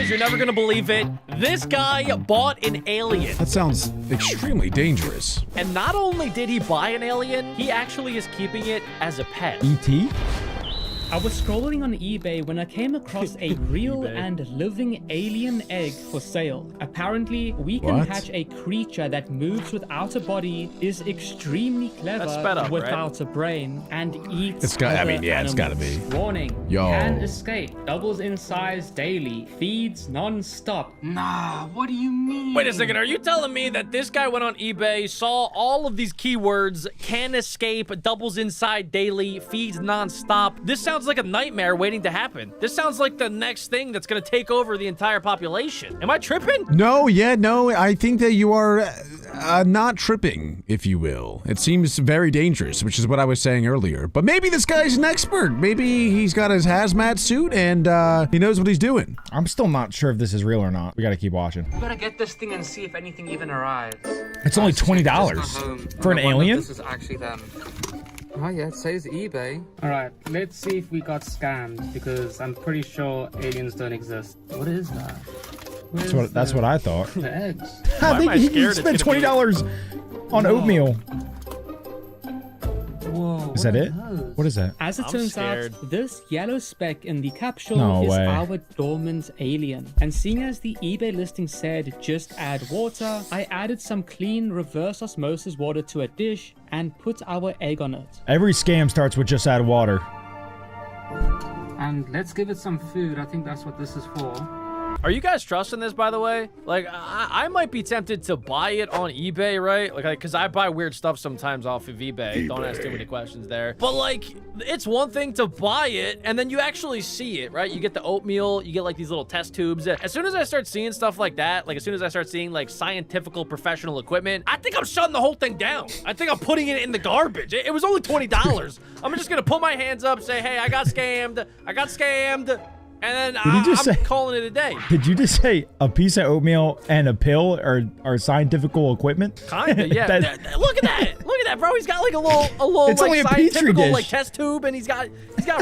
Guys, you're never gonna believe it. This guy bought an alien. That sounds extremely dangerous. And not only did he buy an alien, he actually is keeping it as a pet. E.T.? I was scrolling on eBay when I came across a real and living alien egg for sale. Apparently, we can What? hatch a creature that moves without a body, is extremely clever That's sped up, without a brain, and eats It's got- I other mean, yeah, it's gotta animals. be. Warning, Yo. can escape, doubles in size daily, feeds non-stop. Nah, what do you mean? Wait a second, are you telling me that this guy went on eBay, saw all of these keywords, can escape, doubles inside daily, feeds non-stop? This sounds like a nightmare waiting to happen. This sounds like the next thing that's gonna take over the entire population. Am I tripping? No, I think that you are not tripping, if you will. It seems very dangerous, which is what I was saying earlier. But maybe this guy's an expert. Maybe he's got his hazmat suit and he knows what he's doing. I'm still not sure if this is real or not. We gotta keep watching. We gotta get this thing and see if anything even arrives. It's only $20 for an I wonder if alien? This is actually them. Oh yeah, it says eBay. Alright, let's see if we got scammed, because I'm pretty sure aliens don't exist. What is that? That's what I thought. The eggs. I am think I he scared it's spent gonna be- $20 on oatmeal. Whoa. Is that it? What is that? As it I'm turns scared. out, this yellow speck in the capsule No is way. our dormant alien. And seeing as the eBay listing said just add water, I added some clean reverse osmosis water to a dish and put our egg on it. Every scam starts with just add water. And let's give it some food. I think that's what this is for. Are you guys trusting this, by the way? Like, I might be tempted to buy it on eBay, right? Like, because I buy weird stuff sometimes off of eBay. Don't ask too many questions there. But, like, it's one thing to buy it, and then you actually see it, right? You get the oatmeal, you get, like, these little test tubes. As soon as I start seeing stuff like that, like, as soon as I start seeing, like, scientifical professional equipment, I think I'm shutting the whole thing down. I think I'm putting it in the garbage. It was only $20. I'm just going to put my hands up, say, hey, I got scammed. And then you just I'm say- calling it a day. Did you just say a piece of oatmeal and a pill are scientifical equipment? Kinda, yeah. Look at that. Look at that, bro. He's got like a little It's like only a petri scientifical dish. like test tube, and he's got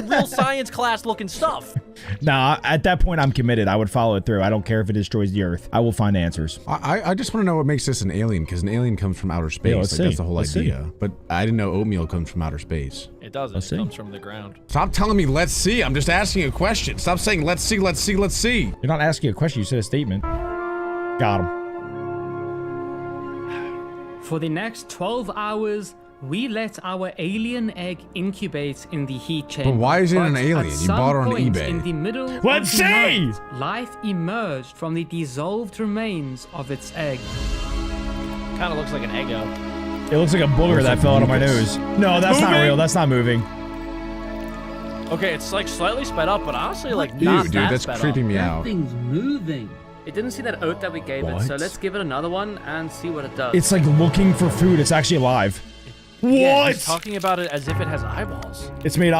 real science class looking stuff. Nah, at that point, I'm committed. I would follow it through. I don't care if it destroys the Earth. I will find answers. I just want to know what makes this an alien, because an alien comes from outer space. let's Like, see. that's the whole Let's see. idea. But I didn't know oatmeal comes from outer space. It doesn't. Let's see. It comes from the ground. Stop telling me, let's see. I'm just asking a question. Stop saying, let's see, let's see, let's see. You're not asking a question. You said a statement. Got him. For the next 12 hours, we let our alien egg incubate in the heat chamber. But why is it an But alien? at You some bought it on point eBay. In the middle Let's of the see! night, life emerged from the dissolved remains of its egg. Kind of looks like an Eggo. It looks like a booger Looks that like fell out of my mucus. nose. No, that's not moving. real. That's not moving. Okay, it's like slightly sped up, but honestly, like Ew, not dude, that that's sped creeping up. me out. Thing's moving. It didn't see that oat that we gave it, so What? let's give it another one and see what it does. It's like looking for food. It's actually alive. Yeah, he's talking about it as if it has eyeballs. It's made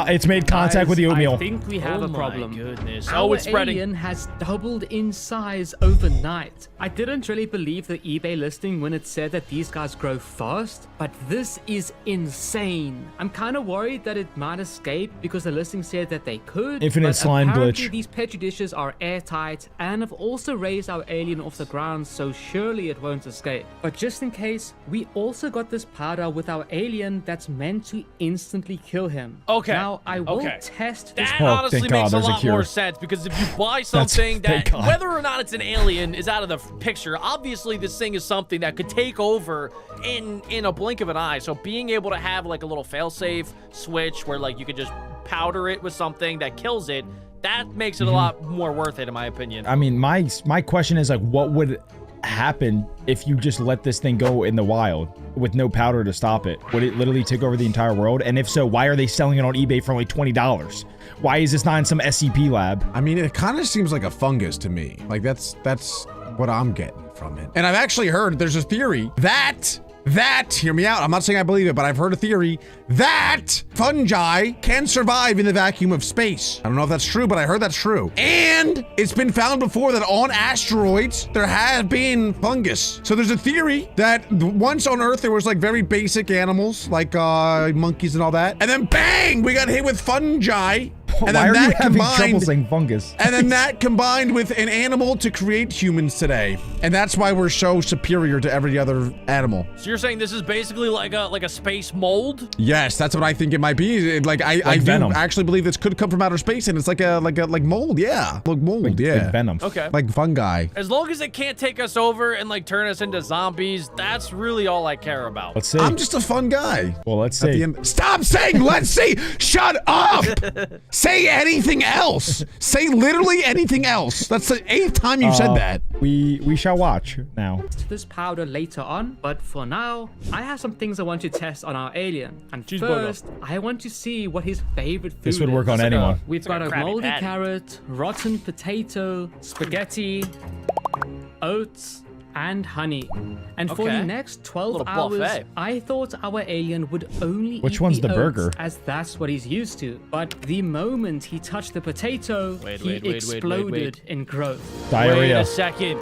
contact with the Guys, oatmeal. I think we have a problem. My goodness. Our Oh, it's spreading. alien has doubled in size overnight. I didn't really believe the eBay listing when it said that these guys grow fast, but this is insane. I'm kind of worried that it might escape because the listing said that they could. Infinite but slime apparently glitch. These petri dishes are airtight and have also raised our alien off the ground, so surely it won't escape. But just in case, we also got this powder with our alien that's meant to instantly kill him. Okay. Now I will Okay. test this. That Oh, honestly thank God, makes a there's a lot cure. more sense, because if you buy something thank that, God. whether or not it's an alien, is out of the picture, obviously this thing is something that could take over in a blink of an eye. So being able to have like a little failsafe switch where like you could just powder it with something that kills it, that makes it a lot more worth it, in my opinion. I mean, my question is like, what would happen if you just let this thing go in the wild with no powder to stop it? Would it literally take over the entire world? And if so, why are they selling it on eBay for only $20? Why is this not in some SCP lab? I mean, it kind of seems like a fungus to me. Like, that's what I'm getting from it. And I've actually heard there's a theory that, hear me out, I'm not saying I believe it, but I've heard a theory that fungi can survive in the vacuum of space. I don't know if that's true, but I heard that's true. And it's been found before that on asteroids, there has been fungus. So there's a theory that once on Earth, there was like very basic animals, like monkeys and all that. And then bang, we got hit with fungi. And Why then are you that having trouble combined, saying fungus? and then that combined with an animal to create humans today. And that's why we're so superior to every other animal. So you're saying this is basically like a space mold? Yes, that's what I think it might be. I do Venom. actually believe this could come from outer space, and it's like mold, yeah. Like mold, yeah. Like Venom. Okay. Like fungi. As long as it can't take us over and like turn us into zombies, that's really all I care about. Let's see. I'm just a fun guy. Well, let's At the see. end. Stop saying let's see. Shut up. Say anything else. Say literally anything else. That's the 8th time you said that. We shall watch now. This powder later on, but for now, I have some things I want to test on our alien. And Cheeseburger. first, I want to see what his favorite food This would work is. on anyone. We've like got a a Krabby moldy Patty. carrot, rotten potato, spaghetti, oats, and honey. And for Okay. the next 12 Little hours, buffet. I thought our alien would only Which eat one's the oats, burger? as that's what he's used to. But the moment he touched the potato, he exploded in growth. Wait Diarrhea. a second.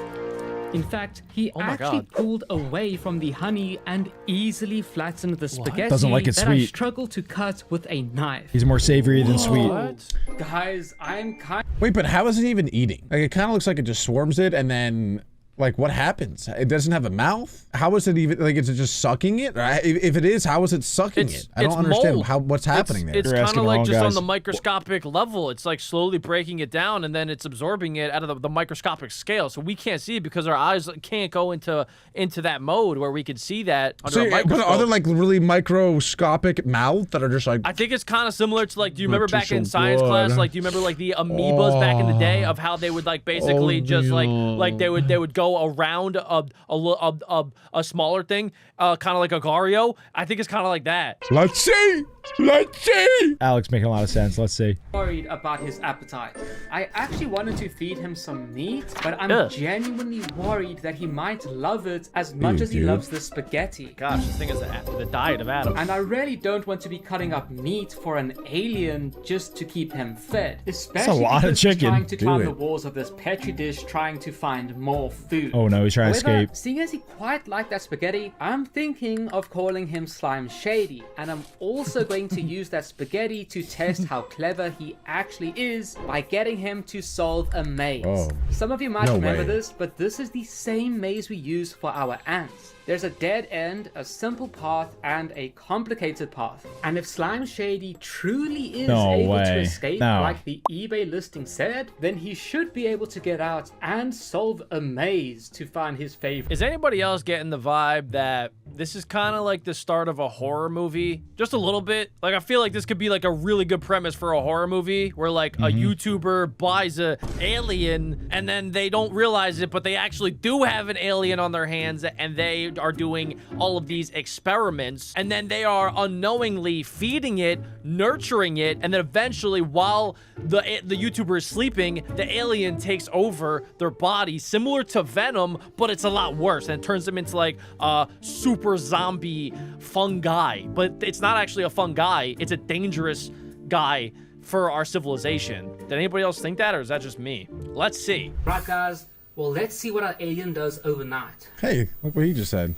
In fact, he Oh my actually God. pulled away from the honey and easily flattened the spaghetti Doesn't like it that I sweet. struggled to cut with a knife. He's more savory than sweet. What? Guys, I'm kind Wait, but how is it even eating? Like, it kind of looks like it just swarms it, and then, like, what happens? It doesn't have a mouth? How is it even, like, is it just sucking it? Or if it is, how is it sucking it? I don't understand what's happening there. It's You're kind asking of the like wrong just on guys. the microscopic level. It's like slowly breaking it down, and then it's absorbing it out of the microscopic scale. So we can't see it because our eyes can't go into that mode where we can see that under So, a but microscope. are there, like, really microscopic mouths that are just like... I think it's kind of similar to like, do you remember back in Artificial science blood. class? Like, do you remember like the amoebas back in the day of how they would like basically just like they would go around a smaller thing, kind of like a Gario? I think it's kind of like that. Let's see! Let's see! Alex making a lot of sense. Let's see. worried about his appetite. I actually wanted to feed him some meat, but I'm Ugh. genuinely worried that he might love it as much as he dude. loves the spaghetti. Gosh, this thing is the diet of Adam. And I really don't want to be cutting up meat for an alien just to keep him fed. Especially lot of because he's chicken. trying to Do climb it. the walls of this petri dish trying to find more food. Oh no, he's trying to However, escape. seeing as he quite liked that spaghetti, I'm thinking of calling him Slime Shady, and I'm also going to use that spaghetti to test how clever he actually is by getting him to solve a maze. Oh. Some of you might No remember way. this, but this is the same maze we use for our ants. There's a dead end, a simple path, and a complicated path. And if Slime Shady truly is No able to way. escape No. like the eBay listing said, then he should be able to get out and solve a maze to find his favorite. Is anybody else getting the vibe that this is kind of like the start of a horror movie? Just a little bit. Like, I feel like this could be like a really good premise for a horror movie where like a YouTuber buys a alien and then they don't realize it, but they actually do have an alien on their hands and they are doing all of these experiments, and then they are unknowingly feeding it, nurturing it, and then eventually while the YouTuber is sleeping, the alien takes over their body, similar to Venom, but it's a lot worse, and it turns them into like a super zombie fungi. But it's not actually a fungi, it's a dangerous guy for our civilization. Did anybody else think that, or is that just me? Let's see. Right, guys. Well, let's see what our alien does overnight. Hey, look what he just said.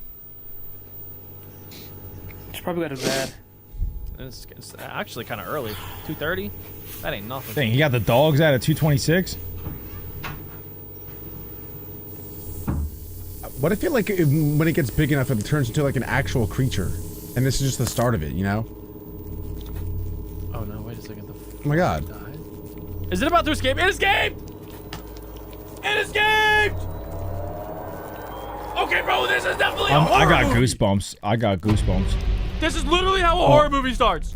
Should probably go to bed. It's actually kind of early. 2:30? That ain't nothing. Dang, he got the dogs out at 226. What I feel like when it gets big enough, it turns into like an actual creature. And this is just the start of it, you know? Oh no, wait a second. Oh my god. Is it about to escape? It escaped! It escaped! Okay, bro, this is definitely a I horror got movie. goosebumps. I got goosebumps. This is literally how a horror movie starts.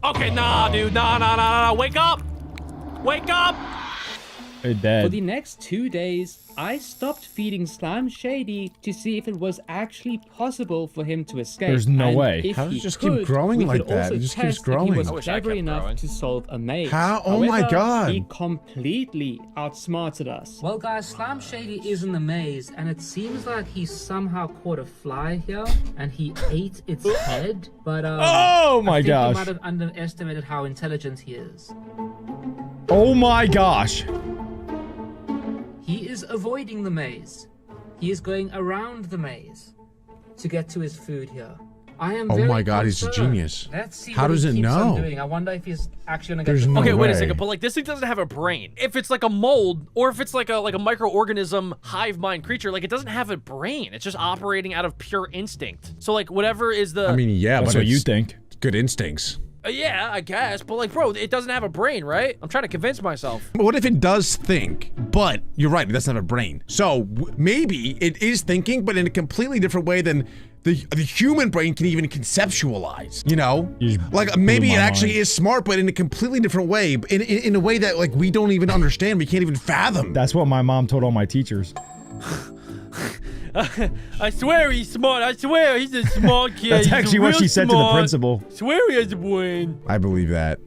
Okay, nah, dude. Nah. Wake up! Wake up! They're For dead. the next 2 days, I stopped feeding Slime Shady to see if it was actually possible for him to escape. There's no And way. if How does he it just keep could, growing we like could that? also It just keeps test if growing. He was I wish I clever kept enough growing. to solve a maze. How? Oh my However, god. He completely outsmarted us. Well, guys, Slime Shady is in the maze, and it seems like he somehow caught a fly here, and he ate its head. But Oh my I think he gosh. might have underestimated how intelligent he is. Oh my gosh. He is avoiding the maze. He is going around the maze to get to his food here. I am Oh very my God, he's a concerned. genius. Let's see How what does he it keeps on know? doing. I wonder if he's actually gonna There's get the no Okay, wait a way. second, but like this thing doesn't have a brain. If it's like a mold or if it's like a microorganism hive mind creature, like it doesn't have a brain. It's just operating out of pure instinct. So like whatever is the I mean, yeah, That's but what you it's think. good instincts. yeah, I guess, but like bro, it doesn't have a brain, right? I'm trying to convince myself. But what if it does think? But you're right, it doesn't have a brain. So maybe it is thinking, but in a completely different way than the human brain can even conceptualize. You know, You just like blew maybe my it actually mind. is smart, but in a completely different way, in a way that like we don't even understand. We can't even fathom. That's what my mom told all my teachers. I swear he's smart. I swear he's a smart kid. That's He's actually what real she said to the smart. principal. Swear he has a brain. I believe that.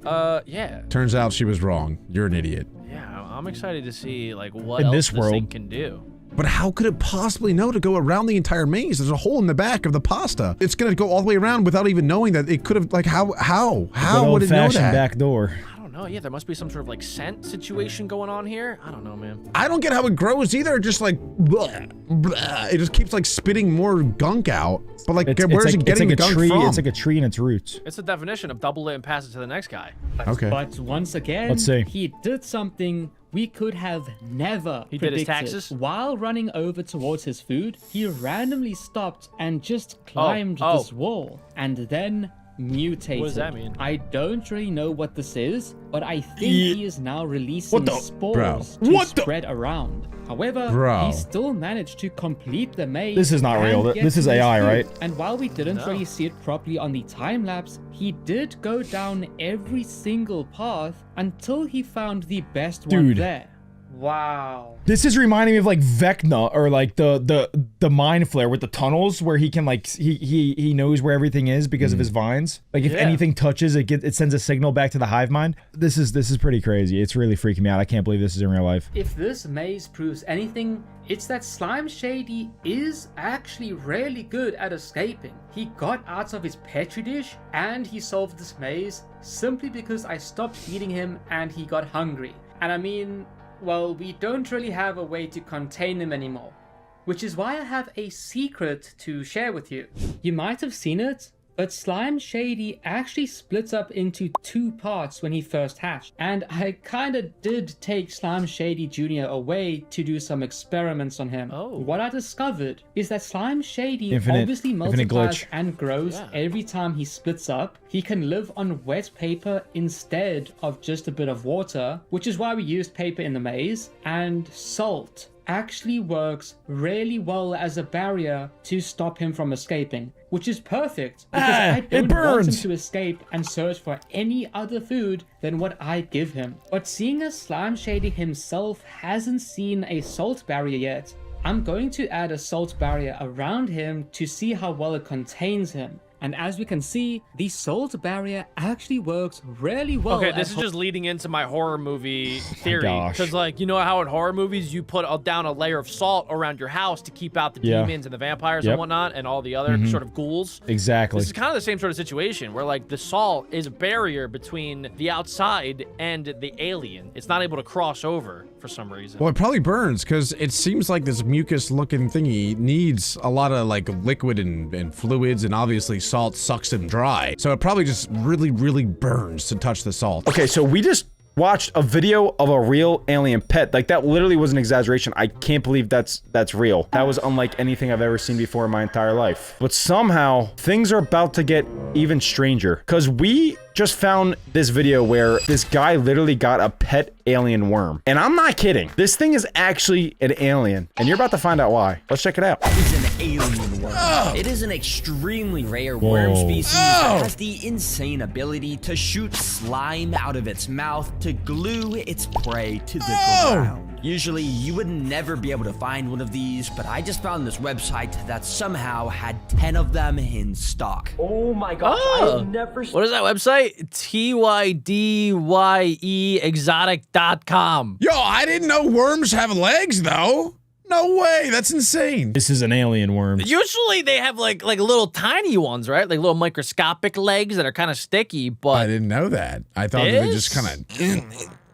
Yeah. Turns out she was wrong. You're an idiot. Yeah, I'm excited to see like what In else this this thing world. can do. But how could it possibly know to go around the entire maze? There's a hole in the back of the pasta. It's gonna go all the way around without even knowing that it could have. Like how Good would it know old-fashioned that? back door. I don't know. Yeah, there must be some sort of like scent situation going on here. I don't know, man. I don't get how it grows either. Just like bleh, bleh. It just keeps like spitting more gunk out. But like, where's it getting the gunk tree. from? It's like a tree in its roots. It's the definition of double it and pass it to the next guy. Okay. But once again, Let's see. he did something we could have never He did his predicted. taxes? While running over towards his food, he randomly stopped and just climbed oh. this wall and then mutated. What does that mean? I don't really know what this is, but I think he is now releasing What the- spores Bro. to What the- spread around. However, Bro. he still managed to complete the maze. This is not and real. get This is to his AI, food. right? And while we didn't No. really see it properly on the time lapse, he did go down every single path until he found the best one Dude. there. Wow. This is reminding me of like Vecna or like the mind flare with the tunnels where he can like he knows where everything is because of his vines. Like if Yeah. anything touches it sends a signal back to the hive mind. This is pretty crazy. It's really freaking me out. I can't believe this is in real life. If this maze proves anything, it's that Slime Shady is actually really good at escaping. He got out of his petri dish and he solved this maze simply because I stopped feeding him and he got hungry. And I mean, well, we don't really have a way to contain him anymore, which is why I have a secret to share with you. You might have seen it, but Slime Shady actually splits up into two parts when he first hatched, and I kinda did take Slime Shady Jr. away to do some experiments on him. Oh. What I discovered is that Slime Shady Infinite obviously glitch. multiplies and grows Yeah. every time he splits up. He can live on wet paper instead of just a bit of water, which is why we used paper in the maze, and salt actually works really well as a barrier to stop him from escaping, which is perfect because I it don't want him burns. to escape and search for any other food than what I give him. But seeing as Slime Shady himself hasn't seen a salt barrier yet, I'm going to add a salt barrier around him to see how well it contains him. And as we can see, the salt barrier actually works really well. Okay, at this is just leading into my horror movie theory. gosh. Because, like, you know how in horror movies you put down a layer of salt around your house to keep out the Yeah. demons and the vampires Yep. and whatnot and all the other sort of ghouls? Exactly. This is kind of the same sort of situation where, like, the salt is a barrier between the outside and the alien. It's not able to cross over for some reason. Well, it probably burns because it seems like this mucus-looking thingy needs a lot of like liquid and fluids, and obviously salt sucks them dry. So it probably just really, really burns to touch the salt. Okay, so we just watched a video of a real alien pet. Like that literally was an exaggeration. I can't believe that's real. That was unlike anything I've ever seen before in my entire life. But somehow things are about to get even stranger because we just found this video where this guy literally got a pet alien worm. And I'm not kidding. This thing is actually an alien. And you're about to find out why. Let's check it out. Is an alien worm. It is an extremely rare worm Whoa. species that has the insane ability to shoot slime out of its mouth to glue its prey to the ground. Usually, you would never be able to find one of these, but I just found this website that somehow had 10 of them in stock. Oh my gosh, I Oh. have never What is that website? TYDYEexotic.com. Yo, I didn't know worms have legs though. No way, that's insane. This is an alien worm. Usually they have like little tiny ones, right? Like little microscopic legs that are kind of sticky, I but didn't know that. I thought that they just This? kind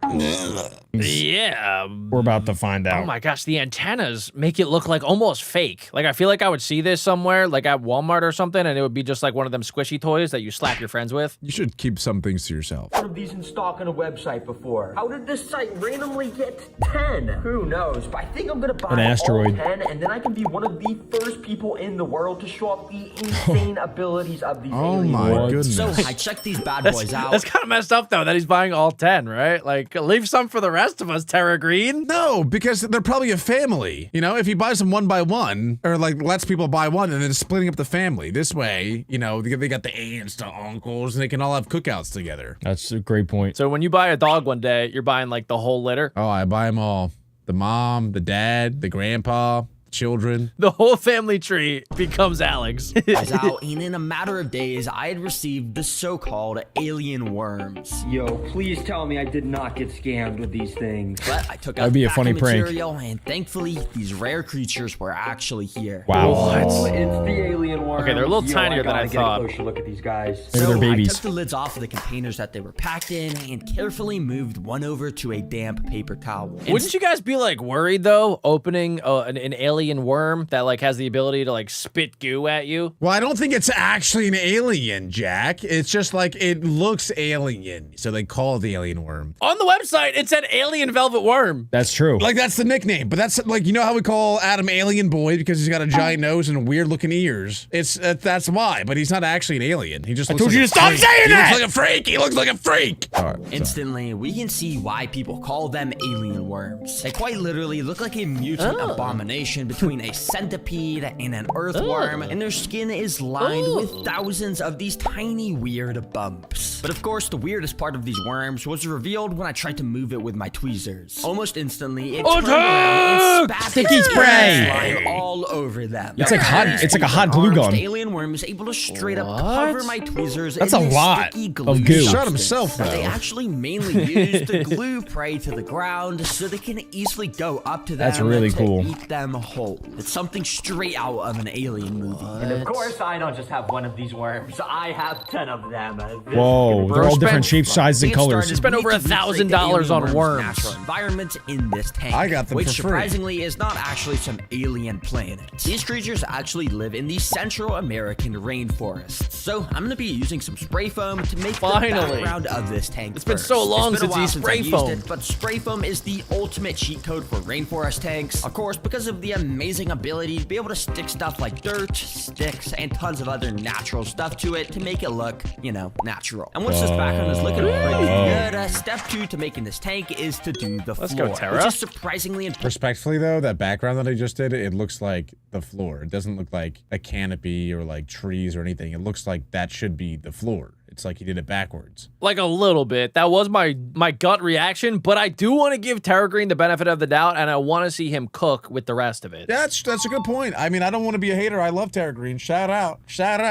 of. Yeah. We're about to find out. Oh my gosh, the antennas make it look like almost fake. Like I feel like I would see this somewhere, like at Walmart or something, and it would be just like one of them squishy toys that you slap your friends with. You should keep some things to yourself. One of these in stock on a website before. How did this site randomly get 10? Who knows? But I think I'm gonna buy An asteroid. all 10, and then I can be one of the first people in the world to show off the insane abilities of these Oh alien my worlds. goodness. So I checked these bad boys out. That's kind of messed up though that he's buying all 10, right? Like leave some for the rest of us, Terra Green. No, because they're probably a family. You know, if he buys them one by one, or like lets people buy one and then splitting up the family. This way, you know, they got the aunts, the uncles, and they can all have cookouts together. That's a great point. So when you buy a dog one day, you're buying like the whole litter. Oh, I buy them all. The mom, the dad, the grandpa, children. The whole family tree becomes Alex. Guys out, and in a matter of days, I had received the so-called alien worms. Yo, please tell me I did not get scammed with these things. But I took out That'd be the a funny packing prank. material, and thankfully, these rare creatures were actually here. Wow. Oh, it's the alien worms. Okay, they're a little Yo, tinier than I gotta thought. Get a closer look at these guys. Maybe they're I babies. took the lids off of the containers that they were packed in and carefully moved one over to a damp paper towel. Wouldn't you guys be like worried though, opening an alien worm that like has the ability to like spit goo at you? Well, I don't think it's actually an alien, Jack. It's just like it looks alien, so they call it the alien worm. On the website, it said alien velvet worm. That's true. Like that's the nickname, but that's like, you know how we call Adam Alien Boy because he's got a giant nose and weird looking ears. It's that's why, but he's not actually an alien. He just looks told like you a to stop freak. saying He that! looks like a freak. He looks like a freak. All right, Instantly, we can see why people call them alien worms. They quite literally look like a mutant abomination between a centipede and an earthworm, and their skin is lined with thousands of these tiny weird bumps. But of course, the weirdest part of these worms was revealed when I tried to move it with my tweezers. Almost instantly, it turned around and spat Sticky its spray! slime all over them. It's like hot. It's like a hot glue gun. The alien worm is able to straight up cover my tweezers That's in a this lot sticky of glue goo. Shot substance himself, that they though. actually mainly use to glue prey to the ground so they can easily go up to them. That's really to cool. Eat them whole. It's something straight out of an alien movie. And of course, I don't just have one of these worms. I have 10 of them. Whoa, they're all different shapes, sizes, and To get colors. started, Spent we over need to recreate the $1,000 alien on worm's worms. Natural environment in this tank. I got them which for free. surprisingly is not actually some alien planet. These creatures actually live in the Central American rainforests. So I'm gonna be using some spray foam to make Finally. the background of this tank. It's been so long It's been a since while you since spray I've used foam. it, but spray foam is the ultimate cheat code for rainforest tanks. Of course, because of the amazing ability to be able to stick stuff like dirt, sticks, and tons of other natural stuff to it to make it look, you know, natural. And once this background is looking pretty good, step 2 to making this tank is to do the Let's go, floor, Tara. which is surprisingly important. Respectfully though, that background that I just did, it looks like the floor. It doesn't look like a canopy or like trees or anything. It looks like that should be the floor. It's like he did it backwards. Like a little bit. That was my gut reaction, but I do want to give Terra Green the benefit of the doubt, and I want to see him cook with the rest of it. That's a good point. I mean, I don't want to be a hater. I love Terra Green. Shout out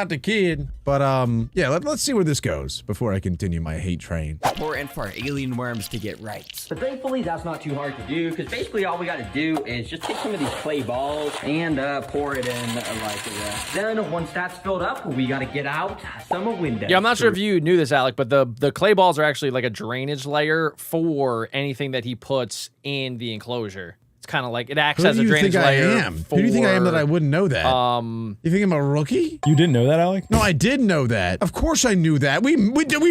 to kid. But yeah, let's see where this goes before I continue my hate train. Important for alien worms to get right. But thankfully, that's not too hard to do, because basically all we got to do is just take some of these clay balls and pour it in like that. Then once that's filled up, we got to get out some windows. Yeah, I'm not sure if you knew this, Alec, but the clay balls are actually like a drainage layer for anything that he puts in the enclosure. It's kind of like it acts Who as do a you drainage think I layer. am? Who do you think I am that I wouldn't know that? You think I'm a rookie? You didn't know that, Alec? No, I did know that. Of course I knew that. We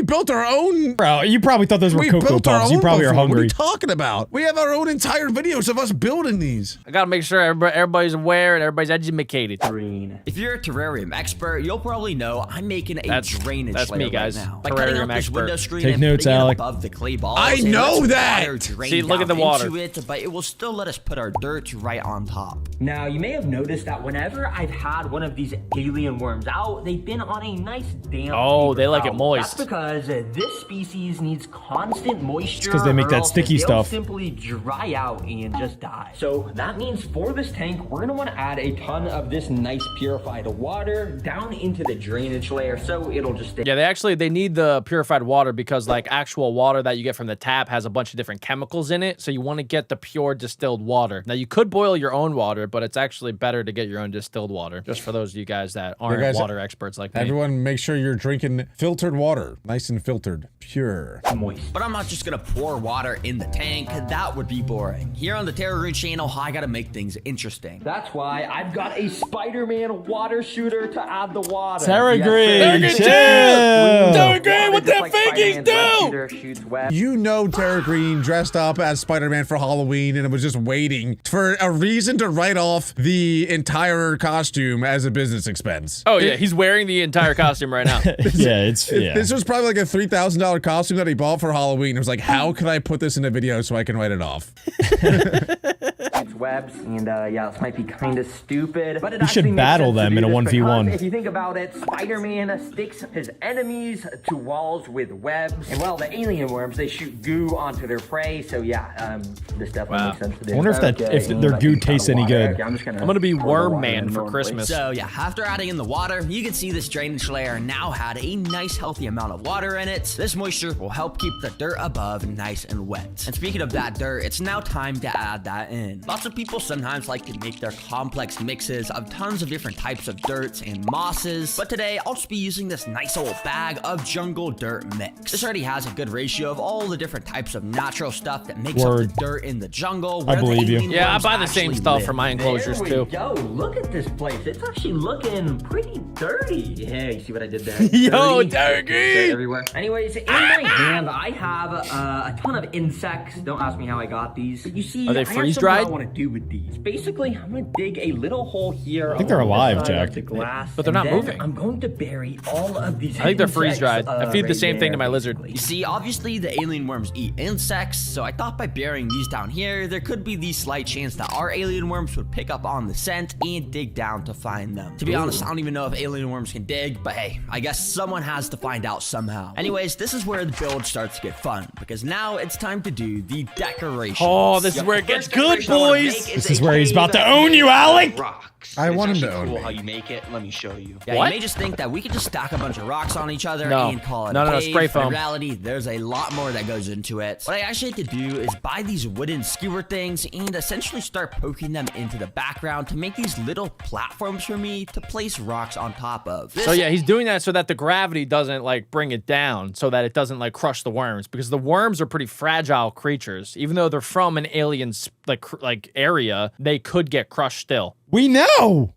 built our own. Bro, you probably thought those were We Cocoa built our Puffs. own You probably are before. What are hungry. you talking about? We have our own entire videos of us building these. I gotta make sure everybody's aware and everybody's educated. green. If you're a terrarium expert, you'll probably know I'm making a drainage that's layer me, guys. right now. By cutting Terrarium out this expert. window screen Take and notes, putting it Alec. above the clay balls, I it know lets that! water drain See, look at down the water. into it, but it will still let us put our dirt right on top. Now, you may have noticed that whenever I've had one of these alien worms out, they've been on a nice damp Oh, paper they like it towel. moist. That's because this species needs constant moisture. 'cause they make or that else sticky they'll stuff. simply dry out and just die. So that means for this tank, we're gonna want to add a ton of this nice purified water down into the drainage layer, so it'll just stay. Yeah, they need the purified water because like actual water that you get from the tap has a bunch of different chemicals in it. So you want to get the pure distilled water water. Now, you could boil your own water, but it's actually better to get your own distilled water, just for those of you guys that aren't guys- water experts like me. Everyone, make sure you're drinking filtered water, nice and filtered, pure. But I'm not just gonna pour water in the tank. That would be boring. Here on the TerraGreen channel, I gotta make things interesting. That's why I've got a Spider-Man water shooter to add the water. TerraGreen, chill. TerraGreen, what the fingies do? You know Tara Green dressed up as Spider-Man for Halloween and was just waiting for a reason to write off the entire costume as a business expense. Oh, yeah, he's wearing the entire costume right now. Yeah, This was probably like a $3,000 costume that he bought for Halloween. It was like, how can I put this in a video so I can write it off? It's webs, and yeah, this might be kind of stupid, but it You should actually makes battle sense to them do in a this 1v1. because if you think about it, Spider-Man sticks his enemies to walls with webs, and well, the alien worms, they shoot goo onto their prey, so yeah, this definitely makes sense to do. I wonder if that if their goo tastes any good. Okay, I'm gonna be Worm Man for Christmas. So yeah, after adding in the water, you can see this drainage layer now had a nice healthy amount of water in it. This moisture will help keep the dirt above nice and wet. And speaking of that dirt, it's now time to add that in. Lots of people sometimes like to make their complex mixes of tons of different types of dirts and mosses, but today I'll just be using this nice old bag of jungle dirt mix. This already has a good ratio of all the different types of natural stuff that makes up the dirt in the jungle. I believe you. Yeah, I buy the same stuff for my enclosures too. Yo, look at this place. It's actually looking pretty dirty. Yeah, you see what I did there? Yo, Dirt Dirty! everywhere. Anyways, in my hand, I have a ton of insects. Don't ask me how I got these. You see, Are they I have freeze-dried? something I want to do with these. Basically, I'm gonna dig a little hole here. I think they're along the alive, side of Jack. the glass, But they're not and then moving. I'm going to bury all of these. I think they're insects, freeze-dried. I feed the right same thing to there, my lizard. basically. You see, obviously the alien worms eat insects, so I thought by burying these down here, there could be the slight chance that our alien worms would pick up on the scent and dig down to find them. To be honest, I don't even know if alien worms can dig, but hey, I guess someone has to find out somehow. Anyways, this is where the build starts to get fun, because now it's time to do the decorations. Oh, this is where it gets good, boys. This is where he's about to own you, Alec. I want him to own cool me. how you make it. Let me show you. Yeah, What? you may just think that we could just stack a bunch of rocks on each other No. and call it No, a no, no, cave, spray but in foam. reality, there's a lot more that goes into it. What I actually had to do is buy these wooden skewer things and essentially start poking them into the background to make these little platforms for me to place rocks on top of. So yeah, he's doing that so that the gravity doesn't like bring it down, so that it doesn't like crush the worms, because the worms are pretty fragile creatures. Even though they're from an alien like area, they could get crushed still. We know.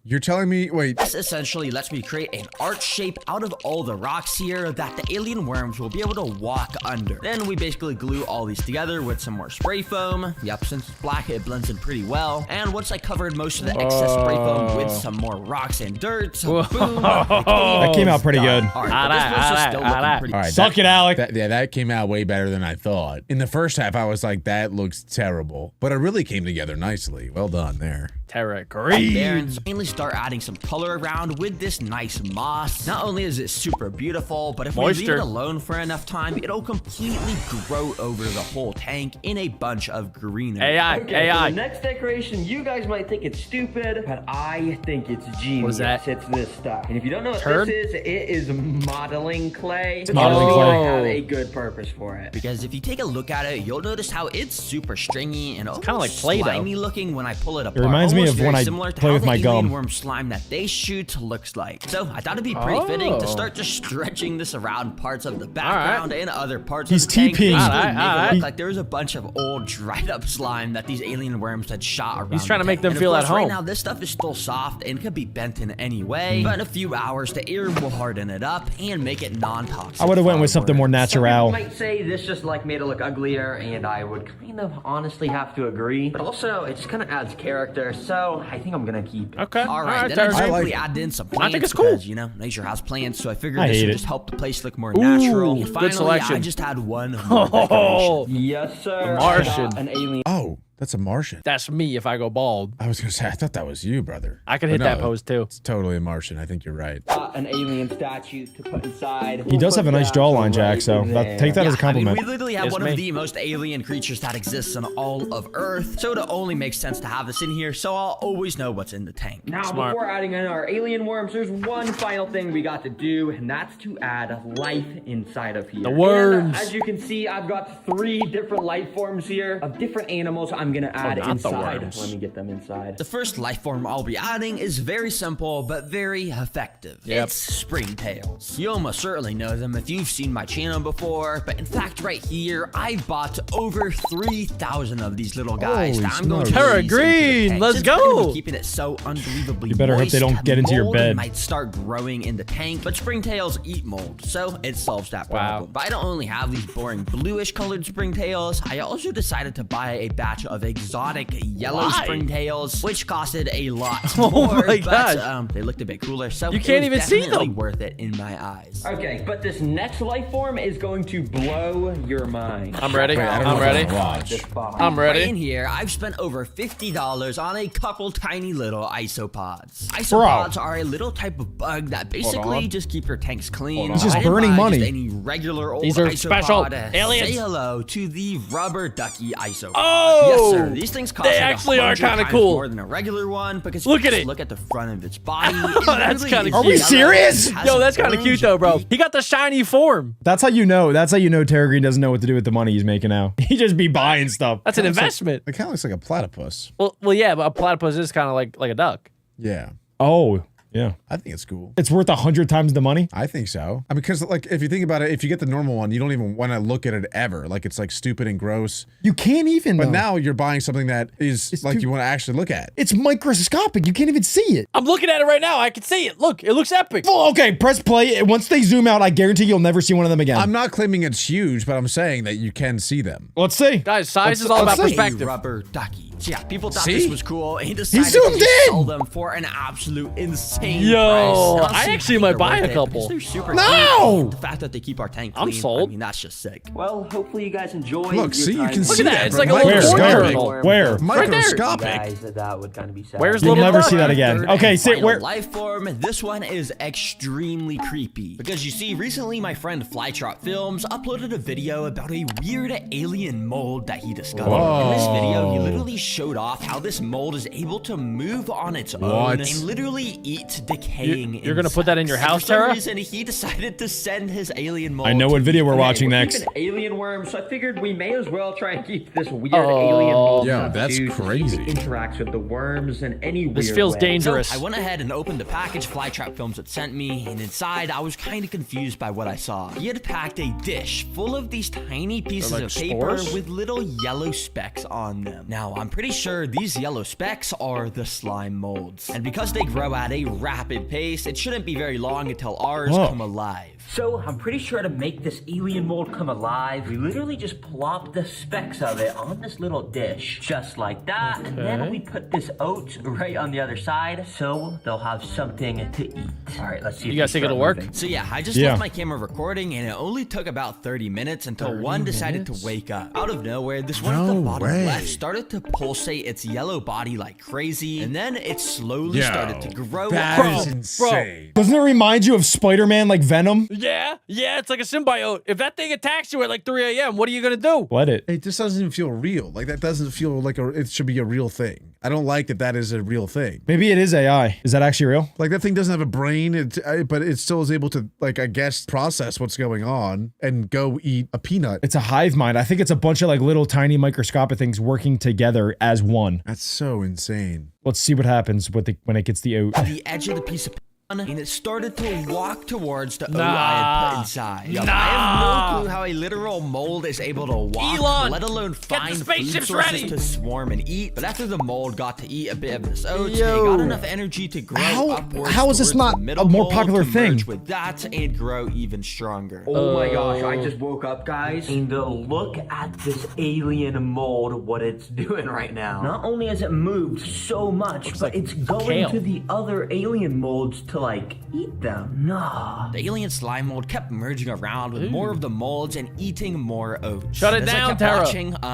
You're telling me, wait, This essentially lets me create an arch shape out of all the rocks here that the alien worms will be able to walk under. Then we basically glue all these together with some more spray foam. Yep, since it's black, it blends in pretty well. And once I covered most of the excess spray foam with some more rocks and dirt, boom, That came out pretty good. All right, but this was just still looking pretty all right, Suck it, Alec. that came out way better than I thought. In the first half, I was like, that looks terrible, but it really came together nicely. Well done there. Terra there Green. and finally start adding some color around with this nice moss. Not only is it super beautiful, but if we leave Moisture. it alone for enough time, it'll completely grow over the whole tank in a bunch of greenery. AI, Okay, for AI. the next decoration, you guys might think it's stupid, but I think it's genius. What is that? It's this stuff. And if you don't know what Turd? this is, it is modeling clay. It's modeling clay. have a good purpose for it. Because if you take a look at it, you'll notice how it's super stringy and kinda like almost Play-Doh. slimy looking when I pull it apart. reminds me Almost of very when I similar to play how with the my alien gum. worm slime that they shoot looks like. So I thought it'd be pretty fitting to Oh. start just stretching this around parts of the background and other parts He's of the tank. TPing. Basically Alright, make it alright. look like there was a bunch of old dried up slime that these alien worms had shot around. He's trying to the make tank. them And of feel at course, right home. now this stuff is still soft and could be bent in any way, but in a few hours the air will harden it up and make it non-toxic. I would have went with something more Some natural. people might say this just like made it look uglier, and I would kind of honestly have to agree. But also, it just kind of adds character, so I think I'm gonna keep it. Okay. All right, Alright, then Terra I Green. simply added in some plants. I think it's cool. Because, you know, nature has plants, so I figured I this hate would it. just help the place look more natural. And good finally, selection. I just had one more decoration. Oh, Yes, sir. Martian. I got an alien. Oh, that's a Martian. that's me if I go bald. I was gonna say, I thought that was you, brother. I could But hit no, that pose too. It's totally a Martian. I think you're right. An alien statue to put inside. He does have a nice jawline, Jack, so take that as a compliment. I mean, we literally have It's one me. of the most alien creatures that exists on all of Earth, so it only makes sense to have this in here, so I'll always know what's in the tank. Now, Smart. before adding in our alien worms, there's one final thing we got to do, and that's to add life inside of here. The worms. And, as you can see, I've got 3 different life forms here of different animals I'm gonna add not the inside. worms. Let me get them inside. The first life form I'll be adding is very simple, but very effective. Yep. It's springtails. You almost certainly know them if you've seen my channel before, but in fact right here, I bought over 3,000 of these little guys Holy that I'm going to smokes. Terra release into the Green, tank. let's Since we're gonna be go. keeping it so unbelievably You better hope they moist, don't get into your mold bed. might start growing in the tank, but springtails eat mold, so it solves that problem. But I don't only have these boring bluish colored springtails, I also decided to buy a batch of exotic yellow Why? springtails, which costed a lot Oh more, my but gosh. they looked a bit cooler, so You it can't was even see definitely them. worth it in my eyes. Okay, but this next life form is going to blow your mind. I'm ready. Wait, I don't know I'm if I ready. can watch. This box. I'm Right ready. in here, I've spent over $50 on a couple tiny little isopods. Isopods are a little type of bug that basically on. just keep your tanks clean. It's just I didn't burning buy money. Just any regular old These are isopod. special aliens. Say hello to the rubber ducky isopod. Oh! Yes, sir. These things cost They like actually are 100 kinda times cool. more than a regular one because Look you at just it. look at the front of its body. That's kinda Are we cute. serious? Yo, that's kind of cute though, bro. He got the shiny form. That's how you know. That's how you know Terra Green doesn't know what to do with the money he's making now. He just be buying stuff. That's an investment. It kind of looks like a platypus. Well, yeah, but a platypus is kind of like a duck. Yeah, Oh, yeah. I think it's cool. It's worth 100 times the money. I think so. I mean, because like if you think about it, if you get the normal one, you don't even want to look at it ever. Like it's like stupid and gross. You can't even. But though. now you're buying something that is It's like too- you want to actually look at. It's microscopic. You can't even see it. I'm looking at it right now. I can see it. Look, it looks epic. Well, okay, press play. Once they zoom out, I guarantee you'll never see one of them again. I'm not claiming it's huge, but I'm saying that you can see them. Let's see. Guys, size is all let's about see. perspective. Rubber ducky. So yeah, people thought See? this was cool and decided zoomed to in! sell them for an absolute insane Yo, price. I Honestly, actually think might they're buy worth a it couple. because they're super No! cute. The fact that they keep our tank I'm clean, sold. I mean, that's just sick. Well, hopefully you guys enjoy. Look, your see, you time can with see Look at that. that. It's bro. like a little Where? corn Where? journal. Where? Microscopic. Guys, that would kind of be sad. Where's You'll little never duck? see that again. Third Okay, and sit final where. life form. This one is extremely creepy because you see, recently my friend Flytrot Films uploaded a video about a weird alien mold that he discovered. In this video, he literally showed off how this mold is able to move on its own What? and literally eat decaying. You're gonna put that in your insects. house, For some Tara? reason, he decided to send his alien mold. I know to what video we're watching We're next. keeping alien worms, so I figured we may as well try and keep this weird alien mold. Yo, subdued that's to see if crazy. It interacts with the worms in any weird This feels way. dangerous. So I went ahead and opened the package Flytrap Films had sent me, and inside I was kind of confused by what I saw. He had packed a dish full of these tiny pieces like of paper spores? with little yellow specks on them. Now, I'm pretty sure these yellow specks are the slime molds. And because they grow at a rapid pace, it shouldn't be very long until ours Whoa. come alive. So I'm pretty sure to make this alien mold come alive, we literally just plop the specks of it on this little dish, just like that. And then we put this oat right on the other side, so they'll have something to eat. All right, let's see. You if guys they think it'll start work? moving. So yeah, I just Yeah. left my camera recording, and it only took about 30 minutes until one decided to wake up. Out of nowhere, this one at the No bottom way. left started to pulsate its yellow body like crazy, and then it slowly started to grow That up. is insane. Doesn't it remind you of Spider-Man like Venom? Yeah, it's like a symbiote. If that thing attacks you at like 3 a.m., what are you gonna do? Let it. It just doesn't even feel real. Like that doesn't feel like it should be a real thing. I don't like that that is a real thing. Maybe it is AI. Is that actually real? Like that thing doesn't have a brain, but it still is able to, like, I guess, process what's going on and go eat a peanut. It's a hive mind. I think it's a bunch of like little tiny microscopic things working together as one. That's so insane. Let's see what happens with when it gets the oat. The edge of the piece of and it started to walk towards the oat I Nah. had put inside. Nah. I have no clue how a literal mold is able to walk, Elon, let alone get the find food spaceships sources ready. to swarm and eat. But after the mold got to eat a bit of this oats, Yo. it got enough energy to grow How- upwards how is this towards not the middle a more mold popular to thing? merge with that and grow even stronger. Oh my gosh, I just woke up, guys, and look at this alien mold, what it's doing right now. Not only has it moved so much, but it's going kale. to the other alien molds to, like, eat them. Nah. The alien slime mold kept merging around with more of the molds and eating more oats. Shut it As I down, kept Tara. watching, Shut it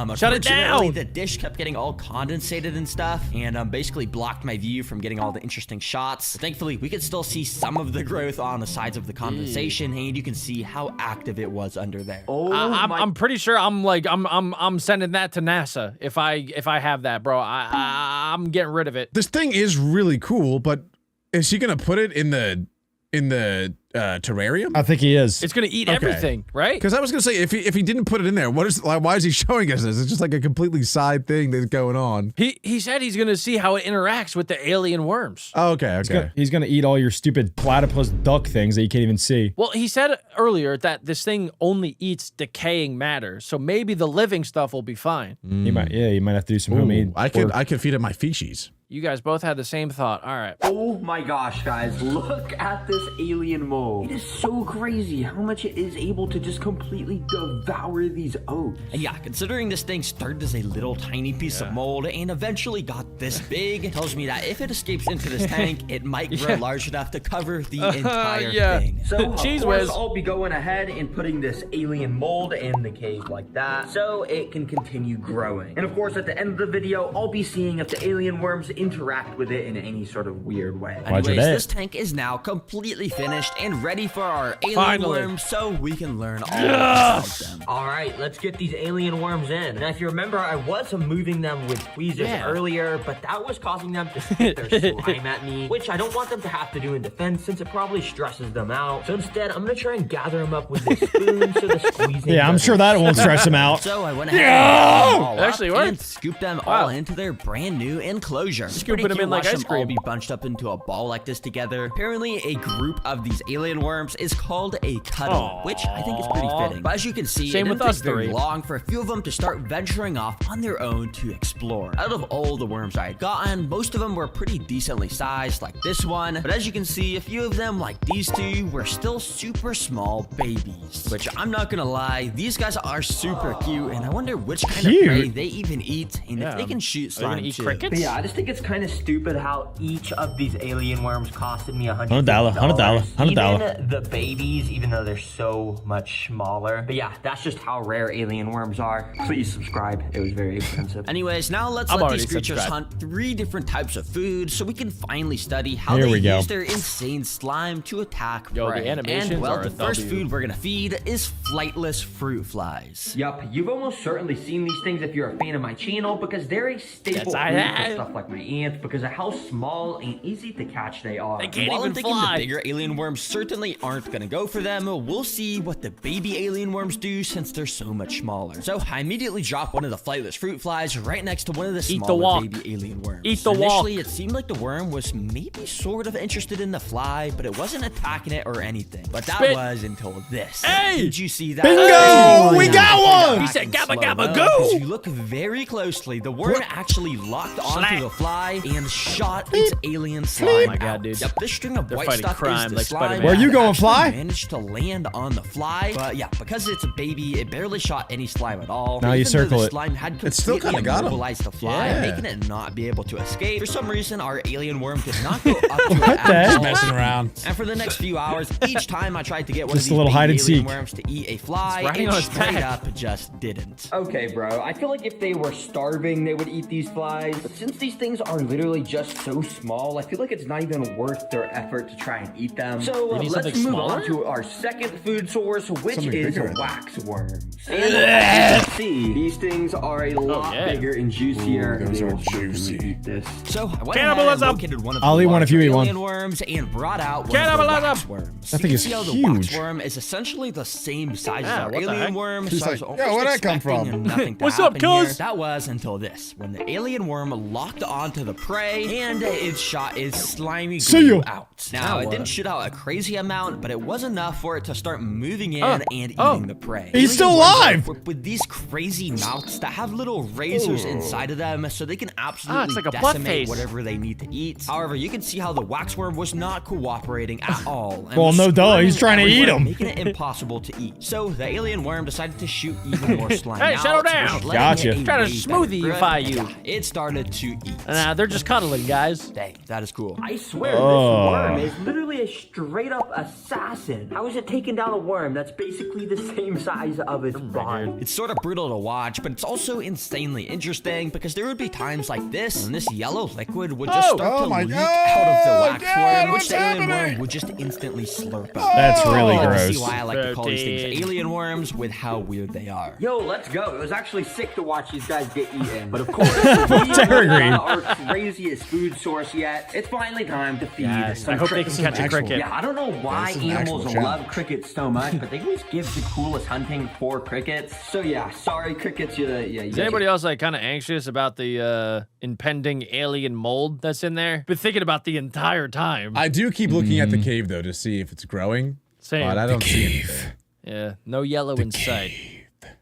unfortunately, down. The dish kept getting all condensated and stuff, and basically blocked my view from getting all the interesting shots. But thankfully, we could still see some of the growth on the sides of the condensation, and you can see how active it was under there. Oh I'm pretty sure I'm sending that to NASA if I have that, bro. I'm getting rid of it. This thing is really cool, but is he gonna put it in the terrarium? I think he is. It's gonna eat Okay. everything, right? Because I was gonna say if he didn't put it in there, why is he showing us this? It's just like a completely side thing that's going on. He said he's gonna see how it interacts with the alien worms. Oh, okay. He's gonna eat all your stupid platypus duck things that you can't even see. Well, he said earlier that this thing only eats decaying matter, so maybe the living stuff will be fine. You might have to do some homemade. I could feed it my feces. You guys both had the same thought. All right. Oh my gosh, guys, look at this alien mole. It is so crazy how much it is able to just completely devour these oats. And yeah, considering this thing started as a little tiny piece of mold and eventually got this big, it tells me that if it escapes into this tank, it might grow large enough to cover the entire thing. So, of Cheese course, whiz. I'll be going ahead and putting this alien mold in the cave like that, so it can continue growing. And of course, at the end of the video, I'll be seeing if the alien worms interact with it in any sort of weird way. Roger Anyways, that. this tank is now completely finished and ready for our alien Finally. worms so we can learn all about them. All right, let's get these alien worms in. Now, if you remember, I was moving them with tweezers earlier, but that was causing them to spit their slime at me, which I don't want them to have to do in defense since it probably stresses them out. So instead, I'm gonna try and gather them up with this spoon so the squeezing. Yeah, I'm sure that won't stress him out. So I went ahead and picked them all It actually up worked. and scooped them all into their brand new enclosure. It's Scooping pretty them cute in like watch ice them all cream. be bunched up into a ball like this together. Apparently, a group of these alien worms is called a cuddle, which I think is pretty fitting. But as you can see, Same it with didn't us take very three. long for a few of them to start venturing off on their own to explore. Out of all the worms I had gotten, most of them were pretty decently sized, like this one. But as you can see, a few of them, like these two, were still super small babies. Which I'm not gonna lie, these guys are super cute, and I wonder which kind of prey they even eat, and if they can shoot Are they slime gonna eat too. crickets? But yeah, I just think it's kind of stupid how each of these alien worms costed me $100. $100. Even the babies, even though they're so much smaller. But yeah, that's just how rare alien worms are. Please subscribe. It was very expensive. Anyways, now let's I'm let already these creatures subscribed. hunt 3 different types of food so we can finally study how Here they we go. use their insane slime to attack Yo, the prey. animations And well, are a the first W. food we're gonna feed is flightless fruit flies. Yup, you've almost certainly seen these things if you're a fan of my channel because they're a staple Yes, I food have. for stuff like my ants because of how small and easy to catch they are. They can't While even I'm thinking fly. the bigger alien worms certainly aren't gonna go for them, we'll see what the baby alien worms do since they're so much smaller. So I immediately drop one of the flightless fruit flies right next to one of the Eat the smaller walk. baby alien worms. Eat the Initially, walk. it seemed like the worm was maybe sort of interested in the fly, but it wasn't attacking it or anything. But that Spit. was until this. Hey! Did you see that? Bingo! We got one! He said, "Gabba, Slow-mo, gabba, 'cause go!" You look very closely. The worm actually locked onto Slap. the fly and shot its alien slime. Oh my God, dude. Yep, this string of They're white fighting stuff crime is the like slime. Spider-Man. Where you that going, actually fly? Managed to land on the fly, but yeah, because it's a baby, it barely shot any slime at all. Now you Even though circle the it. Slime had It still completely kinda got him. immobilized the fly, Yeah. making it not be able to escape. For some reason, our alien worm did not go up to it at the all. heck? Messing around. And for the next few hours, each time I tried to get one Just of a these little baby hide and alien seek. worms to eat a fly, It's riding it on his straight back. up just didn't. Okay, bro. I feel like if they were starving, they would eat these flies. But since these things are literally just so small, I feel like it's not even worth their effort to try and eat them. So need let's something move smaller? on to our second food source, which Something is bigger. wax worms. And as you can see, these things are a lot yeah. bigger and juicier. Ooh, those They are will certainly juicy. Eat this. So I went ahead and Cannibalism! located one of I'll the eat one if you larger eat one. alien worms and brought out one of the Cannibalism! wax worms. That thing You is can see how the huge. wax worm is essentially the same size Yeah, as our what the alien heck? worm. He's So I was like, almost "Yo, where'd that come expecting from?" nothing to What's up, happen here. cuz? That was until this, when the alien worm locked onto the prey and it shot its slimy See glue ya. out. Now, it what? didn't shoot out a crazy amount, but it was enough for it to start moving in and eating the prey. He's still Alien worms are alive! equipped with these crazy mouths that have little razors inside of them, so they can absolutely like a butt decimate face. whatever they need to eat. However, you can see how the waxworm was not cooperating at all. and Well, was no duh, he's squirming trying to eat everywhere, him. making it impossible to eat. So the alien worm decided to shoot even more slime Hey, out, settle down. which led Gotcha. it a Trying to way better smoothie-ify grip. you. Yeah, it started to eat. Nah, they're just cuddling, guys. Dang, that is cool. I swear, Oh. this worm is literally a straight up assassin. How is it taking down a worm that's basically the same size of its body? It's sort of brutal to watch, but it's also insanely interesting because there would be times like this, and this yellow liquid would just start Oh to my leak God, out of the wax Dad, worm, which what's the alien happening? worm would just instantly slurp up. That's really You can gross. see why I like to call these things Protein. alien worms with how weird they are. Yo, let's go. It was actually sick to watch these guys get eaten. But of course, Terra green. our craziest food source yet. It's finally time to feed Yes, some I hope they crickets. can catch a actual- cricket. Yeah, I don't know why This is an animals actual love challenge. crickets so much, but they always give the coolest hunting for crickets. So yeah, sorry crickets, you Is anybody else like kind of anxious about the impending alien mold that's in there? Been thinking about the entire time. I do keep looking at the cave though to see if it's growing, Same. but I don't see anything. Yeah, no yellow in sight.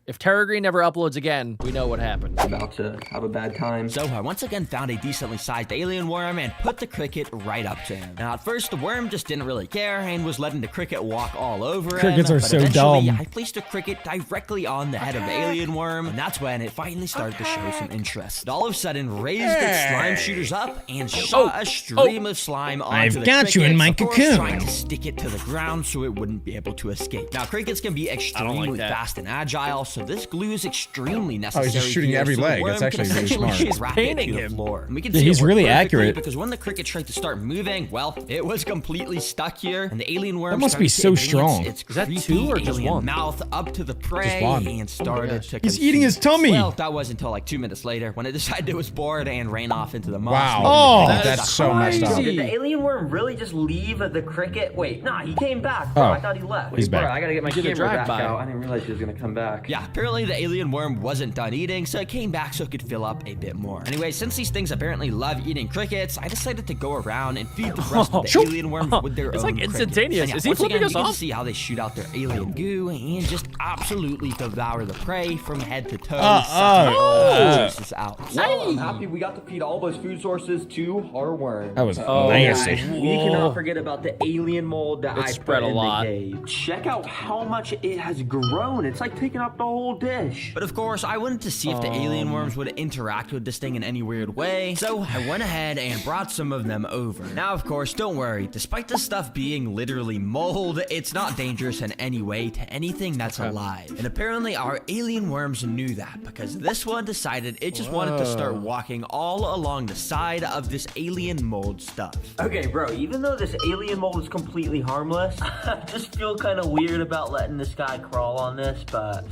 If Terragreen never uploads again, we know what happened. about to have a bad time. So I once again found a decently sized alien worm and put the cricket right up to him. Now at first the worm just didn't really care and was letting the cricket walk all over Crickets him. are but so eventually, dumb. I placed a cricket directly on the head of the alien worm, and that's when it finally started to show some interest. It all of a sudden raised its slime shooters up and shot a stream of slime onto I've the got you in cricket, my of course, cocoon. trying to stick it to the ground so it wouldn't be able to escape. Now crickets can be extremely that. fast and agile, so this glue is extremely necessary. he's just shooting here, every so the leg. worm That's can actually really essentially smart. strap it Painting to the him. floor. And we can Yeah, see he's it work really perfectly accurate. because when the cricket tried to start moving, well, it was completely stuck here, and the alien worm That must be started to so advance strong. Its Is that creepy two or just alien one? mouth up to the prey one. and started to. He's eating his consume. tummy. Well, that was until like 2 minutes later when it decided it was bored and ran off into the moss. Wow. Oh, that's so messed up. Did the alien worm really just leave the cricket? Wait, nah, he came back. Bro, Oh. I thought he left. He's Bro, back. I gotta get my He did a camera back drive-by. out. I didn't realize he was gonna come back. Yeah, apparently the alien worm wasn't done eating, so it came back so it could fill up a bit more. Anyway, since these things apparently love eating crickets, I decided to go around and feed the rest of the alien worms with their It's own like crickets. instantaneous. And yeah, Is he once flipping again, us you can off? see how they shoot out their alien goo and just absolutely devour the prey from head to toe, oh. sucking all the juices out. Well, I'm happy we got to feed all those food sources to our worm. That was Oh, nasty. We cannot forget about the alien mold that I spread put a in lot. the cave. Check out how much it has grown. It's like taking up the whole dish. But of course, I wanted to see if the alien worms would interact with this thing in any weird way, so I went ahead and brought some of them over. Now, of course, don't worry, despite this stuff being literally mold, it's not dangerous in any way to anything that's alive. And apparently our alien worms knew that, because this one decided it just wanted to start walking all along the side of this alien mold stuff. Okay, bro, even though this alien mold is completely harmless, I just feel kind of weird about letting this guy crawl on this, but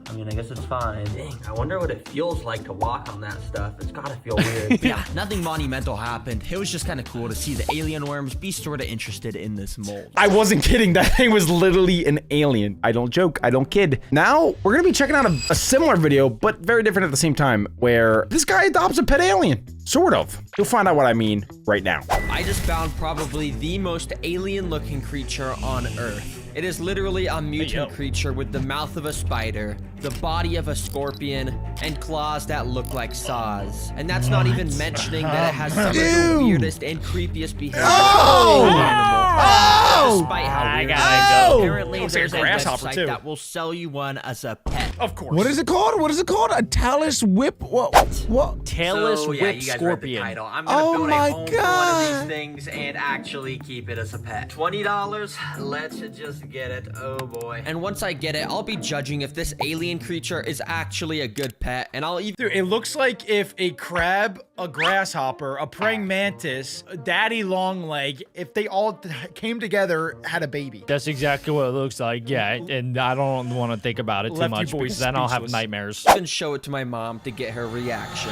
I mean, I guess it's fine. Dang, I wonder what it feels like to walk on that stuff. It's gotta feel weird. But yeah, nothing monumental happened. It was just kind of cool to see the alien worms be sort of interested in this mold. I wasn't kidding. That thing was literally an alien. I don't joke. I don't kid. Now, we're going to be checking out a similar video, but very different at the same time, where this guy adopts a pet alien. Sort of. You'll find out what I mean right now. I just found probably the most alien-looking creature on Earth. It is literally a mutant creature with the mouth of a spider, the body of a scorpion, and claws that look like saws. And that's not even mentioning that it has some of the weirdest and creepiest behavior of any animal. Despite how weird it is, apparently Looks like a there's a grasshopper, website too. that will sell you one as a pet. Of course. What is it called? What is it called? A talus whip? What? Tailless whip scorpion? I'm gonna Oh build my a home for one of God. these things and actually keep it as a pet. $20. Let's just get it. Oh boy. And once I get it, I'll be judging if this alien creature is actually a good pet, and I'll even Dude, it looks like if a crab, a grasshopper, a praying mantis, a daddy longleg, if they all came together, had a baby. That's exactly what it looks like, yeah. And I don't want to think about it too Left you much boys because then I'll have speechless. nightmares. show it to my mom to get her reaction.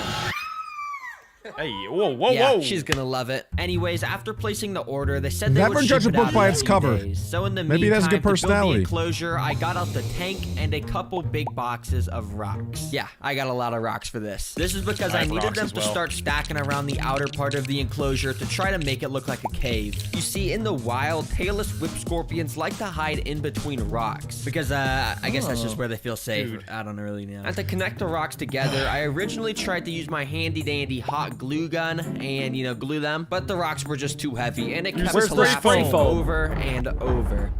Hey, whoa, whoa, Yeah, whoa. she's gonna love it. Anyways, after placing the order, they said they Never would judge ship a it book out by in its 2 cover. days. So in the Maybe meantime, that's good to build personality. the enclosure, I got out the tank and a couple big boxes of rocks. Yeah, I got a lot of rocks for this. This is because I needed them to start stacking around the outer part of the enclosure to try to make it look like a cave. You see, in the wild, tailless whip scorpions like to hide in between rocks because I guess that's just where they feel safe. I don't really know. And to connect the rocks together, I originally tried to use my handy dandy hot glue gun and, you know, glue them, but the rocks were just too heavy and it kept Where's the collapsing foam? over and over.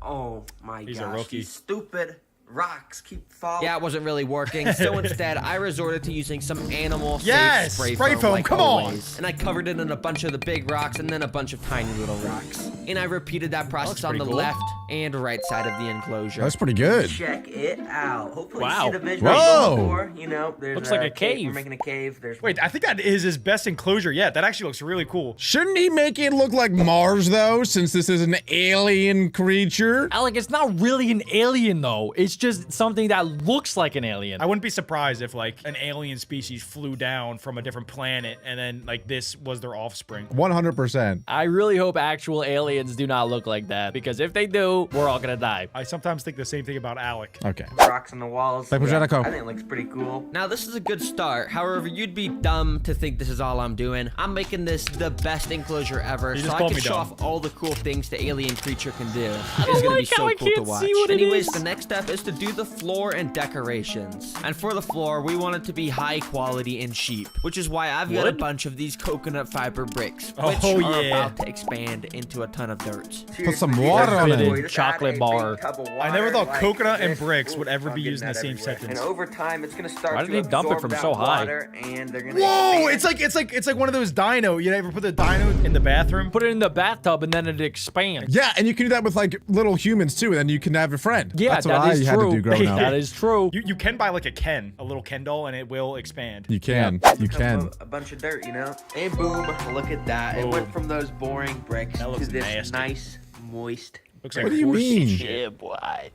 Oh my He's a gosh. rookie. These stupid rocks keep falling. Yeah, it wasn't really working, so instead I resorted to using some animal Yes, safe spray foam, like come on. always. And I covered it in a bunch of the big rocks and then a bunch of tiny little rocks. and I repeated that process on the pretty cool. left and right side of the enclosure. That's pretty good. Check it out. Hopefully Wow. you see the visual Whoa. before. You know, there's Looks like a cave. We're making a cave. There's Wait, I think that is his best enclosure yet. That actually looks really cool. Shouldn't he make it look like Mars though, since this is an alien creature? Alec, it's not really an alien though. It's just something that looks like an alien. I wouldn't be surprised if like an alien species flew down from a different planet and then like this was their offspring. 100%. I really hope actual aliens do not look like that, because if they do, we're all gonna die. I sometimes think the same thing about Alec. Okay. rocks on the walls. Like Projetico. I think it looks pretty cool. Now, this is a good start. However, you'd be dumb to think this is all I'm doing. I'm making this the best enclosure ever, You so just I called can me show dumb. off all the cool things the alien creature can do. don't It's gonna be like how so I cool to can't watch. see what it Anyways, is. the next step is to do the floor and decorations. And for the floor, we want it to be high quality and cheap, which is why I've got a Wood? bunch of these coconut fiber bricks, Oh, which are yeah. about to expand into a ton of dirt. Put some water on Fitted it. chocolate bar. I never thought coconut and bricks would ever be used in the same sentence. And over time, it's gonna start Why to did he dump it absorb from that so high? water, and they're gonna Whoa! expand. It's like one of those dino. You ever put the dino in the bathroom? Put it in the bathtub and then it expands. Yeah, and you can do that with like little humans too, and then you can have a friend. Yeah, That's what that I is had true. to do growing up. That is true. You can buy like a little Ken doll, and it will expand. You can. You can. A bunch of dirt, you know? And boom, look at that. It Boom. went from those boring bricks That to looks this nasty. nice, moist. Looks like What do you horse mean? shit.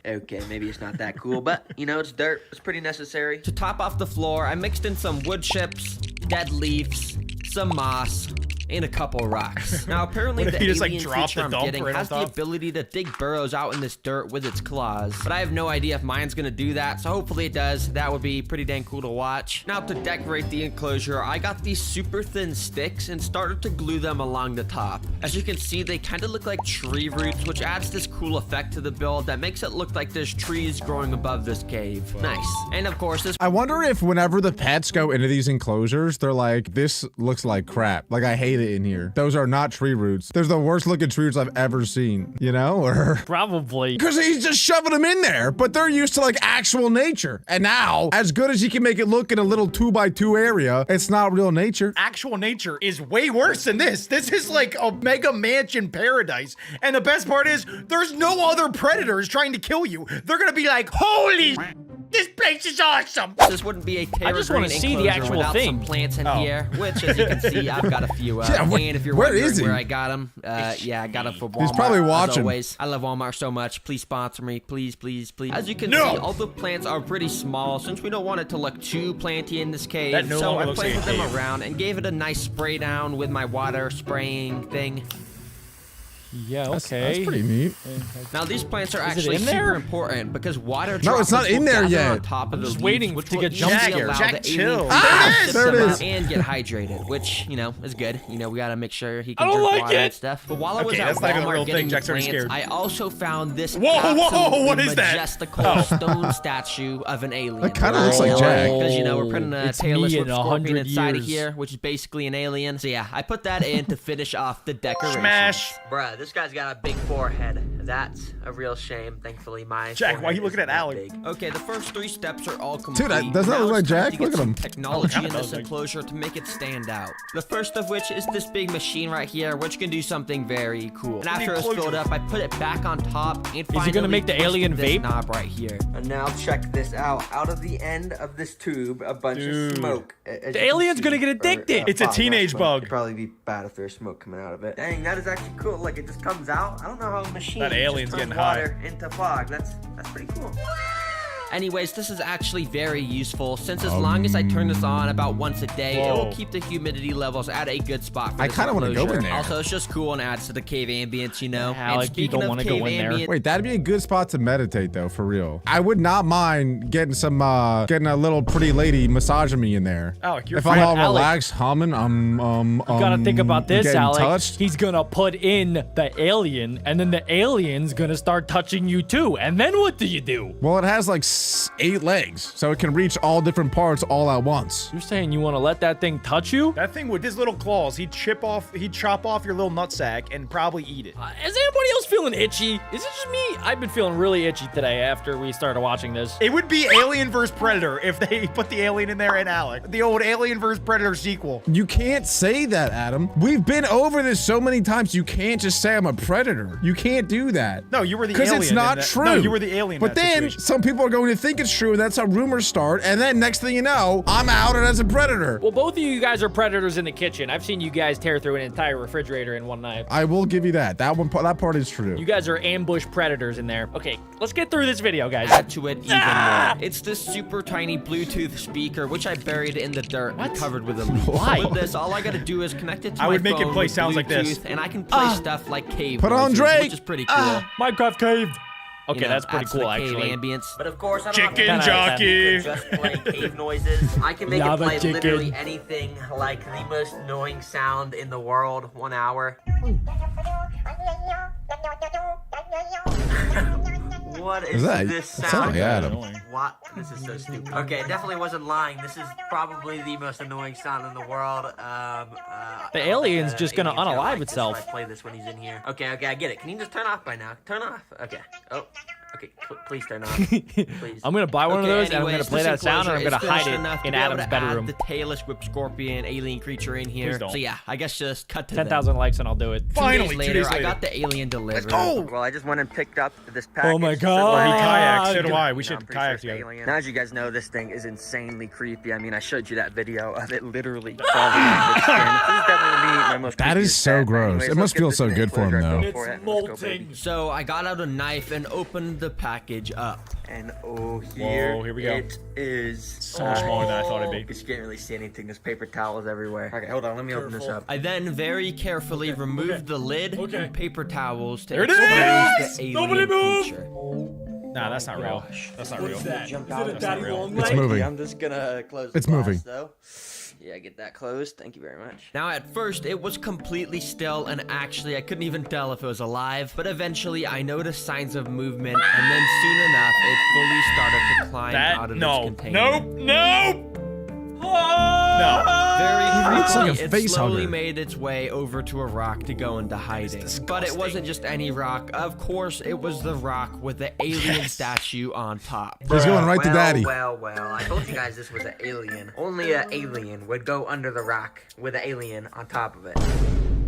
Okay, maybe it's not that cool, but you know, it's dirt. It's pretty necessary. To top off the floor, I mixed in some wood chips, dead leaves, some moss, and a couple rocks. Now, apparently What if the you just, like, alien drop creature the I'm dump getting right on has the top? ability to dig burrows out in this dirt with its claws. But I have no idea if mine's gonna do that, so hopefully it does. That would be pretty dang cool to watch. Now, to decorate the enclosure, I got these super thin sticks and started to glue them along the top. As you can see, they kind of look like tree roots, which adds this cool effect to the build that makes it look like there's trees growing above this cave. Nice. And of course, this I wonder if whenever the pets go into these enclosures, they're like, this looks like crap. Like, I hate it in here. Those are not tree roots. There's the worst looking tree roots I've ever seen, you know? Or Probably. because he's just shoving them in there, but they're used to like actual nature. And now, as good as he can make it look in a little 2x2 area, it's not real nature. Actual nature is way worse than this. This is like a mega mansion paradise. And the best part is, there's no other predators trying to kill you. They're gonna be like, holy, this place is awesome. This wouldn't be a Terra I just wanna Green see the enclosure actual without thing. some plants in Oh. here, which, as you can see, I've got a few. Yeah, And if you're where wondering is he? where I got them, yeah, I got them from Walmart. He's probably As watching. always, I love Walmart so much. Please sponsor me, please, please, please. As you can No. see, all the plants are pretty small, since we don't want it to look too planty in this cave. That no so longer I looks like a planted them cave. around and gave it a nice spray down with my water spraying thing. Yeah, That's okay. pretty neat. Now these plants are Is it actually in there? super important because water No, it's not droplets will in there gather yet. on top of I'm the just leaves, waiting which to will get jump easily scared. allow Jack, the chill. alien Ah, to sip there it them is. up and get hydrated, which, you know, is good. You know, we gotta make sure he I can don't drink like water and it. stuff. But while I was Okay, at that's not even a Walmart real getting thing. the Jack's already plants, scared. I also found this Whoa, absolutely what is that? majestical Oh. stone statue of an alien. That kinda looks like Right? Jack. Because, you know, we're putting a It's tailless me with in scorpion 100 inside of years. here, which is basically an alien. So yeah, I put that in to finish off the decoration. Smash. Bruh, this guy's got a big forehead. That's a real shame. Thankfully, my Jack, why forehead you looking isn't at that Alec? big. Okay, the first 3 steps are all complete. Dude, doesn't that Now look like it's time Jack? to get Look at some him. Technology in this does, like- enclosure to make it stand out. The first of which is this big machine right here, which can do something very cool. And after it's enclosure. filled up, I put it back on top and gonna finally make the twisted alien this vape? knob right here. And now check this out. Out of the end of this tube, a bunch Dude. of smoke. The alien's gonna get addicted. It's a teenage bug. It'd probably be bad if there's smoke coming out of it. Dang, that is actually cool. Like, it just comes out. I don't know how a machine That alien's just turns getting high. water into fog. That's pretty cool. Anyways, this is actually very useful since as long as I turn this on about once a day, it will Whoa. keep the humidity levels at a good spot for I this kinda wanna go enclosure. in there. Also, it's just cool and adds to the cave ambience, you know? Yeah, and like, you speaking don't of wanna go cave in there. ambient, Wait, that'd be a good spot to meditate though, for real. I would not mind getting some, getting a little pretty lady massaging me in there. Alec, you're if I'm fine. all Alec. relaxed, humming, You gotta think about this, getting Alex. touched. He's gonna put in the alien, and then the alien's gonna start touching you too. And then what do you do? Well, it has like has 8 legs, so it can reach all different parts all at once. You're saying you want to let that thing touch you? That thing with his little claws, he'd chop off your little nutsack and probably eat it. Is anybody else feeling itchy? Is it just me? I've been feeling really itchy today after we started watching this. It would be Alien vs. Predator if they put the alien in there and Alec. The old Alien vs. Predator sequel. You can't say that, Adam. We've been over this so many times. You can't just say I'm a predator. You can't do that. No, you were the alien. Because it's not true. No, you were the alien. But then some people are going to think it's true, and that's how rumors start. And then next thing you know, I'm outed as a predator. Well, both of you guys are predators in the kitchen. I've seen you guys tear through an entire refrigerator in one night. I will give you that. That part is true. You guys are ambush predators in there. Okay, let's get through this video, guys. Add to it even more. It's this super tiny Bluetooth speaker, which I buried in the dirt and covered with a leaf. Why? With this, all I gotta do is connect it to I my would make it phone play with sounds like this. Bluetooth, and I can play stuff like cave Put on noises, Drake. which is pretty cool. Minecraft cave. Okay, You know, that's pretty adds to the cool, cave actually. ambience. But of course, I don't Chicken have to jockey. just play cave noises. I can make it Lava play chicken. literally anything, like the most annoying sound in the world. 1 hour. What is that? this That sounds sound? like Adam. What? This is so stupid. Okay, definitely wasn't lying. This is probably the most annoying sound in the world. The alien's just gonna alien's unalive like this itself. if I play this when he's in here. Okay, I get it. Can you just turn off by now? Turn off. Okay. Oh. Okay, please turn off. Please. I'm gonna buy one of those, and I'm gonna anyways, play this that sound, and I'm enclosure gonna is hide finished enough it to in be able Adam's to add bedroom. The tailless whip scorpion alien creature in here. Please don't. So yeah, I guess just cut to 10,000 likes, and I'll do it. Finally, 2 days 2 days later, I later. got the alien delivered. Well, I just went and picked up this package. Oh my So God. He Ah, kayaks. So do I. We I'm should pretty kayak it's together. alien. Now, as you guys know, this thing is insanely creepy. I mean, I showed you that video of it literally crawling into its skin. This is definitely my most That is creepiest so pet. gross. Anyways, It let's must get feel this so thing good for him, closure. though. Go for it. Let's go, baby. So I got out a knife and opened the package up. And here we go. it is. So much smaller than I thought it'd be. You can't really see anything. There's paper towels everywhere. Okay, hold on. Let me open this up. I then very carefully removed the lid and paper towels to There it expose is! the Nobody alien move! creature. Nah, that's not real. That's not real. That's not real. It's moving. I'm just gonna close It's the glass, moving. though. Yeah, get that closed. Thank you very much. Now at first it was completely still and actually I couldn't even tell if it was alive, but eventually I noticed signs of movement and then soon enough it fully started to climb out of its container. Nope. Very looks like quickly, a it face slowly hugger. made its way over to a rock to go into hiding. But it wasn't just any rock. Of course, it was the rock with the alien statue on top. He's going right to daddy. Well, I told you guys this was an alien. Only an alien would go under the rock with an alien on top of it.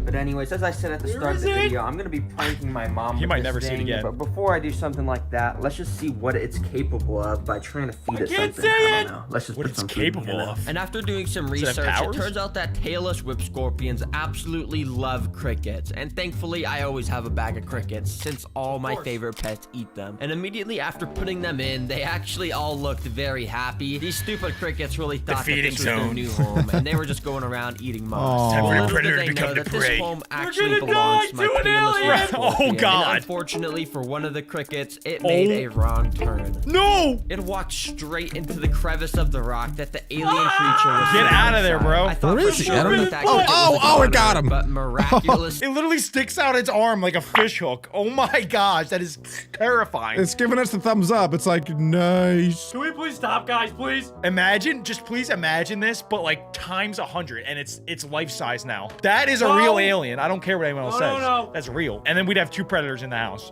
But anyways, as I said at the start of the video, I'm gonna be pranking my mom. He with might this never see it thing, again. But before I do something like that, let's just see what it's capable of by trying to feed it can't something. see I don't know. Let's just What put it's some food in capable here, of. And after doing some Does it have research, it powers? turns out that tailless whip scorpions absolutely love crickets. And thankfully, I always have a bag of crickets since all my favorite pets eat them. And immediately after putting them in, they actually all looked very happy. These stupid crickets really thought that feeding this was their zone. new home, and they were just going around eating moss. Aw. Time for the Little did predator they to come know to that prey. this home actually gonna belongs die to my to an tailless whip alien! scorpion. Oh, God. And unfortunately for one of the crickets, it made a wrong turn. No! It walked straight into the crevice of the rock that the alien creature was Get sitting out of there, inside. bro. I thought Where for is he? sure I don't know. that Oh, cricket was oh, a it got goner, him. But miraculously, It literally sticks out its arm like a fish hook. Oh my gosh, that is terrifying. It's giving us the thumbs up. It's like, nice. Can we please stop, guys, please? Imagine, just please imagine this, but like times 100, and it's life size now. That is a real alien. I don't care what anyone else says. No. That's real. And then we'd have 2 predators in the house.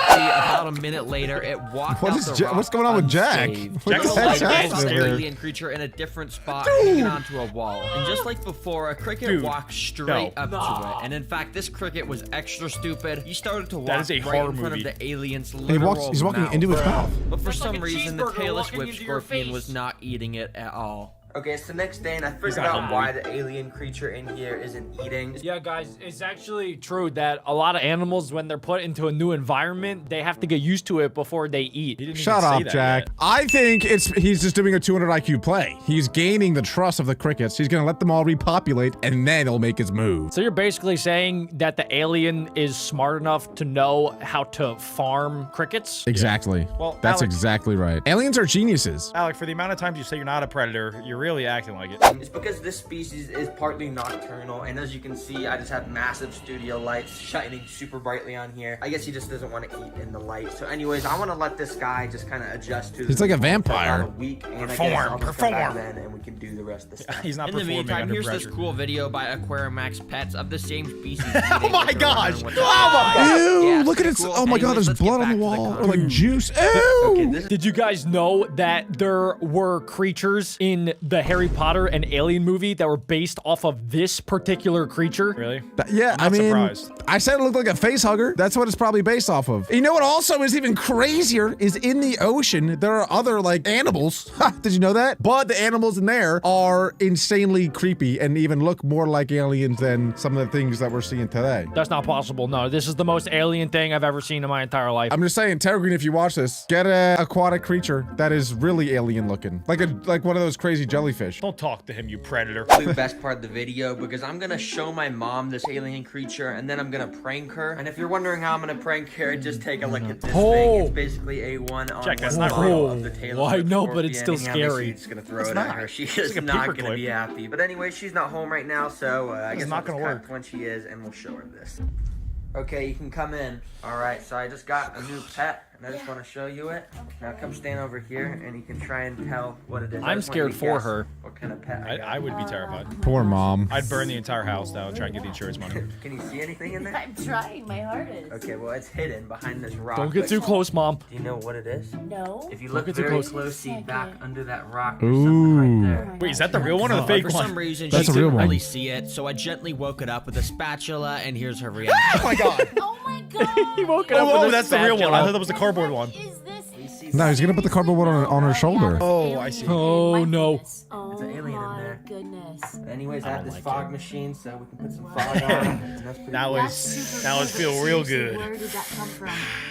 about a minute later, it walked What out is the Ja- rock what's going on with Jack? unscathed. What the Just heck's like happening I saw the there? alien creature in a different spot, hanging onto a wall. And just like before, a cricket Dude, walked straight no. up to it. And in fact, this cricket was extra stupid. He started to walk That is a right horror in front movie. of the alien's He's literal walking mouth. into his mouth. But for That's like some a reason, the cheeseburger tailless walking whip into your scorpion face. was not eating it at all. Okay, it's the next day, and I figured not out hungry. why the alien creature in here isn't eating. Yeah, guys, it's actually true that a lot of animals, when they're put into a new environment, they have to get used to it before they eat. He didn't Shut even say up, that Jack. yet. I think he's just doing a 200 IQ play. He's gaining the trust of the crickets. He's gonna let them all repopulate, and then he'll make his move. So you're basically saying that the alien is smart enough to know how to farm crickets? Exactly. Well, That's Alex- exactly right. Aliens are geniuses. Alec, for the amount of times you say you're not a predator, you're really acting like it. It's because this species is partly nocturnal, and as you can see, I just have massive studio lights shining super brightly on here. I guess he just doesn't want to eat in the light. So anyways, I want to let this guy just kind of adjust to He's like a vampire. for about a week, and I guess I'll just come back then and we can do the rest of the stuff. He's not In the performing meantime, under here's pressure. this cool video by Aquarimax Pets of the same species. Oh my gosh! Ew, Yeah, it's look at it. pretty cool. Oh my God, Anyways, there's let's get blood on back the to wall. Or content. like juice. Ew. Okay, this Did you guys know that there were creatures in the Harry Potter and Alien movie that were based off of this particular creature? Really? Yeah, I Not mean, surprised. I said it looked like a face hugger. That's what it's probably based off of. You know what also is even crazier is in the ocean, there are other like animals. Did you know that? But the animals in there are insanely creepy and even look more like aliens than some of the things that we're seeing today. That's not possible. No, this is the most alien thing I've ever seen in my entire life. I'm just saying, Terra Green, if you watch this, get an aquatic creature that is really alien looking. Like one of those crazy jellyfish. Don't talk to him, you predator. the best part of the video because I'm gonna show my mom this alien creature and then I'm gonna prank her. And if you're wondering how I'm gonna prank her, just take a look at this thing. It's basically a one-on-one Check, that's not photo real. of the Taylor Well, I Swift know, but it's still scorpion, and scary. obviously It's gonna throw It's it not. at her. She It's is like a not paperclip. gonna be happy. But anyway, she's not home right now, so I guess not I'll just gonna cut work. when she is, and we'll show her this. Okay, you can come in. All right, so I just got a new pet, and I just want to show you it. Now come stand over here, and you can try and tell what it is. I I'm just want you scared to for guess her. What kind of pet I got. I would be terrified. Poor mom. I'd burn the entire house down and try and get the insurance money. Can you see anything in there? I'm trying my hardest. Okay, well, it's hidden behind this rock. Don't get too close, Mom. Do you know what it is? No. If you look get too very close. closely back under that rock, there's something right there. Wait, is that the real one or the fake For some one? reason, That's she a real didn't one. really see it, so I gently woke it up with a spatula, and here's her reaction. Oh my god! Oh my god. He woke it up Oh, with a that's the real one. I spatula. thought that was the cardboard one. What is this? No, he's gonna put the cardboard one on her shoulder. Oh, I see. Oh, no. Oh It's an alien in my there. goodness. Anyways, I have this like fog machine, so we can put some fog on it. And that's pretty Now cool. it's feel real good. Where did that come from?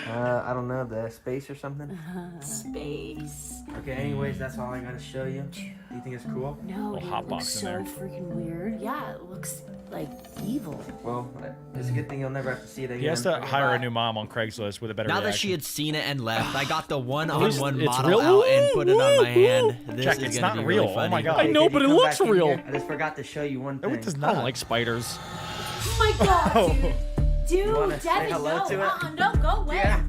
I don't know, the space or something? Space. Okay, anyways, that's all I gotta show you. Do you think it's cool? No, Little dude, hot it box looks in so there. freaking weird. Yeah, it looks like evil. Well, it's a good thing you'll never have to see it again. He has to Okay, hire bye. a new mom on Craigslist with a better Now that reaction. she had seen it and left, I got the one-on-one It's model real? out and put it on my hand. This Check, is it's gonna not be real. really Oh funny. my God. I know, Can but you it come looks back in real. here? I just forgot to show you one thing. No, it does I not. don't like spiders. Oh my god, dude. Dude, wanna say Devin, hello no. to it? No, go away. Yeah.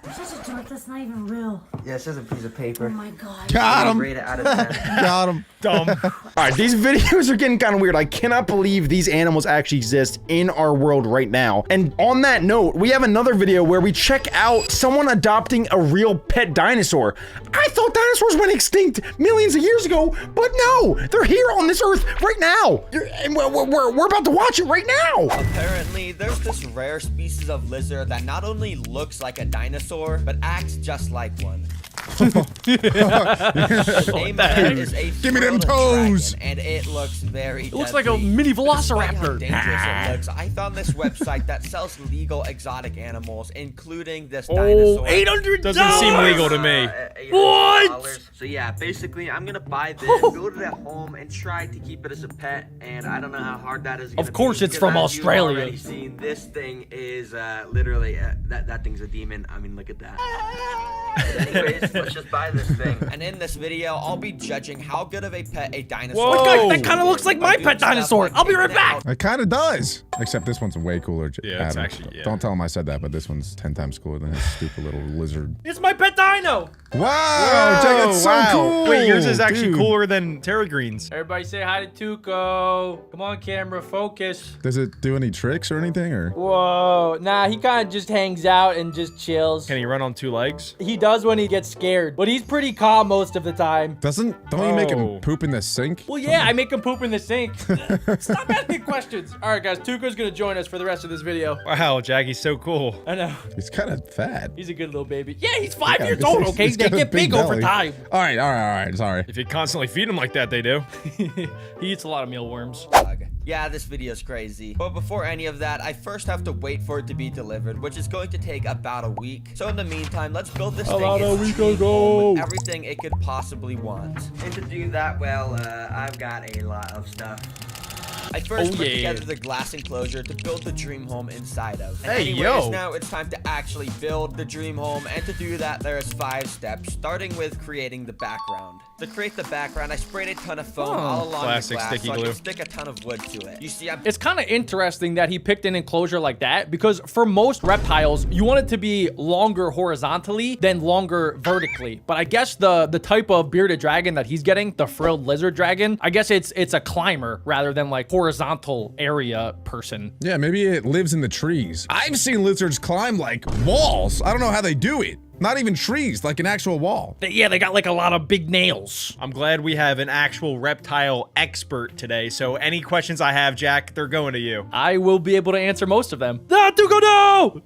You're such a dork. That's not even real. Yeah, it's just a piece of Oh paper. my god. Got him. Rate it out of 10. Got him. Dumb. All right, these videos are getting kind of weird. I cannot believe these animals actually exist in our world right now. And on that note, we have another video where we check out someone adopting a real pet dinosaur. I thought dinosaurs went extinct millions of years ago, but no, they're here on this earth right now. And we're about to watch it right now. Apparently, there's this rare species of lizard that not only looks like a dinosaur, but acts just like one. The name of it is a Give me them frilled toes. dragon, and it looks very It looks like a deadly. mini Despite how velociraptor. dangerous it looks, I found this website that sells legal exotic animals, including this Oh, dinosaur. $800. Doesn't seem legal to me. $800. So yeah, basically, I'm gonna buy this, build it at home, and try to keep it as a pet. And I don't know how hard that is. Gonna Of course be, it's because from as you've Australia. already seen, this thing is literally that thing's a demon. I mean, look at that. But anyways, let's just buy this thing. And in this video, I'll be judging how good of a pet a dinosaur. Whoa. God, that kind of looks like my pet dinosaur. I'll be right back. It kind of does. Except this one's way cooler. Yeah, it's Adam. actually- yeah. Don't tell him I said that, but this one's 10 times cooler than his stupid little lizard. It's my pet dino. Wow, Jack, it's so wow. cool. Wait, yours is actually dude. cooler than Terra Green's. Everybody say hi to Tuco. Come on, camera, focus. Does it do any tricks or anything, or? Whoa, nah, he kind of just hangs out and just chills. Can he run on 2 legs? He does when he gets scared, but he's pretty calm most of the time. Don't you make Oh. him poop in the sink? Well, yeah, I make him poop in the sink. Stop asking questions. All right, guys, Tuco's gonna join us for the rest of this video. Wow, Jackie's so cool. I know. He's kind of fat. He's a good little baby. Yeah, he's 5 Yeah, years old, okay? he's They got a get big big over belly. time. All right, sorry. If you constantly feed him like that, they do. He eats a lot of mealworms. Yeah, this video's crazy. But before any of that, I first have to wait for it to be delivered, which is going to take about a week. So in the meantime, let's build this thing About a into week dream ago. home with everything it could possibly want. And to do that, well, I've got a lot of stuff. I first Oh, put yeah. together the glass enclosure to build the dream home inside of. And Hey, anyways, yo. now it's time to actually build the dream home, and to do that, there's 5 steps, starting with creating the background. To create the background, I sprayed a ton of foam all along Classic the glass sticky so I glue. could stick a ton of wood to it. You see, I'm It's kind of interesting that he picked an enclosure like that, because for most reptiles, you want it to be longer horizontally than longer vertically. But I guess the type of bearded dragon that he's getting, the frilled lizard dragon, I guess it's a climber rather than like horizontal area person. Yeah, maybe it lives in the trees. I've seen lizards climb like walls. I don't know how they do it. Not even trees, like an actual wall. Yeah, they got like a lot of big nails. I'm glad we have an actual reptile expert today. So any questions I have, Jack, they're going to you. I will be able to answer most of them. Ah, Tuco, no!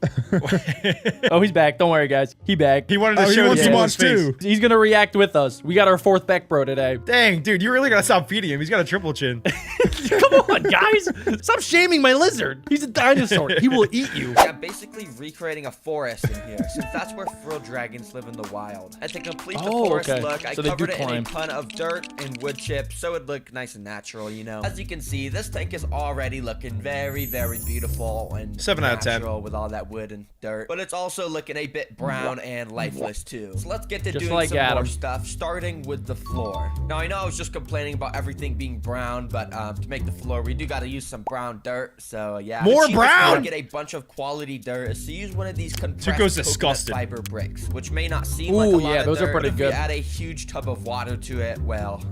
Oh, he's back. Don't worry, guys. He back. He wanted to Oh, he show wants the to small watch face. too. He's gonna react with us. We got our 4th Beck bro today. Dang, dude, you really gotta stop feeding him. He's got a triple chin. Come on, guys. Stop shaming my lizard. He's a dinosaur. He will eat you. I'm basically recreating a forest in here, since that's where frilled dragons live in the wild. And to complete the forest okay. look, I So they do covered it in a climb. ton of dirt and wood chips, so it'd look nice and natural, you know. As you can see, this tank is already looking very, very beautiful and 7 out of 10. natural with all that wood and dirt. But it's also looking a bit brown and lifeless too. So let's get to Just doing like some Adam. more stuff, starting with the floor. Now, I know I was just complaining about everything being brown, but to make the floor, we do gotta use some brown dirt. So yeah. More The cheapest way brown? to get a bunch of quality dirt is to use one of these compressed Tuco's coconut disgusted. fiber bricks, which may not seem like a Ooh, lot yeah, of those are dirt, pretty but if good. we add a huge tub of water to it, well,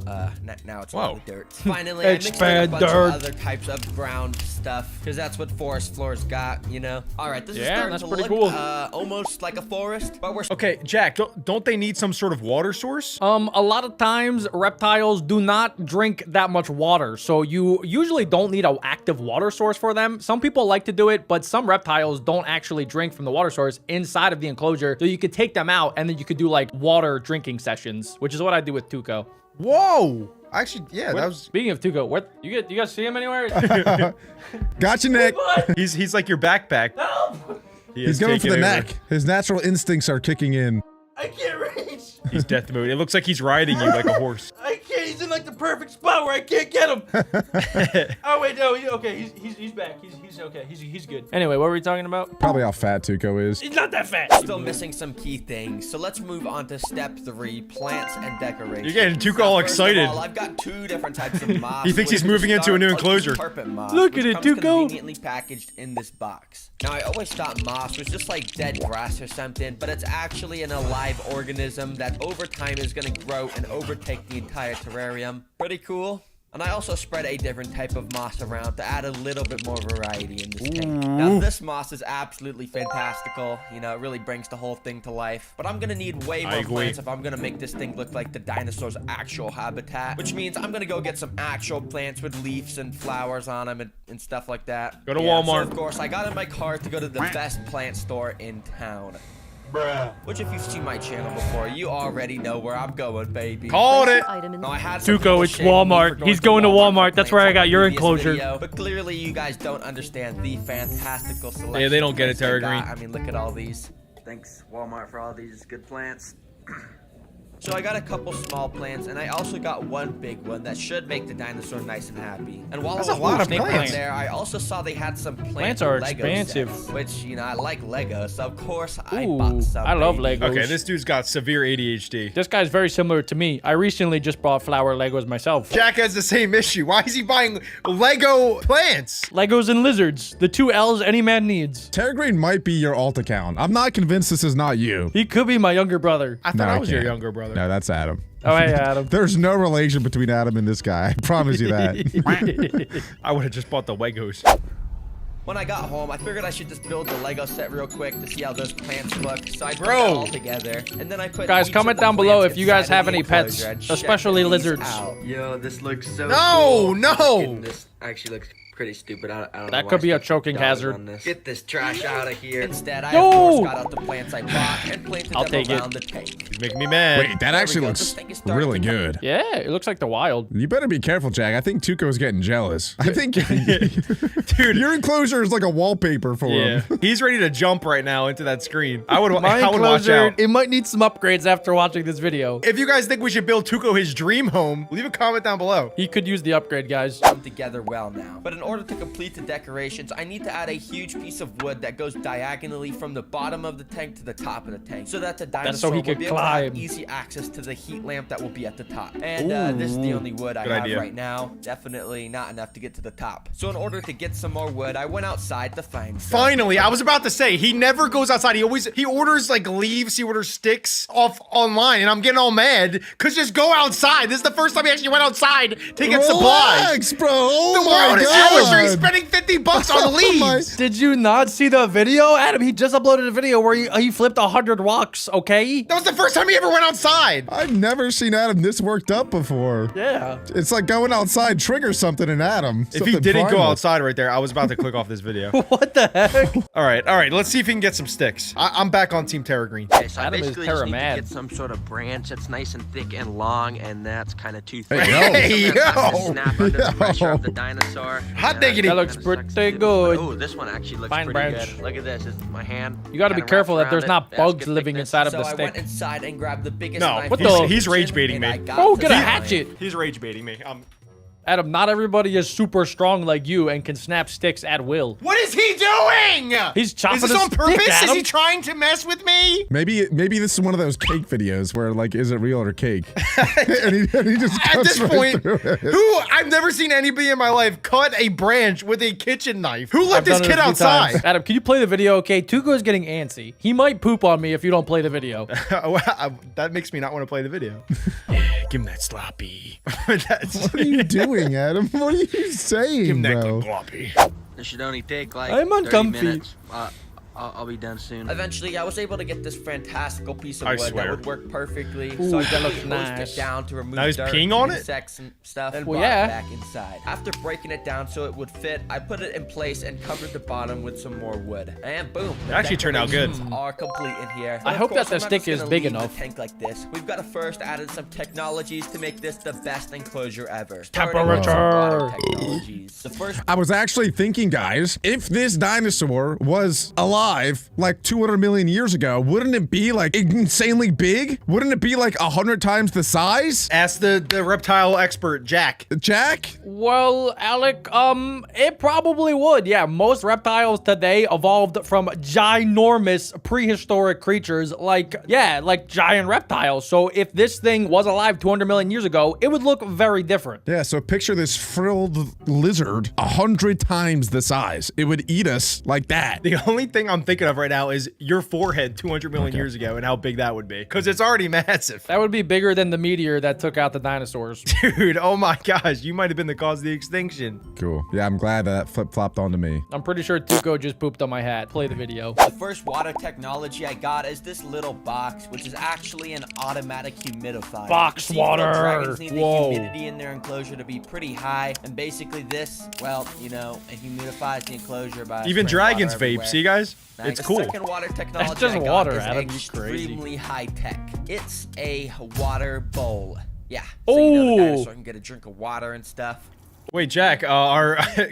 now it's Whoa. only dirt. Finally, I mixed in a Expand bunch dirt. of other types of ground stuff, because that's what forest floors got, you know. All right, this is Yeah, starting that's to pretty look cool. almost like a forest, but we're Okay, Jack, don't they need some sort of water source? A lot of times reptiles do not drink that much water, so you usually don't need an active water source for them. Some people like to do it, but some reptiles don't actually drink from the water source inside of the enclosure, so you could take them out and then you could do like water drinking sessions, which is what I do with Tuco. Whoa! Actually, yeah, that was. Speaking of Tuco, what you guys see him anywhere? Gotcha, Nick. He's like your backpack. He's going for the neck. His natural instincts are kicking in. I can't reach. He's death mode. It looks like he's riding you like a horse. I can't. He's in like the perfect spot where I can't get him. Oh wait, no. Okay, he's back. He's okay. He's good. Anyway, what were we talking about? Probably how fat Tuco is. He's not that fat. still missing some key things, so let's move on to step 3, plants and decorations. You're getting Tuco Now, all first excited. Of all, I've got 2 different types of moss. He thinks he's With moving into a new start, I'll use enclosure. carpet moss, Look which at it, comes Tuco. conveniently packaged in this box. Now, I always thought moss was just like dead grass or something, but it's actually an alive organism that over time is going to grow and overtake the entire terrarium. Pretty cool. And I also spread a different type of moss around to add a little bit more variety in this tank. Now, this moss is absolutely fantastical. You know, it really brings the whole thing to life. But I'm gonna need way more agree. plants if I'm gonna make this thing look like the dinosaur's actual habitat. Which means I'm gonna go get some actual plants with leaves and flowers on them and stuff like that. Go to Yeah, Walmart. So of course, I got in my car to go to the best plant store in town. Which, if you've seen my channel before, you already know where I'm going, baby. Called it. No, I had some Tuco, people it's shame me Walmart. for He's going to for Walmart. That's plants where I on got the your previous enclosure. video, but clearly, you guys don't understand the fantastical selection. Yeah, they don't of get it, plants they Terra got. Green. I mean, look at all these. Thanks, Walmart, for all these good plants. So I got a couple small plants, and I also got one big one that should make the dinosaur nice and happy. And while That's I a was lot of walking around plants. there, I also saw they had some Plants are Lego expensive. sets, which, you know, I like Lego, so of course I Ooh, bought some. I love baby. Legos. Okay, this dude's got severe ADHD. This guy's very similar to me. I recently just bought flower Legos myself. Jack has the same issue. Why is he buying Lego plants? Legos and lizards. The 2 L's any man needs. Terra Green might be your alt account. I'm not convinced this is not you. He could be my younger brother. I thought No, I was your can't. younger brother. No, that's Adam. Oh, hey, Adam. There's no relation between Adam and this guy. I promise you that. I would have just bought the Legos. When I got home, I figured I should just build the Lego set real quick to see how those plants look. So I put Bro. it all together, and then I put Guys, each comment of the down below plants if you guys inside have of the any pets, enclosure and check especially these lizards. out. Yo, this looks so No, cool. no. This actually looks pretty stupid. I don't know That why could be I a spent choking $50 hazard. on this. Get this trash out of here. Instead, I Yo! of course got out the plants I bought and planted I'll them take it. around the tank. He's making me mad. Wait, that actually go. looks This thing is starting really to- good. Yeah, it looks like the wild. You better be careful, Jack. I think Tuco's getting jealous. I think, Dude, your enclosure is like a wallpaper for yeah. him. He's ready to jump right now into that screen. I would My watch enclosure, out. it might need some upgrades after watching this video. If you guys think we should build Tuco his dream home, leave a comment down below. He could use the upgrade, guys. Come together well now. But in order to complete the decorations, I need to add a huge piece of wood that goes diagonally from the bottom of the tank to the top of the tank, so that the dinosaur so he will could be able to have climb. easy access to the heat lamp that will be at the top. And this is the only wood I Good have idea. right now. Definitely not enough to get to the top. So in order to get some more wood, I went outside to find some. Finally, I was about to say, he never goes outside. He orders like leaves, he orders sticks off online, and I'm getting all mad because just go outside. This is the first time he actually went outside to get supplies. Relax, bro. Oh The my world is God. yours. He's spending $50 on leaves. Did you not see the video? Adam, he just uploaded a video where he flipped 100 rocks, okay? That was the first time he ever went outside. I've never seen Adam this worked up before. Yeah. It's like going outside triggers something in Adam. If he Something didn't go primal. outside right there, I was about to click off this video. What the heck? All right. Let's see if he can get some sticks. I'm back on Team Terra Green. Okay, so I Adam is basically just need to terra-mad. get some sort of branch that's nice and thick and long, and that's kind of too thick. Hey, yo. Snap under the pressure of the Yo. dinosaur. Hot diggity. That looks pretty good. Oh, this one actually looks Fine pretty branch. good. Look at this. This is my hand. You gotta be Kinda careful wraps that there's around not it. That's bugs good living thickness. inside of so the I went stick. inside and grabbed the biggest No, knife. What in the- he's rage kitchen, baiting and me. I got Oh, the get a knife. hatchet. He's rage baiting me. Adam, not everybody is super strong like you and can snap sticks at will. What is he doing? He's chopping Is this a on stick, purpose? Is Adam. he trying to mess with me? Maybe this is one of those cake videos where like, is it real or cake? and he just At cuts this right point, through it. I've never seen anybody in my life cut a branch with a kitchen knife. Who let I've this done it kid a few outside? times. Adam, can you play the video, okay? Tuco's getting antsy. He might poop on me if you don't play the video. That makes me not want to play the video. Give him that sloppy. What are you doing, Adam? What are you saying, bro? sloppy. This should only take like I'm 30 uncomfy. minutes. I'll be done soon. Eventually, I was able to get this fantastical piece of I wood swear. that would work perfectly. Ooh, so I that looks quickly closed nice. it down to remove Now he's dirt, peeing on it? insects and stuff, and Well, brought yeah. it back inside. After breaking it down so it would fit, I put it in place and covered the bottom with some more wood. And boom, It actually turned out good. decorations are complete in here. I But of hope course, that the I'm not stick just is gonna big leave the enough. tank like this. We've got to first add some technologies to make this the best enclosure ever. Temperature. Starting with some water technologies. The first I was actually thinking, guys, if this dinosaur was alive like 200 million years ago, wouldn't it be like insanely big? Wouldn't it be like 100 times the size? Ask the reptile expert, Jack. Jack? Well, Alec, it probably would. Yeah, most reptiles today evolved from ginormous prehistoric creatures like giant reptiles. So if this thing was alive 200 million years ago, it would look very different. Yeah, so picture this frilled lizard 100 times the size. It would eat us like that. The only thing I'm thinking of right now is your forehead 200 million years ago and how big that would be. Because it's already massive. That would be bigger than the meteor that took out the dinosaurs. Dude, oh my gosh. You might have been the cause of the extinction. Cool. Yeah, I'm glad that flip-flopped onto me. I'm pretty sure Tuco just pooped on my hat. Play the video. The first water technology I got is this little box, which is actually an automatic humidifier. Box You see, water. dragons need Whoa. the humidity in their enclosure to be pretty high, and basically this, well, you know, it humidifies the enclosure by Even spraying dragons water vape. everywhere. See, guys? Now, It's the cool. second water technology That's just I got water, is Adam. You crazy. extremely high tech. It's a water bowl. Yeah. So you know the Ooh. dinosaur can get a drink of water and stuff. Wait, Jack,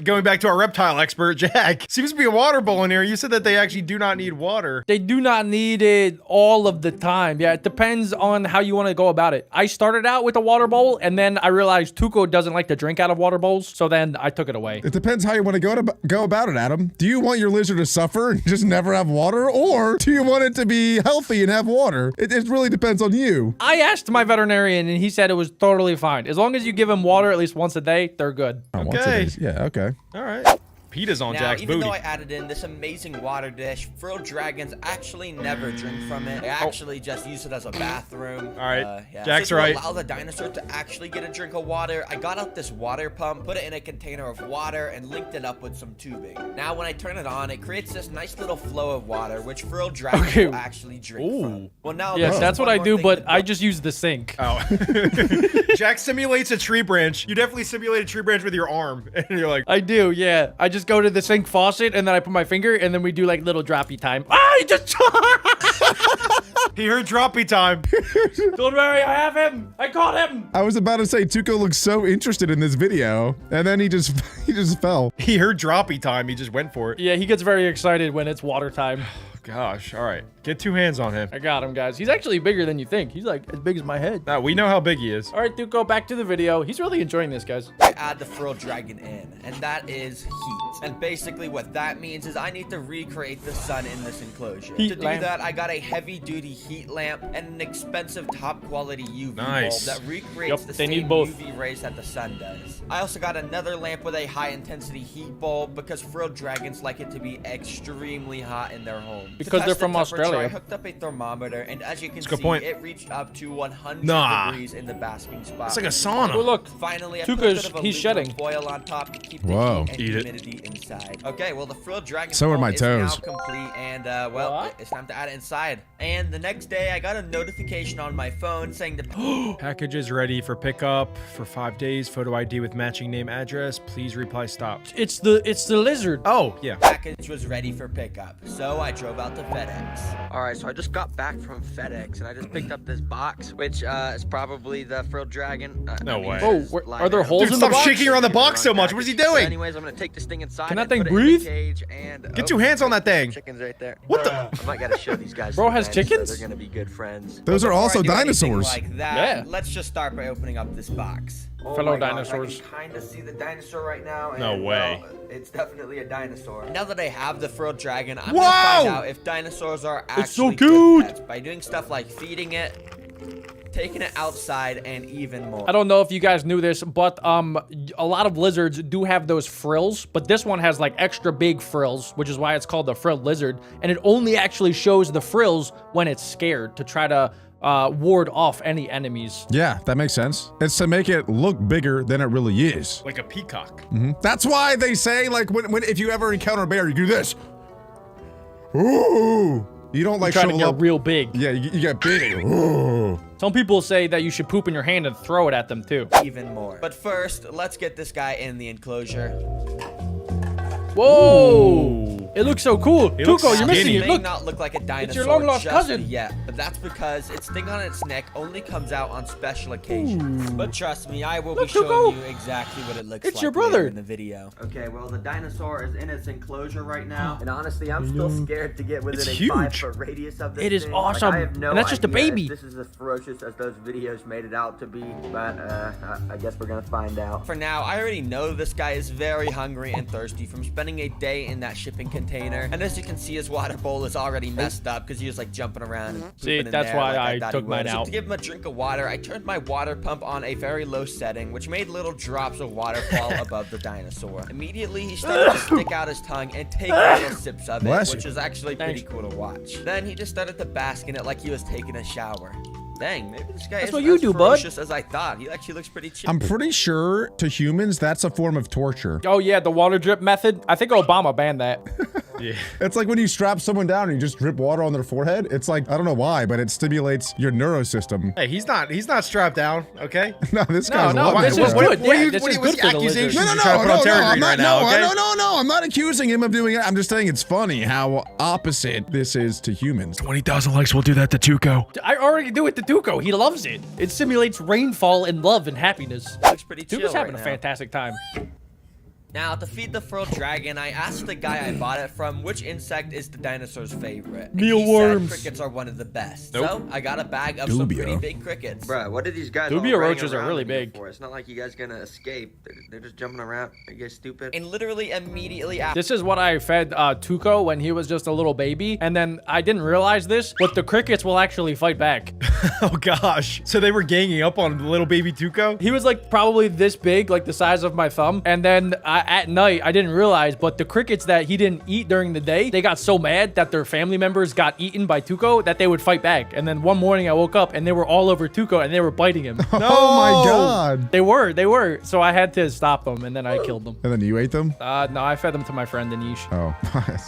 going back to our reptile expert, Jack, seems to be a water bowl in here. You said that they actually do not need water. They do not need it all of the time. Yeah, it depends on how you want to go about it. I started out with a water bowl, and then I realized Tuco doesn't like to drink out of water bowls, so then I took it away. It depends how you want to go about it, Adam. Do you want your lizard to suffer and just never have water? Or do you want it to be healthy and have water? It really depends on you. I asked my veterinarian, and he said it was totally fine. As long as you give him water at least once a day, they're good. Oh, once Okay. it is. Yeah, okay. All right. PETA's on Now, Jack's even booty. though I added in this amazing water dish, frilled dragons actually never drink from it. They actually just use it as a bathroom. All right, Yeah. Jack's So to right. allow the dinosaur to actually get a drink of water, I got out this water pump, put it in a container of water, and linked it up with some tubing. Now, when I turn it on, it creates this nice little flow of water, which frilled dragons Okay. will actually drink from. Well, now Yes, there's that's what one I more do, thing but to I do. just use the sink. Oh. Jack simulates a tree branch. You definitely simulate a tree branch with your arm. And you're like, I do, yeah. I just go to the sink faucet and then I put my finger and then we do like little droppy time. Ah, he just. he heard droppy time. Don't worry, I have him. I caught him. I was about to say Tuco looks so interested in this video, and then he just fell. He heard droppy time. He just went for it. Yeah, he gets very excited when it's water time. Gosh, all right. Get 2 hands on him. I got him, guys. He's actually bigger than you think. He's like as big as my head. Now, we know how big he is. All right, Duco, back to the video. He's really enjoying this, guys. I add the frilled dragon in, and that is heat. And basically what that means is I need to recreate the sun in this enclosure. Heat to do lamp. that, I got a heavy-duty heat lamp and an expensive top-quality UV Nice. bulb that recreates Yep, the they same need both. UV rays that the sun does. I also got another lamp with a high-intensity heat bulb because frilled dragons like it to be extremely hot in their home. Because To they're test from the temperature, Australia. I hooked up a thermometer, and as you can That's a good see, point. it reached up to 100 Nah. degrees in the basking spot. It's like a sauna. Oh, look. Finally, I Tuca's- put a bit of he's aluminum shedding. foil on top to keep the Whoa. heat and Eat it. humidity inside. Okay, well, the frilled dragon So are foam my is toes. now complete, and well, What? it's time to add it inside. And the next day, I got a notification on my phone saying the Package is ready for pickup for 5 days. Photo ID with matching name address. Please reply stop. It's the lizard. Oh, yeah. package was ready for pickup. So I drove out to FedEx. All right, so I just got back from FedEx, and I just picked up this box, which is probably the frilled dragon. No way. Oh, are there holes Dude, in the stop box? shaking around the box so much. What is he doing? Anyways, I'm gonna take this thing inside. Can that and thing put it in the breathe? cage and, Get 2 hands on that thing. Chickens right there. What the? I might gotta show these guys. Bro some has dinosaurs. chickens? They're gonna be good friends. Those are Before also I do anything dinosaurs. Like that, Yeah. Let's just start by opening up this box. Oh Fellow my gosh, dinosaurs. I can kind of see the dinosaur right now. And, No way. well, it's definitely a dinosaur. Now that I have the frilled dragon, I'm Whoa! gonna find out if dinosaurs are actually so good cute! pets by doing stuff like feeding it, taking it outside, and even more. I don't know if you guys knew this, but a lot of lizards do have those frills, but this one has like extra big frills, which is why it's called the frilled lizard. And it only actually shows the frills when it's scared to try to ward off any enemies. Yeah, that makes sense. It's to make it look bigger than it really is. Like a peacock. That's why they say, like, when if you ever encounter a bear, you do this. Ooh. You don't like Trying to show get up. real big. Yeah, you get big. Ooh. Some people say that you should poop in your hand and throw it at them too. Even more. But first, let's get this guy in the enclosure. Whoa! It looks so cool. It looks Tuco, you're missing skinny. it. May Look. not look like a dinosaur your long-lost just cousin. yet, but that's because its thing on its neck only comes out on special occasions. But trust me, I will be Look, showing Tuco. you exactly what it looks It's like your later brother. in the video. Okay, well the dinosaur is in its enclosure right now, and honestly, I'm still scared to get within It's a huge. 5-foot radius of this It is thing. awesome. Like, I have no And that's just a idea baby. if this is as ferocious as those videos made it out to be, but I guess we're gonna find out. For now, I already know this guy is very hungry and thirsty from spending a day in that shipping container, and as you can see, his water bowl is already messed up because he was like jumping around and See, pooping in that's there why like I thought took he mine would. So out. to give him a drink of water, I turned my water pump on a very low setting, which made little drops of water fall above the dinosaur. Immediately, he started to stick out his tongue and take little sips of it, Bless you. which is actually pretty Thanks. cool to watch. Then he just started to bask in it like he was taking a shower. Dang, maybe this guy That's is what you as do, bud. ferocious as I thought. He actually looks pretty chill. I'm pretty sure to humans, that's a form of torture. Oh yeah, the water drip method. I think Obama banned that. Yeah. It's like when you strap someone down and you just drip water on their forehead. It's like, I don't know why, but it stimulates your neurosystem. Hey, he's not strapped down, okay? No, this guy's no, loving this it. is bro. good. What are Yeah, you, this what is are you, good for the accusations lizards. you trying to put on Terry Green right now, okay? No. I'm not accusing him of doing it. I'm just saying it's funny how opposite this is to humans. 20,000 likes will do that to Tuco. I already do it to Tuco. He loves it. It simulates rainfall and love and happiness. Looks pretty chill Tuco's having right a now. fantastic time. Now, to feed the frilled dragon, I asked the guy I bought it from which insect is the dinosaur's favorite. And he Mealworms. said crickets are one of the best. Nope. So, I got a bag of some Dubia. pretty big crickets. Bruh, what are these guys Dubia all running roaches are around really in here big. for? It's not like you guys gonna escape. They're just jumping around. Are you guys stupid? And literally immediately after This is what I fed Tuco when he was just a little baby. And then I didn't realize this, but the crickets will actually fight back. Oh gosh. So they were ganging up on little baby Tuco? He was like probably this big, like the size of my thumb. And then that at night, I didn't realize, but the crickets that he didn't eat during the day, they got so mad that their family members got eaten by Tuco that they would fight back. And then one morning I woke up and they were all over Tuco and they were biting him. Oh my God. They were. So I had to stop them and then I killed them. And then you ate them? No, I fed them to my friend Anish. Oh.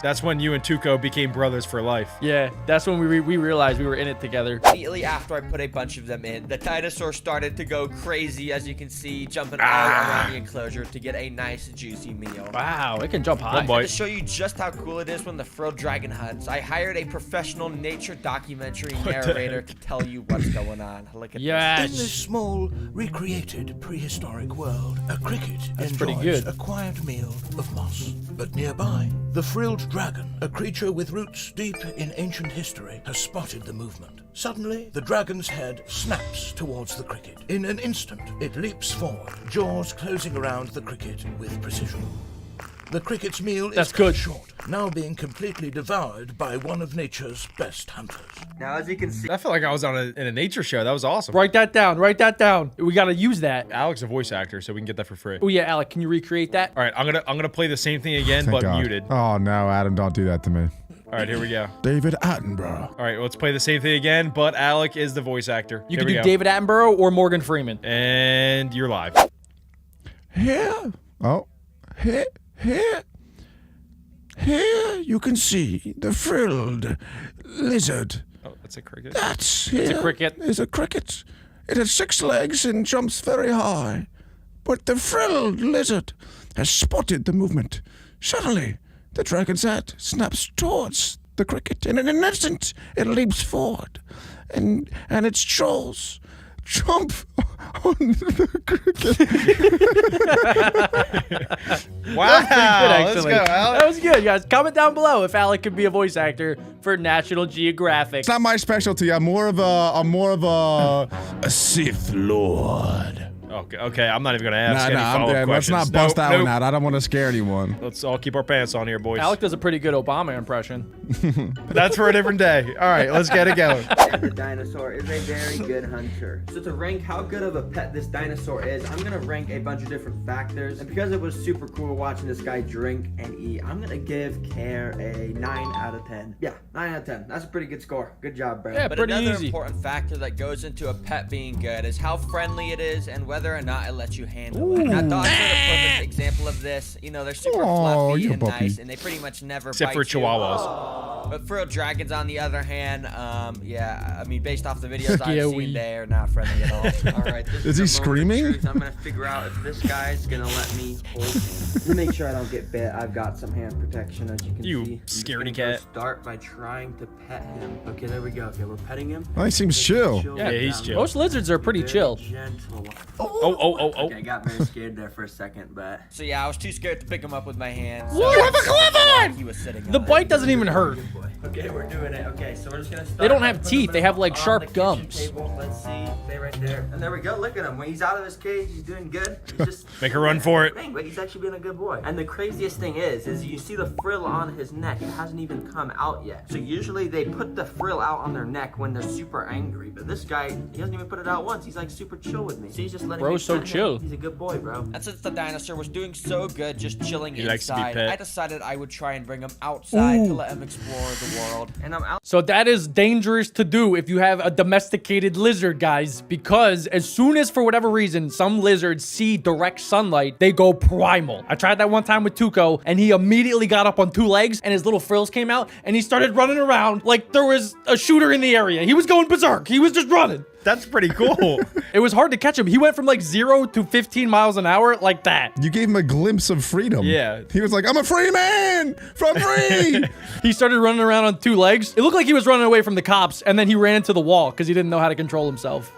That's when you and Tuco became brothers for life. Yeah, that's when we realized we were in it together. Immediately after I put a bunch of them in, the dinosaur started to go crazy, as you can see, jumping all around the enclosure to get a nice juicy meal. Wow, it can jump high. One bite. To show you just how cool it is when the frilled dragon hunts, I hired a professional nature documentary narrator to tell you what's going on. Look at Yes. In this small, recreated prehistoric world, a cricket pretty enjoys good. a quiet meal of moss. But nearby, the frilled dragon, a creature with roots deep in ancient history, has spotted the movement. Suddenly, the dragon's head snaps towards the cricket. In an instant, it leaps forward, jaws closing around the cricket with precision. The cricket's meal That's is cut good. short, now being completely devoured by one of nature's best hunters. Now, as you can see, I felt like I was on in a nature show. That was awesome. Write that down. Write that down. We got to use that. Alex a voice actor, so we can get that for free. Oh yeah, Alec, can you recreate that? All right, I'm gonna play the same thing again, Thank but God. muted. Oh no, Adam, don't do that to me. All right, here we go. David Attenborough. All right, let's play the same thing again, but Alec is the voice actor. You Here can we do go. David Attenborough or Morgan Freeman. And you're live. Here, here you can see the frilled lizard. Oh, that's a cricket. That's It's a cricket. is a cricket. It has 6 legs and jumps very high. But the frilled lizard has spotted the movement. Suddenly, the dragon's head snaps towards the cricket, and in an instant, it leaps forward, and its jaws jump on the cricket. Wow, That was pretty good, let's actually. go, Alec. That was good, guys. Comment down below if Alec could be a voice actor for National Geographic. It's not my specialty. I'm more of a Sith Lord. Okay, I'm not even gonna ask any Nah, follow-up let's questions. not bust that Nope. one out. I don't want to scare anyone. Let's all keep our pants on here, boys. Alec does a pretty good Obama impression. That's for a different day. All right, let's get it going. The dinosaur is a very good hunter. So to rank how good of a pet this dinosaur is, I'm gonna rank a bunch of different factors. And because it was super cool watching this guy drink and eat, I'm gonna give Care a 9 out of 10. Yeah, 9 out of 10. That's a pretty good score. Good job, bro. Yeah, But pretty another easy. important factor that goes into a pet being good is how friendly it is and whether or not it lets you handle it. Now, dogs are the perfect example of this. You know, they're super Aw, fluffy you and puppy. nice, and they pretty much never Except bite for you. chihuahuas. But frilled dragons, on the other hand, yeah, I mean, based off the videos Yeah, I've we- seen, they are not friendly at all. All right, this Is he the moment of screaming? truth. I'm gonna figure out if this guy's gonna let me hold him. To make sure I don't get bit, I've got some hand protection, as you can You see. I'm just scaredy gonna go cat. Start by trying to pet him. Okay, there we go. Okay, we're petting him. Oh, he seems chill. Yeah, he's chill. Most lizards are pretty Very chill. Gentle. Oh. Okay, I got very scared there for a second, but So yeah, I was too scared to pick him up with my hands. You have a clip He was sitting The on it. bite doesn't even hurt. okay, we're doing it. Okay, so we're just gonna start. They don't by have putting teeth, him they have, like, on sharp the kitchen gums. table. Let's see, stay right there. And there we go. Look at him. When he's out of his cage, he's doing good. He's just Make a run for it. Dang, but he's actually been a good boy. And the craziest thing is you see the frill on his neck. It hasn't even come out yet. So usually they put the frill out on their neck when they're super angry. But this guy, he hasn't even put it out once. He's like super chill with me. So he's just letting me Bro's so pet him. chill. He's a good boy, bro. And since the dinosaur was doing so good just chilling He likes to be inside, pet. I decided I would try and bring him outside to let him explore the world. And I'm out. So that is dangerous to do if you have a domesticated lizard, guys, because as soon as, for whatever reason, some lizards see direct sunlight, they go primal. I tried that one time with Tuco, and he immediately got up on 2 legs, and his little frills came out, and he started running around like there was a shooter in the area. He was going berserk. He was just running. That's pretty cool. It was hard to catch him. He went from like 0 to 15 miles an hour like that. You gave him a glimpse of freedom. Yeah. He was like, I'm a free man from free. He started running around on 2 legs. It looked like he was running away from the cops, and then he ran into the wall because he didn't know how to control himself.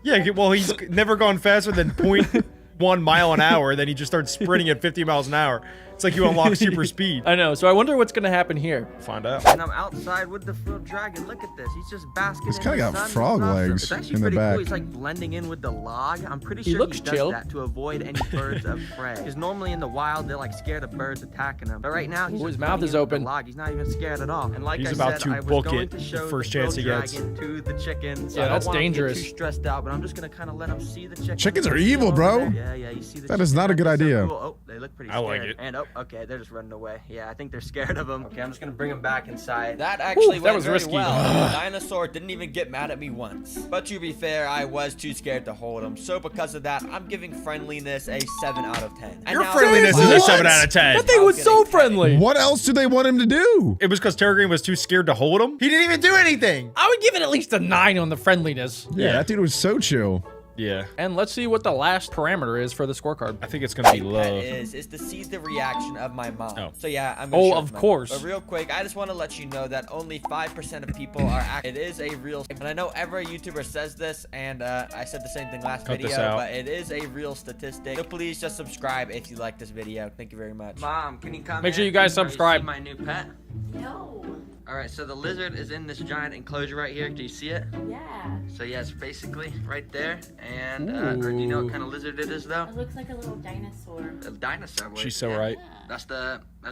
Yeah, well, he's never gone faster than 0.1 mile an hour. Then he just starts sprinting at 50 miles an hour. It's like you unlock super speed. I know. So I wonder what's going to happen here. Find out. And I'm outside with the frilled dragon. Look at this. He's just basking He's in kinda the got sun. frog It's awesome. legs It's actually in the pretty back. cool. He's like blending in with the log. I'm pretty He sure looks he does chill. that to avoid any birds of prey. Because normally in the wild, they're like scared of birds attacking him. But right now, he's Ooh, just his mouth blending is in with the open. log. He's not even scared at all. And like He's I about said, to I was book going it to the show first the chance he frilled gets. dragon to the chickens. Yeah, I don't that's want him to get dangerous. too stressed out, but I'm just gonna kind of let him see the chickens. Chickens are evil, bro. Yeah, you see the That is chicken not a head? good It's so idea. cool. Oh, They look pretty I scared. like it. And, oh, okay, they're just running away. Yeah, I think they're scared of him. Okay, I'm just gonna bring him back inside. That actually went very well. The dinosaur didn't even get mad at me once. But to be fair, I was too scared to hold him. So because of that, I'm giving friendliness a 7 out of 10. And Your now- friendliness is a 7 out of 10. That thing was so friendly. What else do they want him to do? It was because Terragreen was too scared to hold him. He didn't even do anything. I would give it at least a 9 on the friendliness. Yeah, that dude was so chill. Yeah. And let's see what the last parameter is for the scorecard. I think it's gonna be Pet love. is to see the reaction of my mom. Oh. So yeah, I'm gonna show Of them. course. But real quick, I just want to let you know that only 5% of people are It is a real, and I know every YouTuber says this, and I said the same thing last Cut video, this out. but it is a real statistic. So please just subscribe if you like this video. Thank you very much. Mom, can you come Make sure you guys subscribe. my new pet? No. All right, so the lizard is in this giant enclosure right here. Do you see it? Yeah. So yeah, it's basically right there. And or do you know what kind of lizard it is though? It looks like a little dinosaur. A dinosaur. She's so right. That's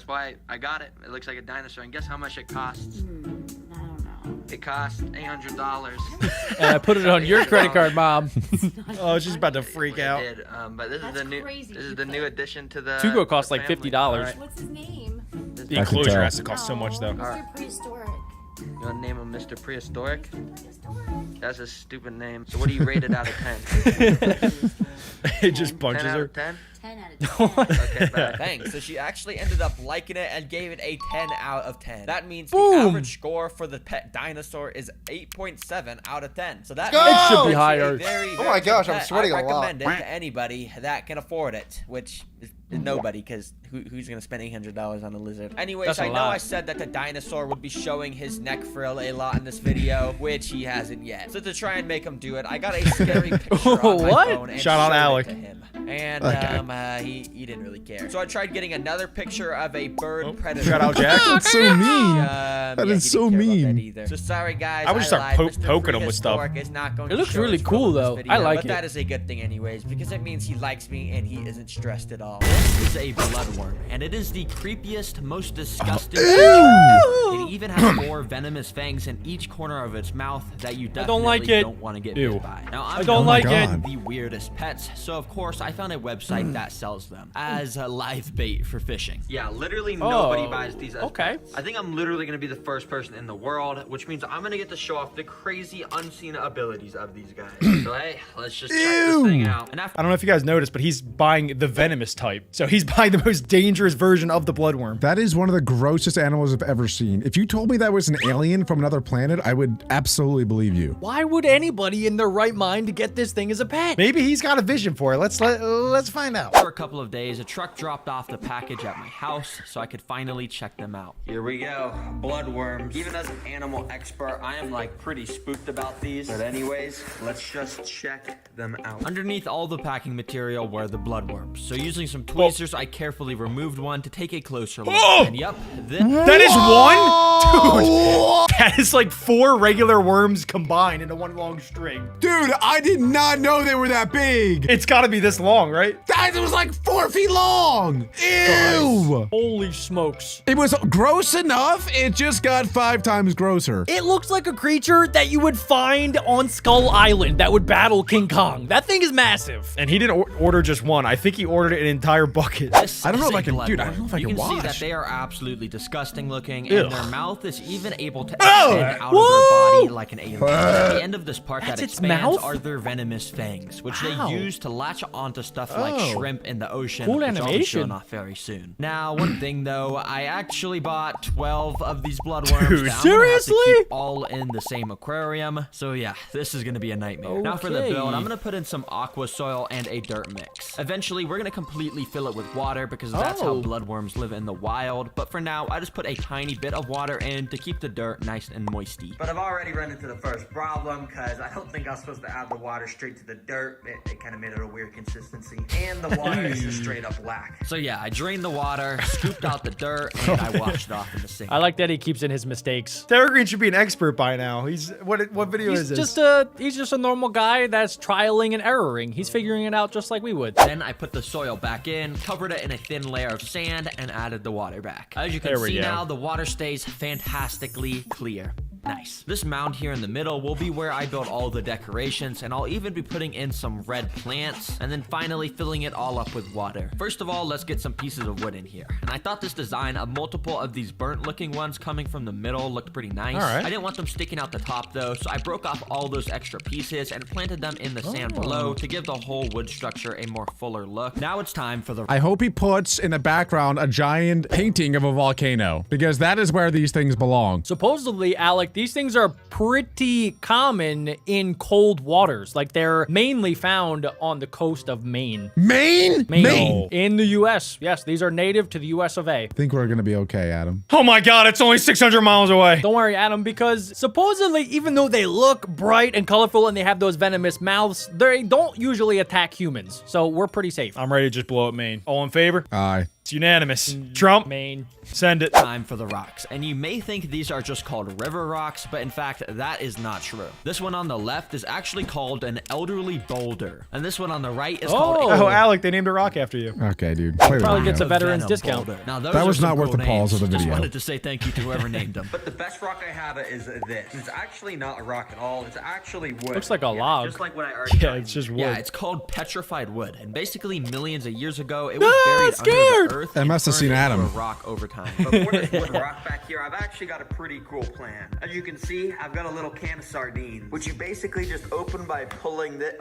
why I got it. It looks like a dinosaur. And guess how much it costs? I don't know. It costs $800. And I put it on your credit card, Mom. Oh, she's about to freak out. Did, but this That's is the new. crazy. This is the new addition to the. Tugo costs the like family. $50. All right. What's his name? The I can enclosure tell. has to cost so much though. Mr. Prehistoric. You wanna name him Mr. Prehistoric? Prehistoric. That's a stupid name. So what do you rate it out of 10? It just punches 10 out her. of 10? 10 out of 10. Okay, bad. Thanks. So she actually ended up liking it and gave it a 10 out of 10. That means the Boom. average score for the pet dinosaur is 8.7 out of 10. So that It should be makes it a higher. very, Oh very my gosh, good I'm pet. sweating I a lot. recommend it to anybody that can afford it, which is nobody, because who's gonna spend $800 on a lizard? Anyways, That's a I know lot. I said that the dinosaur would be showing his neck frill a lot in this video, which he hasn't yet. So to try and make him do it, I got a scary picture on my What? phone and Shout out showed it Alec. to him. And Okay. he didn't really care. So I tried getting another picture of a bird predator. Shout out Jack. That's so mean. That That is so mean. So sorry guys. I would start lied. Mr. poking him with stuff. Prehistoric is not going It to looks show really his cool, frill in though. this I video, like but it. that is a good thing anyways, because it means he likes me and he isn't stressed at all. This is a bloodworm, and it is the creepiest, most disgusting creature. It even has more venomous fangs in each corner of its mouth that you definitely don't like it. don't want to get Ew. bit by. Now I I'm don't Oh my like it. God. the weirdest pets, so of course I found a website that sells them as a live bait for fishing. Yeah, literally nobody buys these as okay. pets. I think I'm literally gonna be the first person in the world, which means I'm gonna get to show off the crazy unseen abilities of these guys. So hey, let's just check this thing out. And after I don't know if you guys noticed, but he's buying the venomous type. So he's buying the most dangerous version of the bloodworm. That is one of the grossest animals I've ever seen. If you told me that was an alien from another planet, I would absolutely believe you. Why would anybody in their right mind to get this thing as a pet? Maybe he's got a vision for it. Let's find out. For a couple of days, a truck dropped off the package at my house so I could finally check them out. Here we go, bloodworms. Even as an animal expert, I am like pretty spooked about these. But anyways, let's just check them out. Underneath all the packing material were the bloodworms. So using some tweezers, I carefully removed one to take a closer look. Oh! And yep, this That is one? Dude, that is like 4 regular worms combined into one long string. Dude, I did not know they were that big. It's gotta be this long, right? That was like 4 feet long. Ew. Holy smokes. It was gross enough. It just got 5 times grosser. It looks like a creature that you would find on Skull Island that would battle King Kong. That thing is massive. And he didn't order just one. I think he ordered an entire bucket. This I don't know is if a I can- dude, I bloodworm. don't know if I you can can see wash. that they are absolutely disgusting looking, Ugh. and their mouth is even able to Oh! extend out of their body like an alien. At the end of this part That's that its expands mouth? are their venomous fangs, which Wow. they use to latch onto stuff like Oh. shrimp in the ocean, Cool which I'll be animation. showing off very soon. Now, one thing though, I actually bought 12 of these bloodworms. Dude, that I'm gonna have to seriously? keep all in the same aquarium. So yeah, this is gonna be a nightmare. Now for the Okay. build, I'm gonna put in some aqua soil and a dirt mix. Eventually, we're gonna completely fill it with water because that's how Oh. bloodworms live in the wild. But for now, I just put a tiny bit of water in to keep the dirt nice and moisty. But I've already run into the first problem because I don't think I was supposed to add the water straight to the dirt. It kind of made it a weird consistency. And the water is just straight up black. So yeah, I drained the water, scooped out the dirt, and I washed it off in the sink. I like that he keeps in his mistakes. Terragreen should be an expert by now. He's what video He's is this? he's just a normal guy that's trialing and erroring. He's figuring it out just like we would. Then I put the soil back in, covered it in a thin layer of sand, and added the water back. As you can There we see go. now, the water stays fantastically clear. Nice. This mound here in the middle will be where I build all the decorations, and I'll even be putting in some red plants, and then finally filling it all up with water. First of all, let's get some pieces of wood in here. And I thought this design of multiple of these burnt looking ones coming from the middle looked pretty nice. All right. I didn't want them sticking out the top though, so I broke off all those extra pieces and planted them in the sand below to give the whole wood structure a more fuller look. Now it's time for the... I hope he puts in the background a giant painting of a volcano, because that is where these things belong. Supposedly, Alec, these things are pretty common in cold waters. Like, they're mainly found on the coast of Maine. Maine? Maine. In the U.S. Yes, these are native to the U.S. of A. I think we're gonna be okay, Adam. Oh my god, it's only 600 miles away. Don't worry, Adam, because supposedly, even though they look bright and colorful and they have those venomous mouths, they don't usually attack humans. So we're pretty safe. I'm ready to just blow up Maine. All in favor? Aye. It's unanimous. Trump, Maine. Send it. Time for the rocks. And you may think these are just called river rocks, but in fact, that is not true. This one on the left is actually called an elderly boulder. And this one on the right is called Oh, Alec, they named a rock after you. Okay, dude. Play the Probably video. gets a veteran's Venom discount. boulder. Now, those That are was some not worth cool the pause of the names. video. Just wanted to say thank you to whoever named them. But the best rock I have is this. It's actually not a rock at all. It's actually wood. Looks like a log. Just like what I already Yeah, it's just wood. Yeah, it's called petrified wood. And basically millions of years ago, it was buried under the earth. I and must have turned seen into Adam. a rock over time. But for this wood rock back here, I've actually got a pretty cool plan. As you can see, I've got a little can of sardines, which you basically just open by pulling the...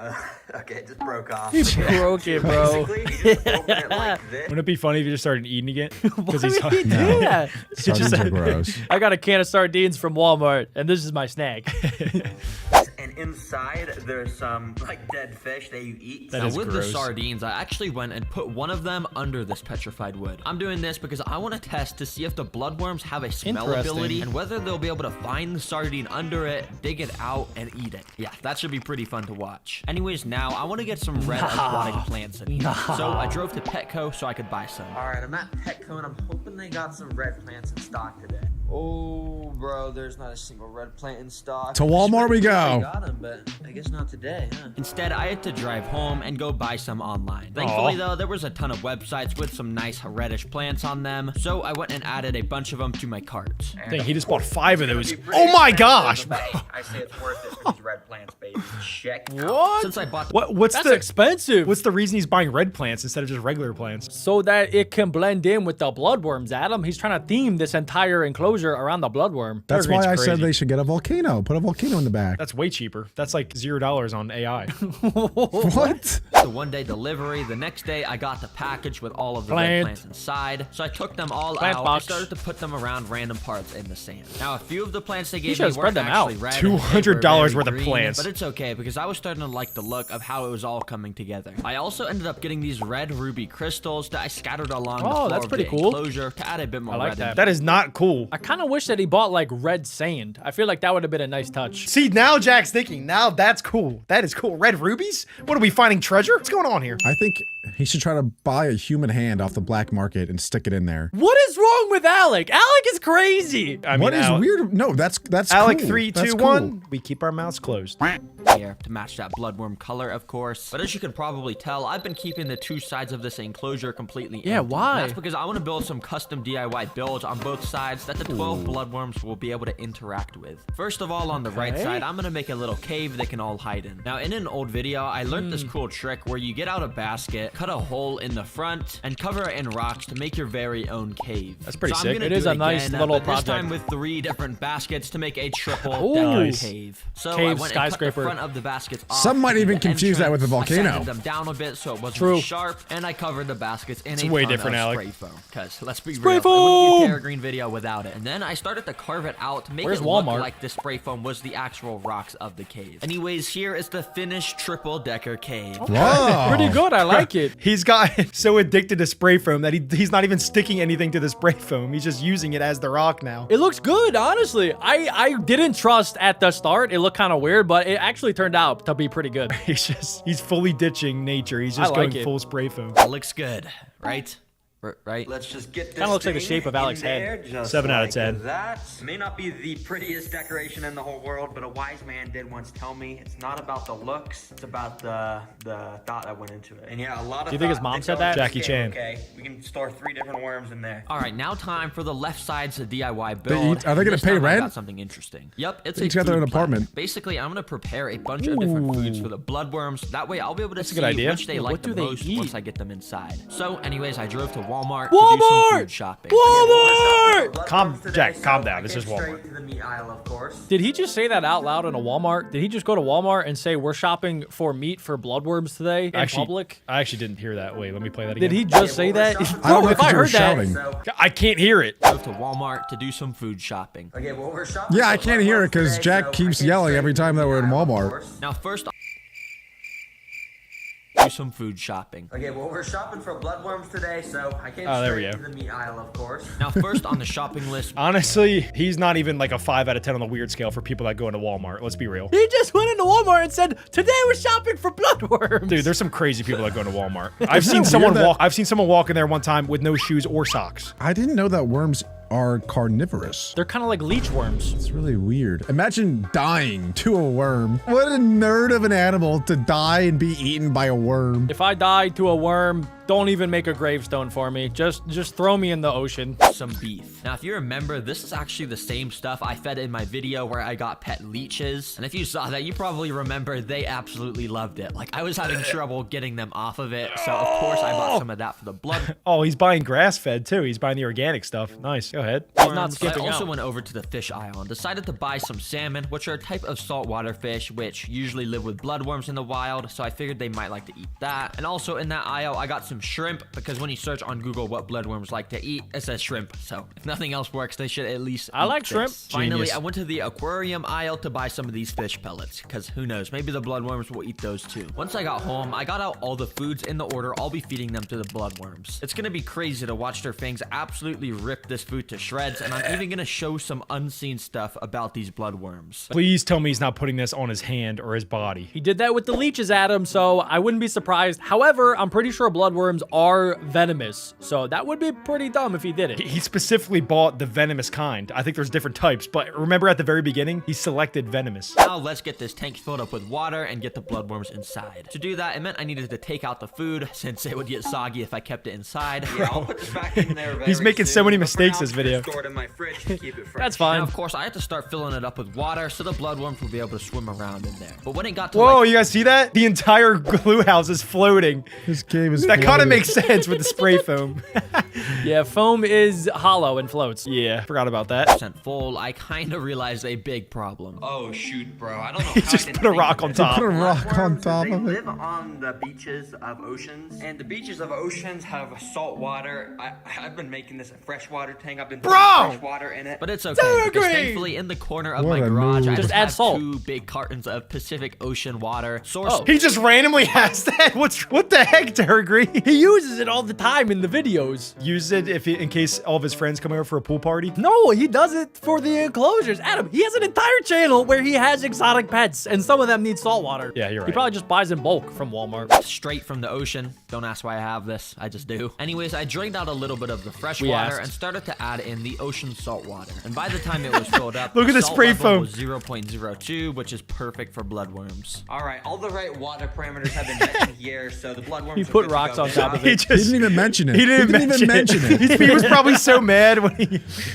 okay, it just broke off. He broke it, bro. Basically, you just open it like this. Wouldn't it be funny if you just started eating again? Why would he do that? Sardines are gross. I got a can of sardines from Walmart, and this is my snack. And inside, there's some like dead fish that you eat. That Now is with the gross. sardines, I actually went and put one of them under this petrified wood. I'm doing this because I want to test to see if the bloodworms have a smell Interesting. ability and whether they'll be able to find the sardine under it, dig it out, and eat it. Yeah, that should be pretty fun to watch. Anyways, now I want to get some red aquatic plants in here. So I drove to Petco so I could buy some. All right, I'm at Petco and I'm hoping they got some red plants in stock today. Oh, bro, there's not a single red plant in stock. To Walmart we I go. got them, but I guess not today, huh? Instead, I had to drive home and go buy some online. Thankfully, though, there was a ton of websites with some nice reddish plants on them, so I went and added a bunch of them to my cart. Dang, he just bought 5 of those. Oh my gosh! I say it's worth it for these red plants, baby. Check. What? Since I bought What's That's the expensive. What's the reason he's buying red plants instead of just regular plants? So that it can blend in with the bloodworms, Adam. He's trying to theme this entire enclosure around the bloodworm. That's why I Evergreen's said crazy. they should get a volcano. Put a volcano in the back. That's way cheaper. That's like $0 on AI. What? the one-day delivery. The next day, I got the package with all of the red Plant. plants inside. So I took them all Plant out box. and started to put them around random parts in the sand. Now, a few of the plants they gave should me have weren't spread them out. actually red. $200 They were very worth of green, plants. But it's okay because I was starting to like the look of how it was all coming together. I also ended up getting these red ruby crystals that I scattered along the Oh, floor that's of pretty the cool. enclosure to add a bit more I like red. that. That is not cool. I kind of wish that he bought like red sand. I feel like that would have been a nice touch. See, now Jack's thinking, now that's cool. That is cool. Red rubies? What are we finding treasure? What's going on here? I think he should try to buy a human hand off the black market and stick it in there. What is wrong with Alec? Alec is crazy. I mean, What is Alec, weird? No, that's Alec, cool. 3, That's 2, cool. 1. We keep our mouths closed. Here to match that bloodworm color, of course. But as you can probably tell, I've been keeping the two sides of this enclosure completely Yeah, empty. why? That's because I want to build some custom DIY builds on both sides that the 12 bloodworms will be able to interact with. First of all, on the right Okay. side, I'm going to make a little cave they can all hide in. Now, in an old video, I learned this cool trick where you get out a basket, cut a hole in the front, and cover it in rocks to make your very own cave. That's pretty So I'm sick. gonna It do is a nice again, little but this time project. with 3 different baskets to make a triple Ooh. decker Nice. cave. So I Cave went and cut the skyscraper. front of the baskets off. Some might in even the confuse that with a entrance. I volcano. sanded them down a bit so it wasn't True. sharp, and I covered the baskets in It's a way ton different, of Alec. spray foam. Because let's be Spray real, it wouldn't be a foam! Terra Green video without it. And then I started to carve it out to make Where's it look Walmart? like the spray foam was the actual rocks of the cave. Anyways, here is the finished triple decker cave. Wow. Pretty good. I like it. He's got so addicted to spray foam that he's not even sticking anything to the spray foam. He's just using it as the rock now. It looks good, honestly. I didn't trust at the start. It looked kind of weird, but it actually turned out to be pretty good. He's fully ditching nature. He's just I like going it. full spray foam. It looks good, right? right? Let's just get this Kinda looks like the thing shape of in Alex's head. there, just 7 out of like 10. That may not be the prettiest decoration in the whole world, but a wise man did once tell me it's not about the looks, it's about the thought that went into it. And yeah, a lot of Do you think his thought mom did said go that? into this Jackie game, Chan. Okay, we can store 3 different worms in there. All right, now time for the left side's DIY They build. eat- are they gonna This pay time I rent? got something interesting. Yep, it's They a each got their food own plan. apartment. Basically, I'm gonna prepare a bunch of different foods for the bloodworms. That way, I'll be able to That's a see good idea. which they Yeah, like what the do they most eat? once I get them inside. So, anyways, I drove to Walmart to do some Walmart! food shopping. Walmart! Calm- Jack, calm down. This is Walmart. Straight to the meat aisle, of course. Did he just say that out loud in a Walmart? Did he just go to Walmart and say we're shopping for meat for bloodworms today in public? I actually didn't hear that. Wait, let me play that again. Did he just say that? I don't know if if I you were heard that, shouting. I can't hear it. Drove to Walmart to do some food shopping. Okay, well, we're shopping. Yeah, I for can't hear it bloodworms because today, Jack so keeps I came yelling straight every to time the that we're in meat aisle, of Walmart. course. Now, first, do some food shopping. Okay, well, we're shopping for bloodworms today, so I came Oh, there we straight go. to the meat aisle, of course. Now, first on the shopping list, Honestly, he's not even like a 5 out of 10 on the weird scale for people that go into Walmart. Let's be real. he just went into Walmart and said, "Today we're shopping for bloodworms." Dude, there's some crazy people that go into Walmart. Isn't I've it seen weird someone that- walk. I've seen someone walk in there one time with no shoes or socks. I didn't know that worms are carnivorous. They're kind of like leech worms. It's really weird. Imagine dying to a worm. What a nerd of an animal to die and be eaten by a worm. If I die to a worm, don't even make a gravestone for me. Just throw me in the ocean. some beef. Now, if you remember, this is actually the same stuff I fed in my video where I got pet leeches. And if you saw that, you probably remember they absolutely loved it. Like, I was having trouble getting them off of it. So, of course, I bought some of that for the blood. Oh, he's buying grass-fed, too. He's buying the organic stuff. Nice. Go ahead. He's not I skipping also out. went over to the fish aisle and decided to buy some salmon, which are a type of saltwater fish, which usually live with bloodworms in the wild. So I figured they might like to eat that. And also in that aisle, I got some shrimp, because when you search on Google what bloodworms like to eat, it says shrimp. So if nothing else works, they should at least I eat like this. shrimp. Finally, Genius. I went to the aquarium aisle to buy some of these fish pellets, because who knows, maybe the bloodworms will eat those too. Once I got home, I got out all the foods in the order I'll be feeding them to the bloodworms. It's gonna be crazy to watch their fangs absolutely rip this food to shreds, and I'm even gonna show some unseen stuff about these bloodworms. Please tell me he's not putting this on his hand or his body. He did that with the leeches, Adam, so I wouldn't be surprised. However, I'm pretty sure bloodworms are venomous, so that would be pretty dumb if he did it. He specifically bought the venomous kind. I think there's different types, but remember at the very beginning, he selected venomous. Now let's get this tank filled up with water and get the bloodworms inside. To do that, it meant I needed to take out the food, since it would get soggy if I kept it inside. Yeah, I'll put this back in there very He's making so soon, many but for mistakes now, this I'm gonna video. store it in my fridge to keep it fresh. That's fine. Now, of course, I had to start filling it up with water so the bloodworms would be able to swim around in there. But when it got to Whoa, like you guys see that? The entire glue house is floating. This cave is That kind of floating. makes sense with the spray foam. Yeah, foam is hollow and floats. Yeah, forgot about that. full, I kind of realized a big problem. Oh shoot, bro! I don't know. He how just I didn't put a think rock of on this. top. Put a rock on Bloodworms, top they of it. live on the beaches of oceans, and the beaches of oceans have salt water. I've been making this a freshwater tank. I've been putting fresh water in it. But it's okay, because thankfully in the corner of What my a garage, I move. just Just add have salt. 2 big cartons of Pacific Ocean water. Source Oh. He just randomly has that. What the heck, Terry? He uses it all the time in the videos. Use it in case all of his friends come over for a pool party. No, he does it for the enclosures. Adam, he has an entire channel where he has exotic pets, and some of them need salt water. Yeah, you're He right. probably just buys in bulk from Walmart. straight from the ocean. Don't ask why I have this, I just do. Anyways, I drained out a little bit of the fresh We water asked. and started to add in the ocean salt water. And by the time it was filled up, Look at the salt spray level foam. was 0.02, which is perfect for bloodworms. All right, all the right water parameters have been mentioned here, so the bloodworms. He are put good to rocks go on now. top of He it. just He didn't even mention it. He didn't even mention it. He was probably so mad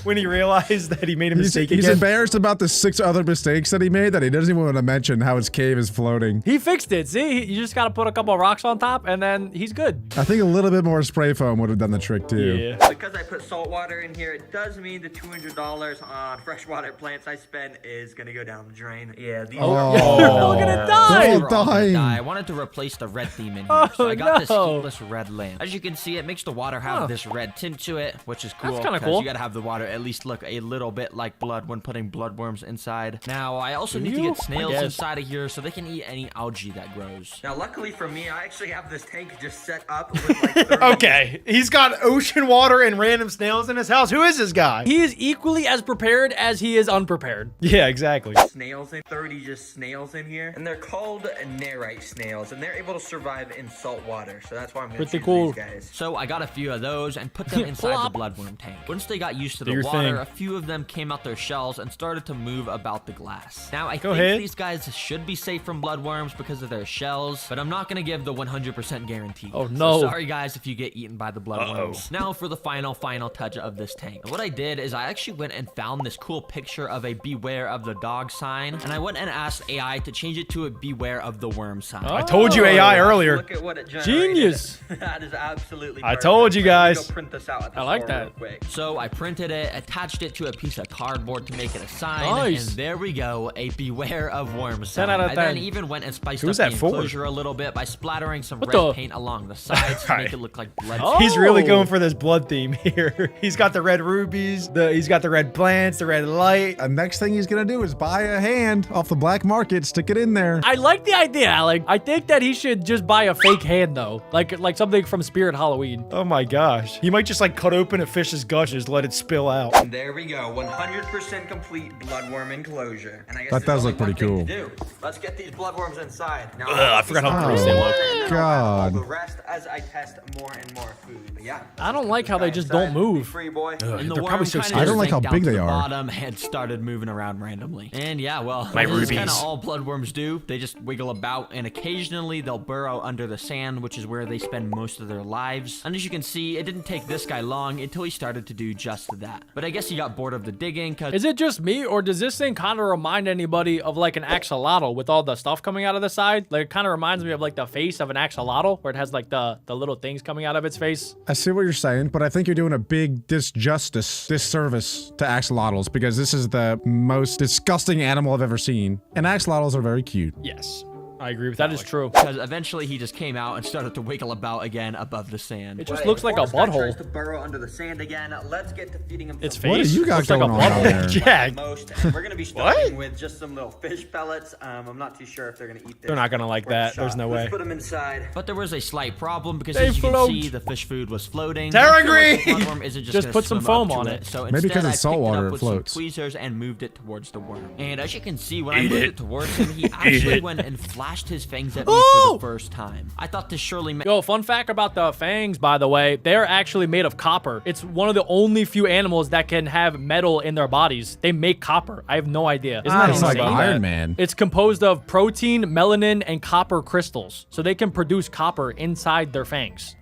when he realized that he made a He's mistake he's again. embarrassed about the 6 other mistakes that he made that he doesn't even want to mention how his cave is floating. He fixed it. See, you just gotta put a couple of rocks on top, and then he's good. I think a little bit more spray foam would have done the trick too. Yeah. Because I put salt water in here, it does mean the $200 on freshwater plants I spent is gonna go down the drain. Yeah, these are. You're all gonna die. They're all We're all gonna dying. die. I wanted to replace the red theme in here, so I got this no. heatless red lamp. As you can see, it makes the water have this red tint to it, which is cool. That's kinda 'cause cool. You gotta have the water at least look a little bit like blood when putting bloodworms inside. Now, I also need to you? get snails I guess. inside of here so they can eat any algae that grows. Now, luckily for me, I actually have this tank just set up with like 30 Okay, he's got ocean water and random snails in his house. Who is this guy? He is equally as prepared as he is unprepared. Yeah, exactly. snails in 30 just snails in here, and they're called nerite snails, and they're able to survive in salt water, so that's why I'm Pretty cool. So I got a few of those and put them inside the bloodworm tank. Once they got used to the water, a few of them came out their shells and started to move about the glass. Now I think these guys should be safe from bloodworms because of their shells, but I'm not gonna give the 100% guarantee. Oh no. So sorry guys if you get eaten by the bloodworms. Now for the final touch of this tank. And what I did is I actually went and found this cool picture of a beware of the dog sign, and I went and asked AI to change it to a beware of the worm sign. I told you AI earlier. Look at what it generated. Genius. That is absolutely I perfect. told you guys. Go print this out at the I like store that. real quick. So I printed it, attached it to a piece of cardboard to make it a sign, Nice. and there we go, a beware of worms 10 sign. out of I then 10. even went and spiced Who's up the that for? enclosure a little bit by splattering some What red the- paint along the sides to make it look like blood. Oh. He's really going for this blood theme here. He's got the red rubies, he's got the red plants, the red light. Next thing he's gonna do is buy a hand off the black market, stick it in there. I like the idea, Alec. I think that he should just buy a fake hand though, like something from Spirit Halloween. Oh my gosh. He might just like cut open a fish's guts, just let it spill out. And there we go, 100% complete bloodworm enclosure. And I guess That there's does look only pretty one thing cool. to do. Let's get these bloodworms inside. Now, I forgot how gross they look. God. The rest as I test more and more food. But yeah. I don't like how they just Inside. don't move. Be free, boy. And the they're worm probably so kinda scared. I don't like sank how down big to they the are. bottom and started moving around randomly. And yeah, well, My this is kind rubies. of all bloodworms do. They just wiggle about, and occasionally they'll burrow under the sand, which is where they spend most of their lives. And as you can see, it didn't take this guy long until he started to do just that. But I guess he got bored of the digging, cause Is it just me, or does this thing kind of remind anybody of like an axolotl with all the stuff coming out of the side? Like it kind of reminds me of like the face of an axolotl, where it has like the little things coming out of its face. I see what you're saying, but I think you're doing a big disservice to axolotls because this is the most disgusting animal I've ever seen. And axolotls are very cute. Yes. I agree with that. Is true. because eventually he just came out and started to wiggle about again above the sand. It just looks like a Before this guy tries butthole. to burrow under the sand again. Let's get to feeding him Its some face What do you got looks like a going on butthole. there? Yeah. most. And we're gonna be starting with just some little fish pellets. I'm not too sure if they're gonna eat this. They're not gonna like Worth a that. There's shot. no Let's way. put them inside. But there was a slight problem because They as you float. can see, the fish food was floating. Terra I feel like the Green! bloodworm isn't Just gonna put some swim up foam on to it. So Maybe instead, because I it's picked saltwater, it it up with floats. some tweezers and moved it towards the worm. And as you can see, when I moved it towards him, he actually went and flashed his fangs at me for the first time. I thought this surely meant. Yo, fun fact about the fangs, by the way, they're actually made of copper. It's one of the only few animals that can have metal in their bodies. They make copper. I have no idea. Isn't that It's like insane? Iron Man. It's composed of protein, melanin, and copper crystals. So they can produce copper inside their fangs.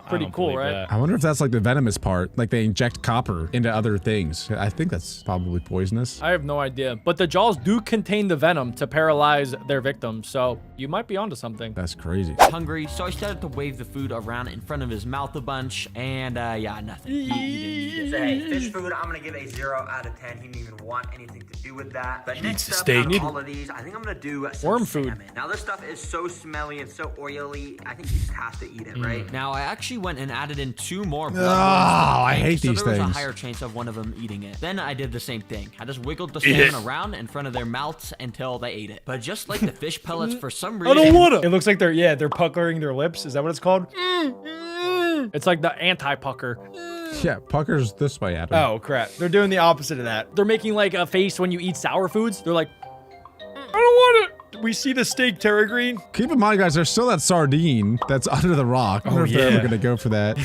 Pretty cool, right? I wonder if that's like the venomous part. Like they inject copper into other things. I think that's probably poisonous. I have no idea. But the jaws do contain the venom to paralyze their victims. So you might be onto something. That's crazy. Hungry, so I started to wave the food around in front of his mouth a bunch, and yeah, nothing. He didn't eat it. So, hey, fish food, I'm gonna give a 0 out of 10. He didn't even want anything to do with that. But next up, out of all of these, I think I'm gonna do some Worm food. salmon. Now this stuff is so smelly and so oily. I think you just have to eat it, right? Now I actually went and added in 2 more bloodworms. I hate so these there was things. a higher chance of one of them eating it. Then I did the same thing. I just wiggled the salmon around in front of their mouths until they ate it. But just like the fish pellets, for some reason, It looks like they're puckering their lips. Is that what it's called? It's like the anti-pucker. Yeah, pucker's this way, Adam. Oh crap. They're doing the opposite of that. They're making like a face when you eat sour foods. They're like, I don't want it. We see the steak, Terra Green. Keep in mind, guys, there's still that sardine that's under the rock. I wonder if they're yeah. ever gonna go for that.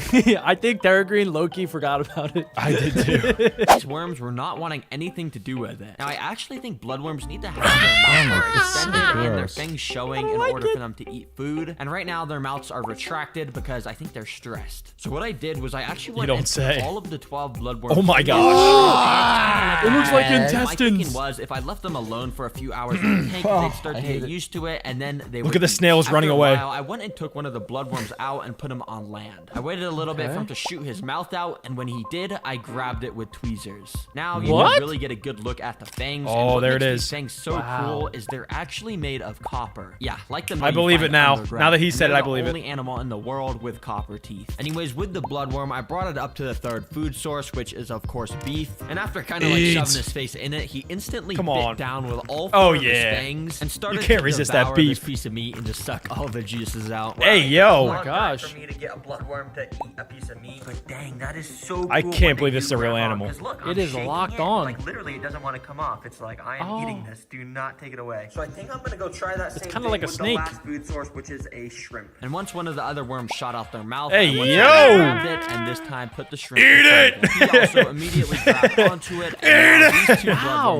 I think Terra Green low-key forgot about it. I did too. these worms were not wanting anything to do with it. Now I actually think bloodworms need to have their mouths extended and their gross. fangs showing in order for them to eat food. And right now their mouths are retracted because I think they're stressed. So what I did was I actually went don't and say. put all of the 12 bloodworms. Oh my in gosh. It looks like My thinking intestines. was if I left them alone for a few hours in the tank, they'd start to get used to it, and then they would at the eat. snails After running a away. while, I went and took one of the bloodworms out and put him on land. I waited a little bit for him to shoot his mouth out, and when he did, I grabbed it with tweezers. Now you What? can really get a good look at the fangs. Oh, and what there it makes these is. Fangs so cool is they're actually made of copper. Yeah, like the. I believe it now. Now that he said it, I believe it. Only animal in the world with copper teeth. Anyways, with the bloodworm, I brought it up to the 3rd food source, which is of course beef. And after kind of like Eat. shoving his face in it, he instantly Come bit on. down with all 4 Oh, of his yeah. fangs and started started can't to resist that devour beef. this piece of meat and just suck all the juices out. Hey, yo. Oh my gosh. For me to get a bloodworm to eat a piece of meat, but dang, that is so cool. I when can't they believe this is a do real grab on, animal. 'cause look, It I'm is shaking locked it, on. Like literally, it doesn't want to come off. It's like I am eating this. Do not take it away. So I think I'm gonna go try that same kinda thing like a with snake. the last food source, which is a shrimp. And once one of the other worms shot out their mouth, Hey, I went yo! and grabbed it, and this time put the shrimp inside it. He also immediately grabbed onto it, and now these two Ow.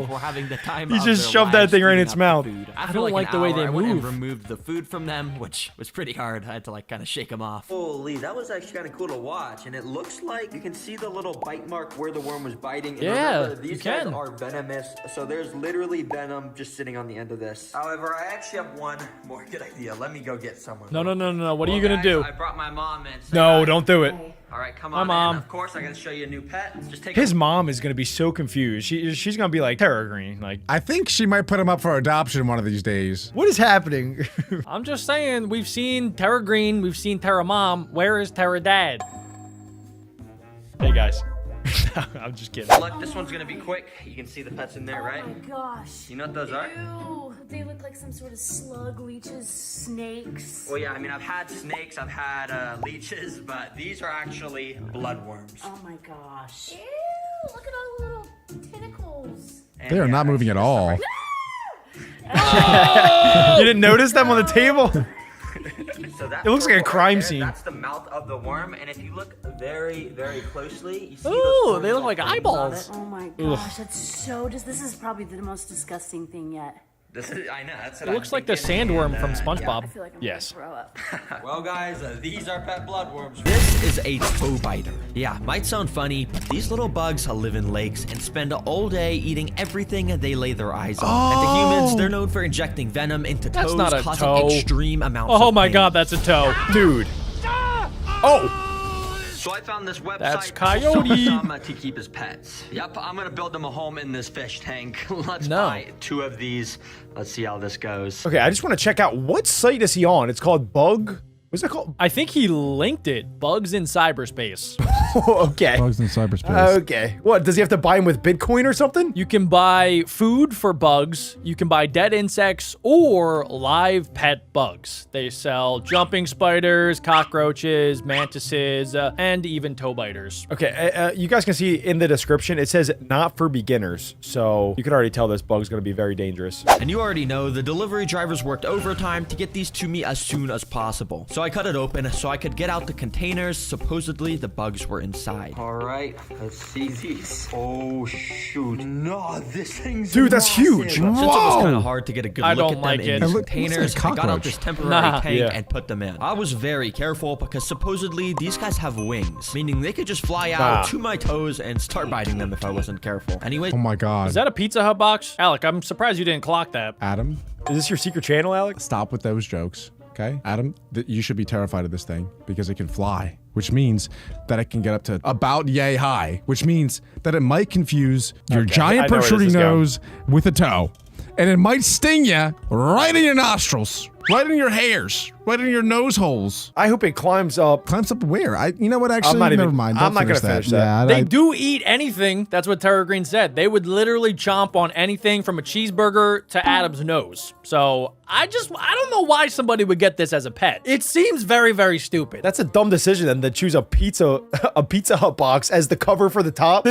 bloodworms were having the time He of just their shoved that lives thing right in eating its up mouth. the food. I After don't like like an the way hour, they I went and move. removed the food from them, which was pretty hard. I had to like kind of shake them off. Holy, that was actually kind of cool to watch, and it looks like you can see the little bite mark where the worm was biting. And Yeah, remember, these you guys can. are venomous, so there's literally venom just sitting on the end of this. However, I actually have one more good idea. Let me go get someone. No. What are you Well, gonna guys, do? I brought my mom in. Say No, hi. don't do it. All right, come Hi, on Mom. in. Of course, I gotta show you a new pet. Just take His mom is gonna be so confused. She's gonna be like Terra Green. Like, I think she might put him up for adoption one of these days. what is happening? I'm just saying, we've seen Terra Green, we've seen Terra Mom. Where is Terra Dad? Hey guys, I'm just kidding. Look, this one's gonna be quick. You can see the pets in there, right? Oh my gosh. You know what those are? Ew. They look like some sort of slug, leeches, snakes. Well, yeah, I mean, I've had snakes, I've had leeches, but these are actually bloodworms. Oh my gosh. Ew, look at all the little tentacles. And They are yeah, not moving at all. You didn't notice them on the table? So that It looks like a purple crime right there, scene. That's the mouth of the worm, and if you look very, very closely, you see Ooh, those they look little like things on eyeballs. it. Oh my gosh, that's so this is probably the most disgusting thing yet. This is, I know, that's It what looks I'm like the thinking, sandworm and, from SpongeBob. I feel like I'm Yes. gonna throw up. Well, guys, these are pet bloodworms. This is a toe biter. Yeah, might sound funny, but these little bugs live in lakes and spend all day eating everything they lay their eyes on. And the humans, they're known for injecting venom into That's toes, not a causing toe. extreme amounts Oh of my pain. god, that's a toe. Dude. Oh! So I found this website. That's for Coyote. some to keep as pets. Yep, I'm gonna build them a home in this fish tank. Let's No. buy 2 of these. Let's see how this goes. Okay, I just want to check out what site is he on? It's called Bug. What's it called? I think he linked it. Bugs in cyberspace. Okay. Bugs in cyberspace. Okay. What, does he have to buy them with Bitcoin or something? You can buy food for bugs, you can buy dead insects, or live pet bugs. They sell jumping spiders, cockroaches, mantises, and even toe biters. Okay, you guys can see in the description, it says not for beginners. So you can already tell this bug's going to be very dangerous. And you already know the delivery drivers worked overtime to get these to me as soon as possible. So I cut it open so I could get out the containers. Supposedly the bugs were inside. All right, let's see these. Oh shoot! No, this thing's Dude, that's huge. Since it was kind of hard to get a good I look don't at like them it. in It these looks like a containers, I got out cockroach. this temporary Nah. tank Yeah. and put them in. I was very careful because supposedly these guys have wings, meaning they could just fly out Ah. to my toes and start biting them if I wasn't careful. Anyway, Oh my god. Is that a Pizza Hut box? Alec, I'm surprised you didn't clock that. Adam, Is this your secret channel, Alex? stop with those jokes. Okay, Adam, you should be terrified of this thing because it can fly, which means that it can get up to about yay high, which means that it might confuse your Okay, I giant know where this protruding is going. nose with a toe, and it might sting you right in your nostrils, right in your hairs, right in your nose holes. I hope it climbs up. Climbs up where? You know what? Actually, not even- never mind. I'm Don't not gonna finish finish that. Yeah, They do eat anything. That's what Terra Green said. They would literally chomp on anything from a cheeseburger to Adam's nose. So I don't know why somebody would get this as a pet. It seems very, very stupid. That's a dumb decision then to choose a Pizza Hut box as the cover for the top.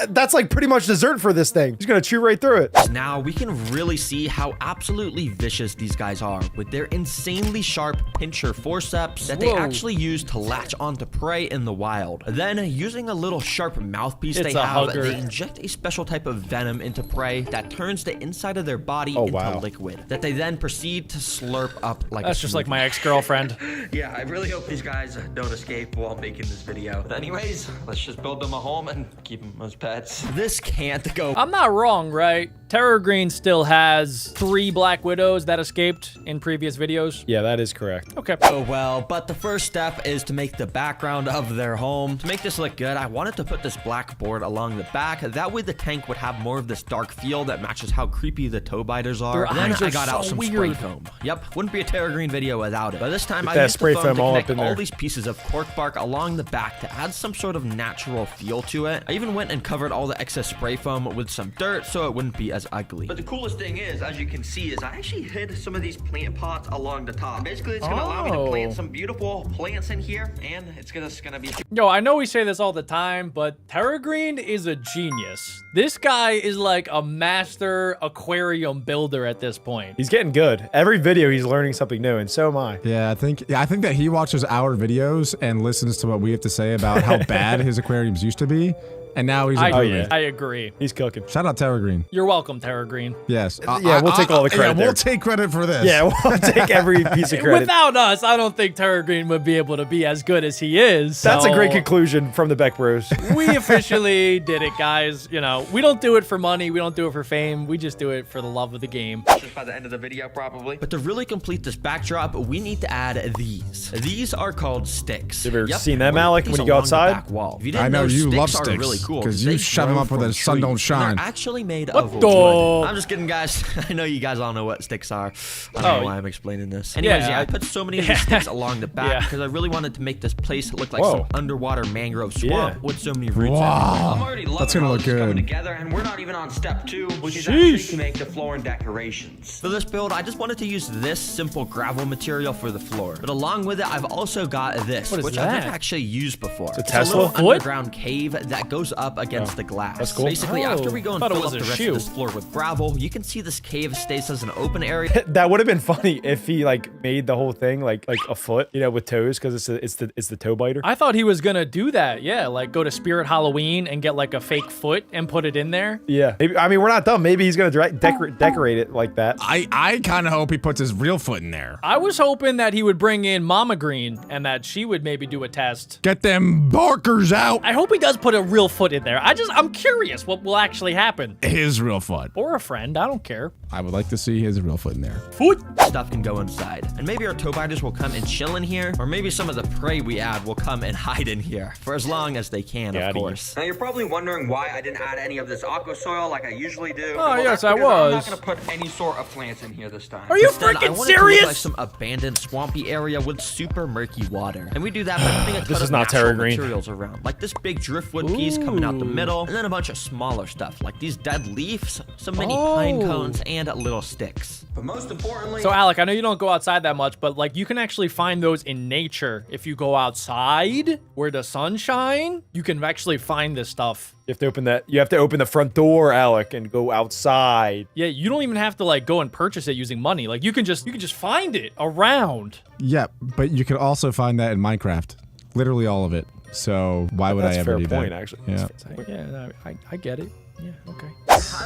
That's like pretty much dessert for this thing. He's gonna chew right through it. now we can really see how absolutely vicious these guys are with their insanely sharp pincher forceps that they Whoa. actually use to latch onto prey in the wild. Then, using a little sharp mouthpiece It's they a have, hugger. they inject a special type of venom into prey that turns the inside of their body Oh, into wow. liquid that they then proceed to slurp up like That's a just like smoothie. my ex-girlfriend. Yeah, I really hope these guys don't escape while making this video. But anyways, let's just build them a home and keep them as pets. This can't go. I'm not wrong, right? Terra Green still has 3 Black Widows that escaped in previous previous videos? Yeah, that is correct. Okay. Oh well, but the first step is to make the background of their home. To make this look good, I wanted to put this black board along the back. That way the tank would have more of this dark feel that matches how creepy the toe biters are. Their And then eyes are I got out so some weird. spray foam. Yep, wouldn't be a Terra Green video without it. But this time Get I that used spray the foam foam to all up connect in all there. these pieces of cork bark along the back to add some sort of natural feel to it. I even went and covered all the excess spray foam with some dirt so it wouldn't be as ugly. But the coolest thing is, as you can see, is I actually hid some of these plant pots along the top. Basically, it's gonna allow me to plant some beautiful plants in here, and it's gonna be. Yo, I know we say this all the time, but Terra Green is a genius. This guy is like a master aquarium builder at this point. He's getting good. Every video he's learning something new, and so am I. Yeah, I think that he watches our videos and listens to what we have to say about how bad his aquariums used to be, and now he's improving. I agree. He's cooking. Shout out Terra Green. You're welcome, Terra Green. Yes. Yeah, we'll take all the credit Yeah, we'll there. take credit for this. Yeah, we'll take every piece of credit. Without us, I don't think Terra Green would be able to be as good as he is. That's a so great conclusion from the Beck Bros. We officially did it, guys. You know, we don't do it for money. We don't do it for fame. We just do it for the love of the game. Just by the end of the video, probably. But to really complete this backdrop, we need to add these. These are called sticks. Have you ever Yep, seen them, we're Alec, these when you go along the outside? back wall. If you didn't I know you love are sticks, really cool 'cause you they shove 'em grow up where from the sun trees, don't and shine. They're actually made What of the- wood. I'm just kidding, guys. I know you guys all know what sticks are. I don't know Oh, why I'm explaining this. Anyways, yeah, I put so many of these sticks along the back Yeah. because I really wanted to make this place look like Whoa. some underwater mangrove swamp with so many roots in it. Wow. I'm already loving That's gonna how look this is coming good. together, and we're not even on step 2, which is Sheesh. actually to make the floor and decorations. For this build, I just wanted to use this simple gravel material for the floor. But along with it, I've also got this, What is which I've that? never actually used before. It's Tesla a little foot? underground cave that goes up against the glass. that's cool. Basically, after we go and Thought it fill was up a the rest shoe. of this floor with gravel, you can see this cave stays as an open area. That would have been funny if he like made the whole thing like a foot, you know, with toes, because it's the toe biter. I thought he was gonna do that. Yeah, like go to Spirit Halloween and get like a fake foot and put it in there. Yeah, maybe, I mean, we're not done. Maybe he's gonna decorate it like that. I kind of hope he puts his real foot in there. I was hoping that he would bring in Mama Green and that she would maybe do a test. Get them barkers out. I hope he does put a real foot in there. I'm curious what will actually happen. His real foot. Or a friend, I don't care. I would like to see his real foot in there. Foot. Stuff can go inside. And maybe our toe biters will come and chill in here, or maybe some of the prey we add will come and hide in here, for as long as they can, of course. Now you're probably wondering why I didn't add any of this aqua soil like I usually do. Oh, yes, that's I because I'm not was. gonna put any sort of plants in here this time. Are you Instead, I freaking wanted to look serious? like some abandoned swampy area with super murky water. And we do that by putting a ton This is of not natural Terra Green. materials around, like this big driftwood piece coming out the middle, and then a bunch of smaller stuff, like these dead leaves, some mini pine cones, and little sticks. But most importantly, So Alec, I know you don't go outside that much, but like you can actually find those in nature. If you go outside where the sun shine, you can actually find this stuff. You have to open that. You have to open the front door, Alec, and go outside. Yeah, you don't even have to like go and purchase it using money. Like you can just find it around. Yeah, but you can also find that in Minecraft. Literally all of it. So why would I ever do that? That's a fair point, actually. Yeah. Yeah, no, I get it. Yeah, okay.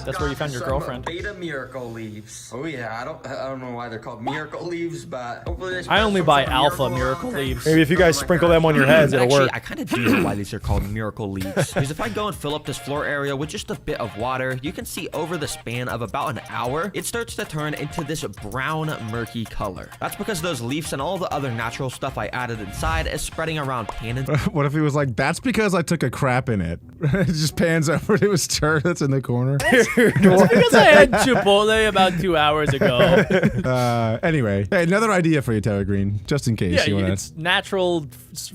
That's where you found your girlfriend. Beta miracle leaves. Oh yeah, I don't know why they're called miracle leaves, but hopefully I only buy alpha miracle leaves. Maybe if you guys sprinkle them on your heads, it'll Actually, work. I kind of do know why these are called miracle leaves. Because if I go and fill up this floor area with just a bit of water, you can see over the span of about an hour, it starts to turn into this brown, murky color. That's because those leaves and all the other natural stuff I added inside is spreading around tannins. What if he was like, that's because I took a crap in it. It just pans over to his turd that's in the corner. Because I had Chipotle about 2 hours ago. Anyway, hey, another idea for you, Terra Green, just in case Yeah, you want it's natural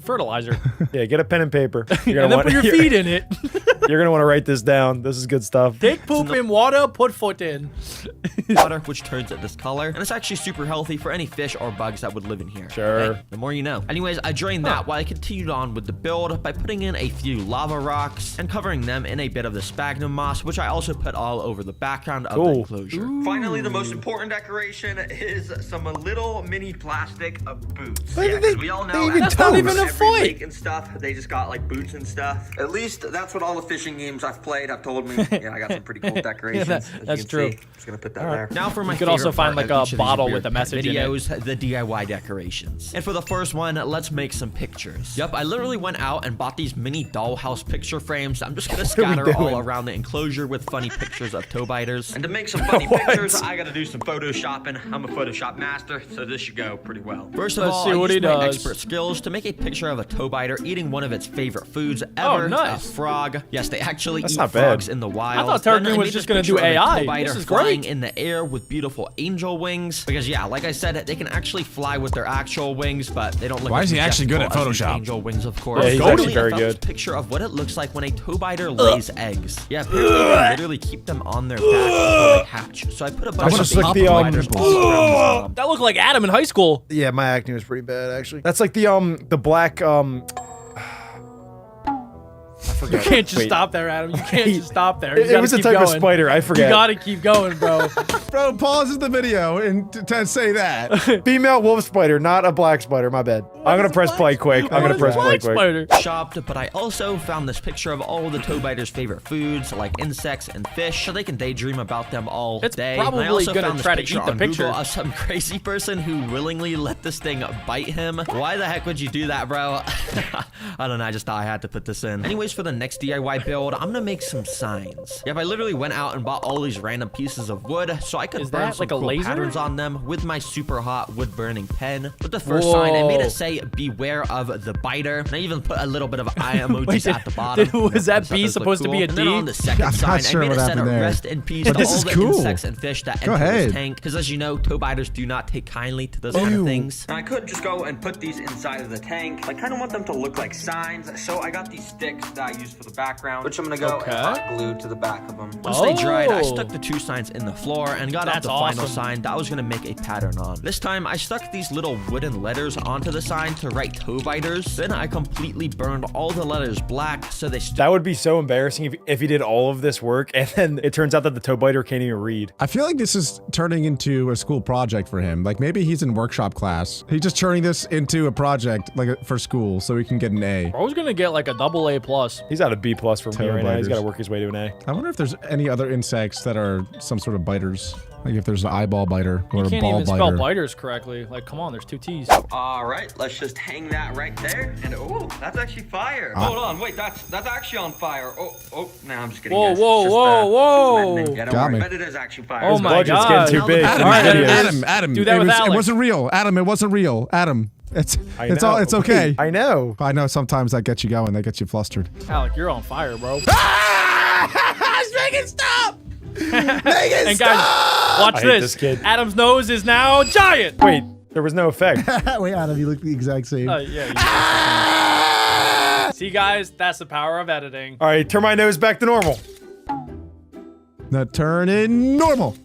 fertilizer. Yeah, get a pen and paper. You're And then put your feet in it. You're gonna want to write this down. This is good stuff. Take poop in water, put foot in. Water, which turns it this color, and it's actually super healthy for any fish or bugs that would live in here. Sure. Okay? The more you know. Anyways, I drained that while I continued on with the build by putting in a few lava rocks and covering them in a bit of the sphagnum moss, which I also put all over the background of the enclosure. Finally, the most important decoration is some little mini plastic boots. Look Yeah, at they- 'cause we all they know even at That's not even a every foot. lake and stuff, they just got like boots and stuff. At least that's what all the fish fishing games I've played have told me, yeah, I got some pretty cool decorations. as you that's can true. see. Just gonna put that there. Now for my You could also favorite find, part like, of a each of these bottle Weird with a Pet message in it. videos, the DIY decorations. And for the first one, let's make some pictures. Yep, I literally went out and bought these mini dollhouse picture frames. I'm just gonna scatter all around the enclosure with funny pictures of toe biters. And to make some funny pictures, I gotta do some photoshopping. I'm a Photoshop master, so this should go pretty well. First of Let's all, see I what used he my does. expert skills to make a picture of a toe biter eating one of its favorite foods Oh, ever, nice. a frog. Yes, they actually That's eat not bad. frogs in the wild. thought Terrapin was just gonna do AI. This is flying great. in the air with beautiful angel wings. Because yeah, like I said, they can actually fly with their actual wings, but they don't look. Why as is he actually good at majestic as these Photoshop? Angel wings, of course. Yeah, he's Finally, actually very I found this good. picture of what it looks like when a toe biter lays eggs. Yeah, apparently they literally keep them on their back until they hatch. So I put a bunch That's of just like baby the, toe biters all around this That looked like Adam in high school. Yeah, my acne was pretty bad actually. That's like the black I You forgot. can't just Wait. stop there, Adam. You can't just stop there. You It gotta was a keep type of going. spider. I You forget. gotta keep going, bro. Bro, pauses the video and to say that. Female wolf spider, not a black spider. My bad. I'm gonna press play quick. I'm gonna press play quick. Spider. shopped, but I also found this picture of all the toe biters' favorite foods, like insects and fish, so they can daydream about them all It's day. probably And I also gonna found this try to picture eat the on picture. Google of some crazy person who willingly let this thing bite him. Why the heck would you do that, bro? I don't know, I just thought I had to put this in. Anyways, for the next DIY build, I'm gonna make some signs. Yep, I literally went out and bought all these random pieces of wood so I could Is burn that some like a cool laser? patterns on them with my super hot wood burning pen. With the first sign, I made Whoa. it say beware of the biter, and I even put a little bit of eye emojis Wait, at the bottom. was that So B those look supposed to be a And then D? on the second I'm sign, not sure I made what it said happened there. rest in peace But to this all is the cool. insects and fish that Go enter ahead. this tank. Because as you know, toe biters do not take kindly to those kind of things. And I could just go and put these inside of the tank. I kind of want them to look like signs, so I got these sticks that I use for the background, which I'm gonna go and hot glue to the back of them. Once they dried, I Oh. stuck the two signs in the floor and got out That's the final awesome. sign that I was gonna make a pattern on. This time, I stuck these little wooden letters onto the sign to write toe biters. Then I completely burned all the letters black so they That would be so embarrassing if he did all of this work and then it turns out that the toe biter can't even read. I feel like this is turning into a school project for him. Like maybe he's in workshop class. He's just turning this into a project like for school so he can get an A. I was gonna get like a AA+. He's at a B+ for me Toe right now. He's biters. got to work his way to an A. I wonder if there's any other insects that are some sort of biters. Like if there's an eyeball biter or You a can't ball even spell biter. biters correctly. Like, come on, there's 2 T's. All right, let's just hang that right there. And oh, that's actually fire. Hold on, wait, that's actually on fire. Oh, now I'm just kidding. Whoa, guys. whoa, It's just, whoa, whoa. letting them get Got away. me. But it is actually fire. Oh His my budget's god. getting too big. Adam, All right, Adam, do that with Alex. It wasn't real. Adam, it wasn't real. Adam, it's all. It's okay. I know. I know sometimes that gets you going. That gets you flustered. Alec, you're on fire, bro. Make it stop! Make it And guys, watch I hate this. this kid. Adam's nose is now giant. Wait, there was no effect. Wait, Adam, you look the exact same. Yeah. See, guys, that's the power of editing. All right, turn my nose back to normal. Now turn in normal.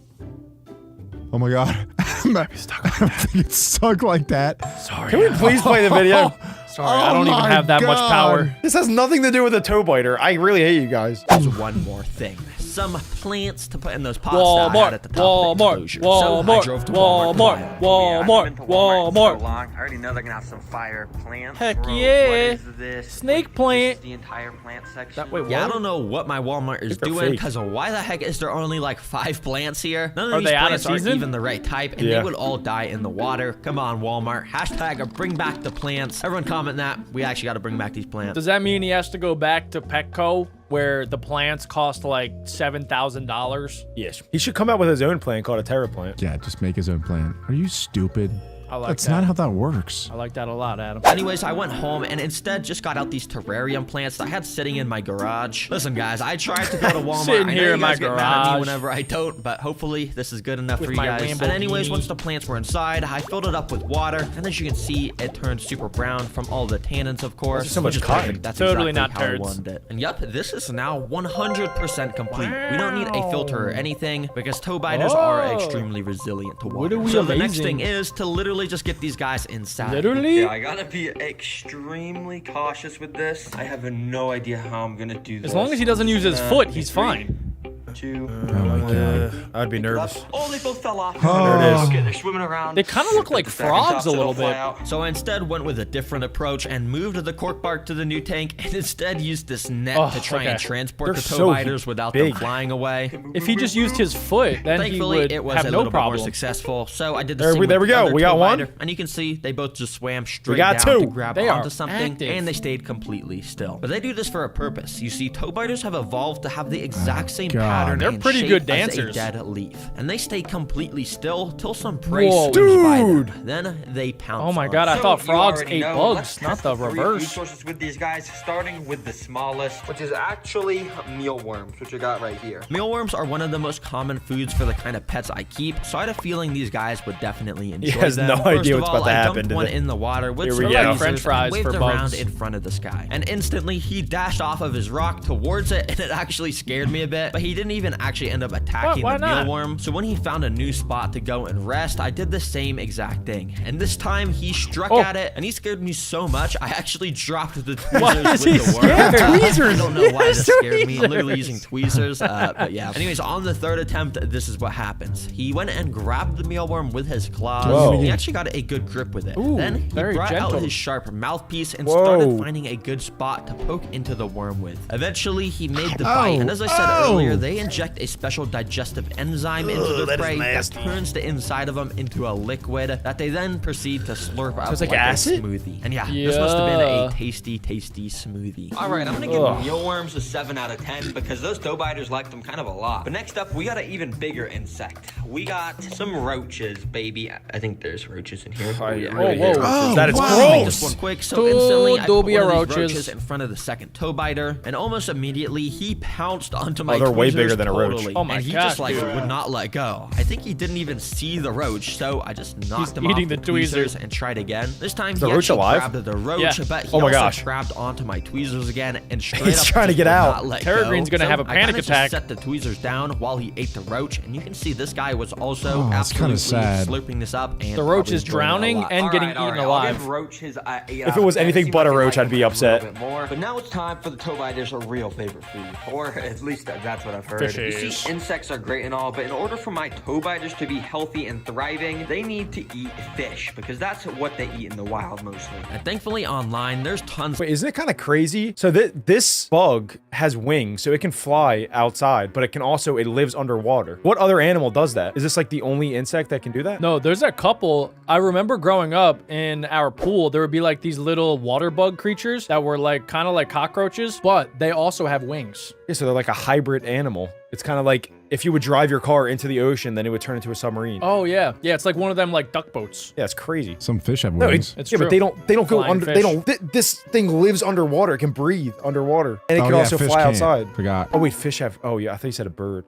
Oh my god. I don't think it's stuck like that. Sorry. Can we please play the video? Sorry, I don't even have that much power. This has nothing to do with a toe biter. I really hate you guys. There's one more thing. Some plants to put in those pots that I had at the top of the enclosure. So I drove to Walmart. Walmart. I already know they're gonna have some fire plants. Heck Bro, yeah. What is this? Snake Wait, plant. This is the entire plant section. Wait, Yeah, I what? don't know what my Walmart is they're doing fake. because why the heck is there only like 5 plants here? None of Are these they out of plants aren't season? even the right type and Yeah. they would all die in the water. Come on, Walmart. Hashtag bring back the plants. Everyone comment that. We actually got to bring back these plants. Does that mean he has to go back to Petco where the plants cost like $7,000? Yes. He should come out with his own plant called a Terra plant. Yeah, just make his own plan. Are you stupid? I like That's that. not how that works. I like that a lot, Adam. Anyways, I went home and instead just got out these terrarium plants that I had sitting in my garage. Listen, guys, I tried to go to Walmart. Sitting I know here you in my guys get mad at me garage. whenever I don't, but hopefully this is good enough With for you my guys. And anyways, Lamborghini. once the plants were inside, I filled it up with water, and as you can see, it turned super brown from all the tannins, of course. There's so much which is cotton. perfect. That's Totally exactly not how I turds. wanted it. And yep, this is now 100% complete. We don't need a filter or anything because toe biters are Oh. extremely resilient to What water. are we So the next amazing? thing is to literally just get these guys inside. Literally? Yeah, I gotta be extremely cautious with this. I have no idea how I'm gonna do this. As long as he doesn't use his foot, he's fine. 2. I'd be nervous. Oh, they both fell off. There it is. Okay, they're swimming around. They kind of look like frogs a little bit. So I instead went with a different approach and moved the cork bark to the new tank and instead used this net to try and transport They're the tow so biters without them flying away. If he just used his foot, then Thankfully, he would it was have a no little bit more problem. successful. So I did the There same we with the go. other We got tow one. biter, and you can see they both just swam straight got down to two. grab They are onto something, active. and they stayed completely still. But they do this for a purpose. You see, tow biters have evolved to have the exact same pattern They're and pretty shape good as dancers. a dead leaf, and they stay completely still till some prey Whoa. swims by them. Then they pounce. Oh my on god, it. I thought you frogs already ate know. bugs, Let's not test the three reverse. food sources with these guys, starting with the smallest, which is actually mealworms, which I got right here. Mealworms are one of the most common foods for the kind of pets I keep, so I had a feeling these guys would definitely enjoy has them. no First idea of what's all, about to I happen dumped to one them. in the water with Here some we go. tweezers French fries and waved for around bugs. in front of this guy. And instantly, he dashed off of his rock towards it, and it actually scared me a bit, but he didn't even actually end up attacking Why the not? mealworm. So when he found a new spot to go and rest, I did the same exact thing. And this time, he struck at it, and he scared me so much, I actually dropped the tweezers is with he the worm. scared? I don't know why this scared me. I'm Tweezers. literally using tweezers, but yeah. Anyways, on the third attempt, this is what happens. He went and grabbed the mealworm with his claws. Whoa. He actually got a good grip with it. Ooh, Then he very brought gentle. out his sharp mouthpiece and Whoa. started finding a good spot to poke into the worm with. Eventually, he made the bite, and as I said earlier, they inject a special digestive enzyme into their prey that turns the inside of them into a liquid that they then proceed to slurp up it's like like acid? a smoothie. And yeah, this must have been Yeah. a tasty, tasty smoothie. All right, I'm gonna give mealworms a 7 out of 10 because those tow biters like them kind of a lot. But next up, we got an even bigger insect. We got some roaches, baby. I think there's roaches in here. whoa, whoa. That is Make this gross. one quick. So instantly, I put one dubia of these roaches. roaches in front of the second tow biter, and almost immediately he pounced onto my they're way tweezers bigger than a roach. totally, Oh my and he gosh, just like dude. would not let go. I think he didn't even see the roach, so I just knocked him eating off the tweezers and tried again. This time the he roach actually alive? grabbed the roach, Yeah. but he Oh my also gosh. grabbed onto my tweezers again and straight He's up trying to just get would out. not let Peregrine's go. gonna have a I panic kinda just attack. set the tweezers down while he ate the roach, and you can see this guy was also that's kinda absolutely sad. slurping this up. And The roach probably is enjoying it a drowning lot. and getting All eaten I'll alive. give roach his 8 If it was anything but a roach, I'd be upset. But now it's time for the tow biter's real favorite food, or at least that's what I've heard. You Fishes. see, insects are great and all, but in order for my tow biters to be healthy and thriving, they need to eat fish because that's what they eat in the wild mostly. And thankfully online, there's tons. Wait, isn't it kind of crazy? So this bug has wings, so it can fly outside, but it lives underwater. What other animal does that? Is this like the only insect that can do that? No, there's a couple. I remember growing up in our pool, there would be like these little water bug creatures that were like kind of like cockroaches, but they also have wings. Yeah, so they're like a hybrid animal. It's kind of like if you would drive your car into the ocean, then it would turn into a submarine. Oh yeah, yeah. It's like one of them like duck boats. Yeah, it's crazy. Some fish have No, wings. It's yeah, true. but they don't go Flying under. They fish. don't. This thing lives underwater. It can breathe underwater, and it Oh, can yeah, also fish fly can't. outside. Forgot. Oh wait, fish have. Oh yeah, I thought you said a bird.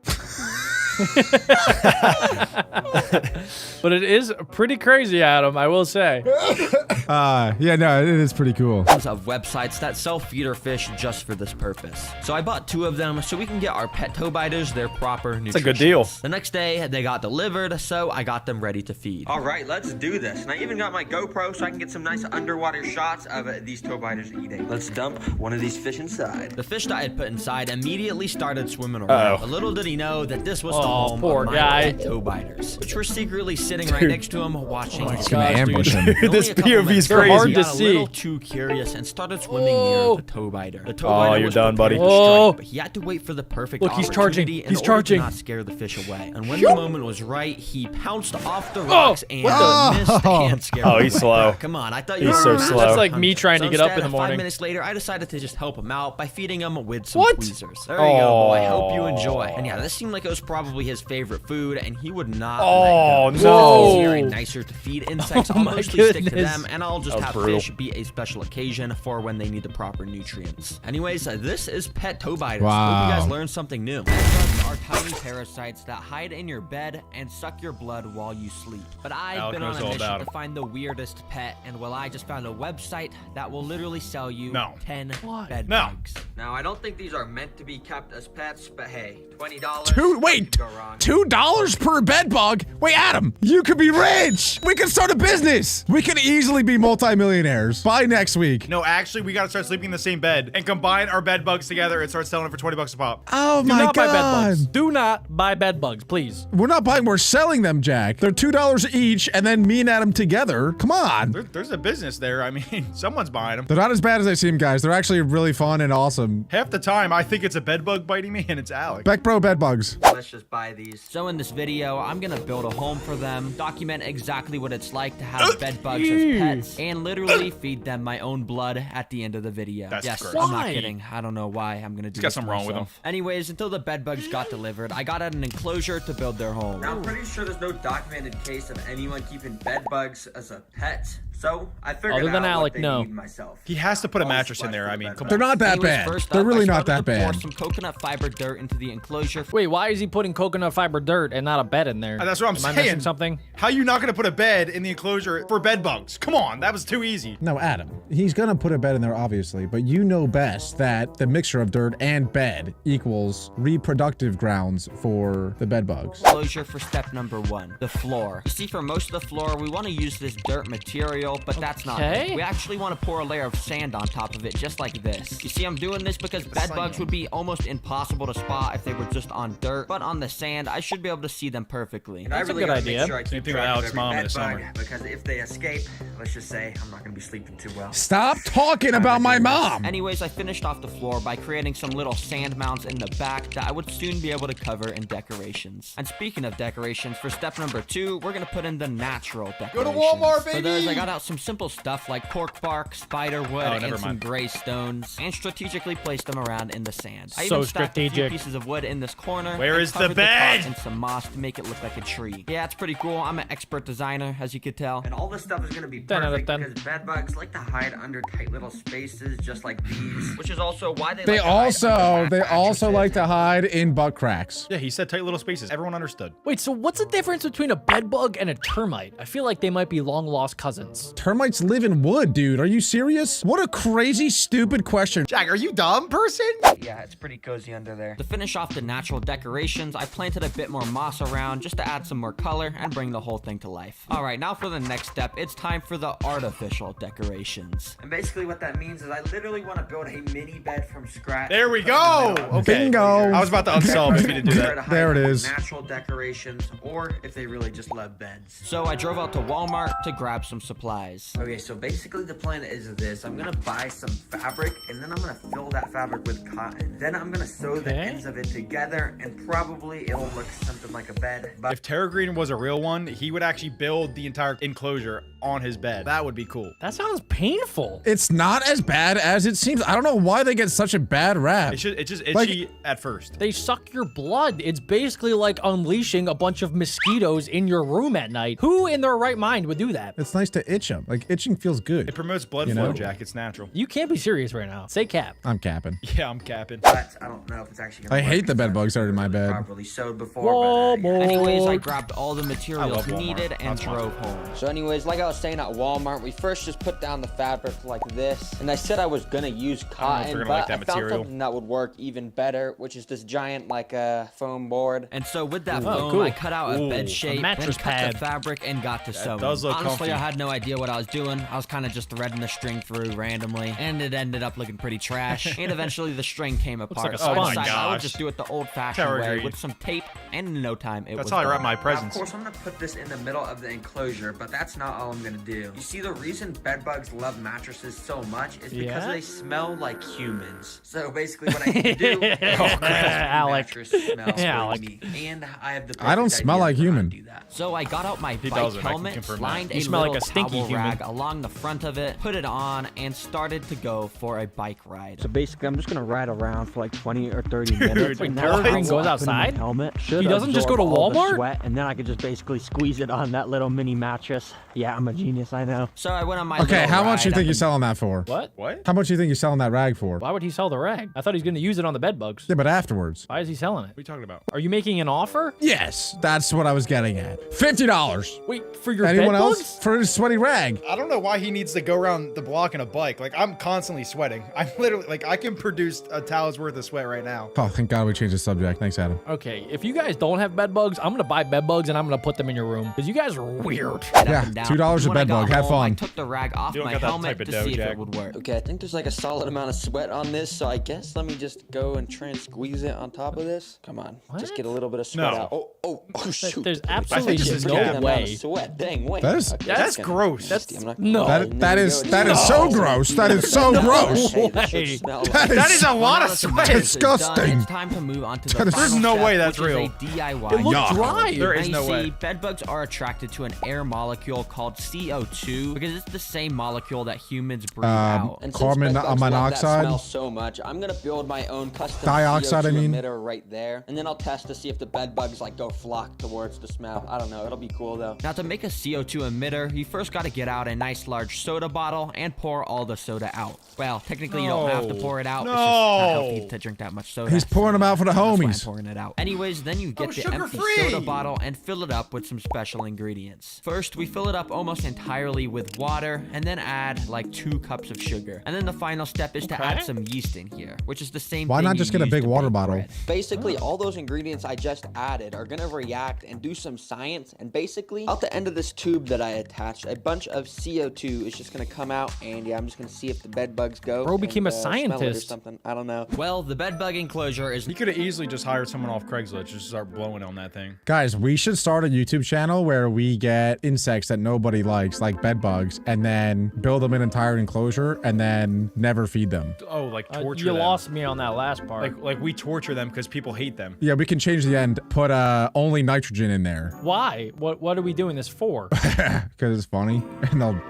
But it is pretty crazy, Adam, I will say. Yeah, no, it is pretty cool. Of websites that sell feeder fish just for this purpose. So I bought 2 of them so we can get our pet tow biters their proper nutrition. It's a good deal. The next day they got delivered, so I got them ready to feed. All right, let's do this. And I even got my GoPro so I can get some nice underwater shots of these tow biters eating. Let's dump one of these fish inside. The fish that I had put inside immediately started swimming around. But little did he know that this was the home poor of my guy. pet tow biters, which were secretly sitting right next to him watching. It's gonna ambush him. This POV is They're hard crazy. to Got a little see. too curious and started swimming near the tow biter. The tow biter you're was done, buddy. prepared to strike, Oh. but he had to wait for the perfect Look, he's charging. opportunity in He's order charging. to not scare the fish away. And when the moment was right, he pounced off the rocks and missed and scared Oh, him he's away. slow. Come on, I thought you He's were so a master slow. That's like hunter. me trying to So get up in instead, the morning. 5 minutes later, I decided to just help him out by feeding him with some What? tweezers. There you go, boy. Hope you enjoy. And yeah, this seemed like it was probably his favorite food, and he would not Oh, let go. no. It's easier and nicer to feed insects. I'll my mostly stick to goodness. them, and I'll just That was have brutal. fish be a special occasion for when they need the proper nutrients. Anyways, this is pet tow biters. Wow. Hope you guys learned something new. Bugs are tiny parasites that hide in your bed and suck your blood while you sleep. But I've Alec been on knows a all mission about to 'em. find the weirdest pet, and well, I just found a website that will literally sell you No. 10 bed No. bugs. Now, I don't think these are meant to be kept as pets, but hey, $20. Wait, Go wrong. $2 per bed bug? Wait, Adam, you could be rich. We could start a business. We could easily be multimillionaires by next week. No, actually, we gotta start sleeping in the same bed and combine our bed bugs together and start selling it for 20 bucks a pop. Oh Do my not buy bed bugs. God. Do not buy bed bugs, please. We're not buying, we're selling them, Jack. They're $2 each, and then me and Adam together. Come on. There's a business there. I mean, someone's buying them. They're not as bad as they seem, guys. They're actually really fun and awesome. Half the time, I think it's a bed bug biting me, and it's Alex. Beck Bro bed bugs. Let's just buy these. So in this video, I'm gonna build a home for them, document exactly what it's like to have bed bugs as pets, and literally feed them my own blood at the end of the video. That's yes, gross. I'm Why? not kidding. I don't know why I'm gonna do He's got this to something wrong with him. myself. Anyways, until the bed bugs got delivered, I got out an enclosure to build their home. Now, I'm pretty sure there's no documented case of anyone keeping bed bugs as a pet. So I figured Other than out Alec, what they no. need myself. He has to put a All mattress in splash there. for I the mean, bed come bugs. They're not that Anyways, bad. first They're up, really I not started that to pour bad. some coconut fiber dirt into the enclosure. Wait, why is he putting coconut fiber dirt and not a bed in there? That's what I'm Am I saying. missing something? How you not gonna put a bed in the enclosure for bed bugs? Come on, that was too easy. No, Adam. He's gonna put a bed in there, obviously, but you know best that the mixture of dirt and bed equals reproductive grounds for the bed bugs. Enclosure for step number 1, the floor. You see, for most of the floor, we want to use this dirt material, but that's not Okay. it. We actually want to pour a layer of sand on top of it, just like this. You see, I'm doing this because bed bugs would be almost impossible to spot if they were just on dirt, but on the sand, I should be able to see them perfectly. And I That's a really good gotta idea. make sure I Same keep thing with track of Alex's every mom in bed the summer. bug, because if they escape, let's just say I'm not gonna be sleeping too well. Stop talking about my mom. Anyways, I finished off the floor by creating some little sand mounds in the back that I would soon be able to cover in decorations. And speaking of decorations, for step number 2, we're gonna put in the natural decorations. Walmart, For those, I got out some simple stuff like cork bark, spider wood, never and some mind. gray stones, and strategically placed them around in the sand. I So even stacked a few strategic. pieces of wood in this corner. Where and is the covered bed? top in some moss to make it look like a tree. Yeah, it's pretty cool. I'm an expert designer, as you could tell. And all this stuff is gonna be 10 out of perfect 10. because bed bugs like to hide under tight little spaces just like these. Which is also why they They like to hide under they mattresses. also like to hide in butt cracks. Yeah, he said tight little spaces. Everyone understood. Wait, so what's the difference between a bed bug and a termite? I feel like they might be long lost cousins. Termites live in wood, dude. Are you serious? What a crazy, stupid question. Jack, are you dumb, person? Yeah, it's pretty cozy under there. To finish off the natural decorations, I planted a bit more moss around just to add some more color and bring the whole thing to life. All right, now for the next step, it's time for the artificial decorations. And basically what that means is I literally want to build a mini bed from scratch. There we Put it in the go. middle of the Okay. Bingo. I was about to unsub if you didn't do Try to that. hide There it them with is. Natural decorations, or if they really just love beds. So I drove out to Walmart to grab some supplies. Okay, so basically the plan is this. I'm gonna buy some fabric, and then I'm gonna fill that fabric with cotton. Then I'm gonna sew the Okay. ends of it together, and probably it'll look something like a bed. But If Terra Green was a real one, he would actually build the entire enclosure on his bed. That would be cool. That sounds painful. It's not as bad as it seems. I don't know why they get such a bad rap. It's just itchy Like- at first. They suck your blood. It's basically like unleashing a bunch of mosquitoes in your room at night. Who in their right mind would do that? It's nice to itch them. Like, itching feels It good. promotes blood You flow, know? Jack. It's natural. You can't be serious right now. Say cap. I'm capping. Yeah, I'm capping. but I don't know if it's actually gonna I work hate the bed because bugs that are in my bed. properly sewed before. Walmart. Anyways, I grabbed all the I materials love Walmart. needed and That's fine. drove home. So anyways, like I was saying at Walmart, we first just put down the fabric like this. And I said I was gonna use if cotton, they're but gonna like that I found material. something that would work even better, which is this giant like foam board. And so with that Ooh. foam, Cool. I cut out a Ooh, bed a shape, then mattress cut pad. the fabric and got to sewing. does look Honestly, comfy. I had no idea what I was doing. I was kind of just threading the string through randomly, and it ended up looking pretty trash. And eventually the string came apart, like a so I sponge. decided I would gosh. just do it the old-fashioned Terra way Green. with some tape, and in no time it That's was how I done. wrap my Now, of presents. course, I'm gonna put this in the middle of the enclosure, but that's not all I'm gonna do. You see, the reason bed bugs love mattresses so much is because Yeah? they smell like humans. So basically, what I need to do is craft a Alec. mattress smells Alec. me, and I have the. I don't perfect smell idea like for how to human. do that. So I got out my He bike doesn't, I can helmet, confirm lined that. You a smell like little a stinky towel human. rag along the front of it, put it on, and started to go for a bike ride. So basically, I'm just gonna ride around for like 20 or 30 Dude, minutes. wait, and Terra that Green towel goes I put in my outside? Helmet should He doesn't just go absorb to all the Walmart? sweat, and then I could just basically squeeze it on that little mini mattress. Yeah, I'm a genius, I know. So I went on my Okay, little how much ride you up think you're and- selling that for? What? What? How much you think you're selling that rag for? Why would he sell the rag? I thought he's going to use it on the bed bugs. Yeah, but afterwards. Why is he selling it? What are you talking about? Are you making an offer? Yes, that's what I was getting at. $50. Wait, for your Anyone bed else? bugs? For his sweaty rag. I don't know why he needs to go around the block in a bike. Like, I'm constantly sweating. I'm literally, like, I can produce a towel's worth of sweat right now. Oh, thank God we changed the subject. Thanks, Adam. Okay, if you guys don't have bed bugs, I'm gonna buy bed bugs and I'm gonna put them in your room because you guys are weird. Yeah, $2 a When I bed got bug. Have home, I fun. took the rag off You don't my got that helmet type of to dough, see if Jack. it would work. Okay, I think there's like a solid amount of sweat on this, so I guess let me just go and try and squeeze it on top of this. Come on, just get a little bit of sweat No. out. Oh, shoot. There's this absolutely is no cat. Amount way. of sweat. Dang, wait. That is- Okay, That's gonna- gross. That's I'm not- no. Oh, That and there is we go. that is so gross. That is so gross. Hey, this should smell like- That is a lot of sweat. Disgusting. It's time to move on to the That is- final There's no step, way that's which is real. a DIY. It looked Yuck. dry. There is Now, no you way. see, bed bugs are attracted to an air molecule called CO2 because it's the same molecule that humans breathe out. And since Carbon bedbugs love that monoxide? smell so much, I'm gonna build my own custom Dioxide, CO2 I mean. emitter right there, and then I'll test to see if the bed bugs like go flock towards the smell. I don't know. It'll be cool though. Now to make a CO2 emitter, you first got to get out a nice large soda bottle and pour all the soda out. Well, technically you don't have to pour it out. It's just not healthy to drink that much soda. He's pouring them out for the That's why I'm homies. pouring it out. Anyways, then you get the empty sugar-free. soda bottle and fill it up with some special ingredients. First, we fill it up almost entirely with water and then add like 2 cups of sugar. And then the final step is to add some yeast in here, which is the same Why thing not you just get a use big to water bake bottle? bread. Basically, all those ingredients I just added are gonna react and do some science, and basically, out the end of this tube that I attached, a bunch of CO2 is just gonna come out, and yeah, I'm just gonna see if the bed bugs go. Bro became a smell it or scientist. something. I don't know. Well, the bed bug enclosure is You could have easily just hired someone off Craigslist, just start blowing on that thing. Guys, we should start a YouTube channel where we get insects that nobody likes, like bed bugs, and then build them an entire enclosure and then never feed them. Oh, like torture You them. lost me on that last part. Like we torture them because people hate them. Yeah, we can change the end, put only nitrogen in there Why? What are we doing this for? because it's funny. And they'll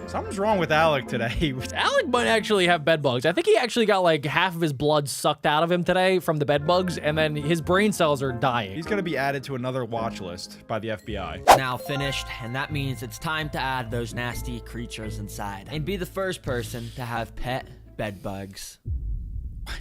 Something's wrong with Alec today. Alec might actually have bed bugs. I think he actually got like half of his blood sucked out of him today from the bed bugs, and then his brain cells are dying. He's gonna be added to another watch list by the FBI. now finished, and that means it's time to add those nasty creatures inside and be the first person to have pet bed bugs.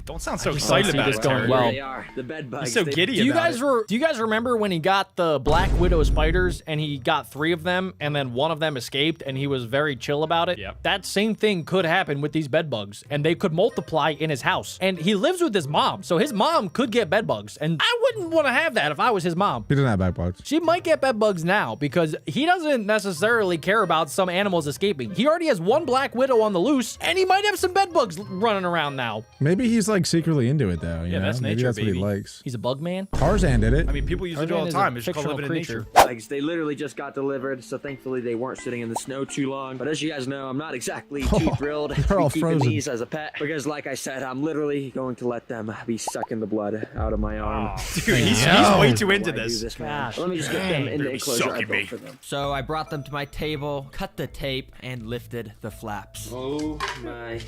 Don't sound so I excited see about this it, going Terry. well. They are the bed bugs. He's so They- giddy Do you about guys it. do you guys remember when he got the Black Widow spiders and he got 3 of them and then one of them escaped and he was very chill about it? Yep. That same thing could happen with these bed bugs and they could multiply in his house. And he lives with his mom, so his mom could get bed bugs. And I wouldn't want to have that if I was his mom. he doesn't have bed bugs. She might get bed bugs now because he doesn't necessarily care about some animals escaping. He already has 1 Black Widow on the loose and he might have some bed bugs running around now. Maybe he's like secretly into it though. You Yeah, know? that's Maybe nature, that's what he baby. likes. He's a bug man. Tarzan did it. I mean, people used to do it all the Tarzan time. is It's a just called living in fictional nature. Like, they literally just got delivered, so thankfully they weren't sitting in the snow too long. But as you guys know, I'm not exactly too thrilled to they're all be keeping frozen. these as a pet. Because like I said, I'm literally going to let them be sucking the blood out of my arm. Dude, he's way too into Why do this. this, man? Gosh, Let me just get them in the They're enclosure I sucking built me. for them. So I brought them to my table, cut the tape, and lifted the flaps. Oh my. I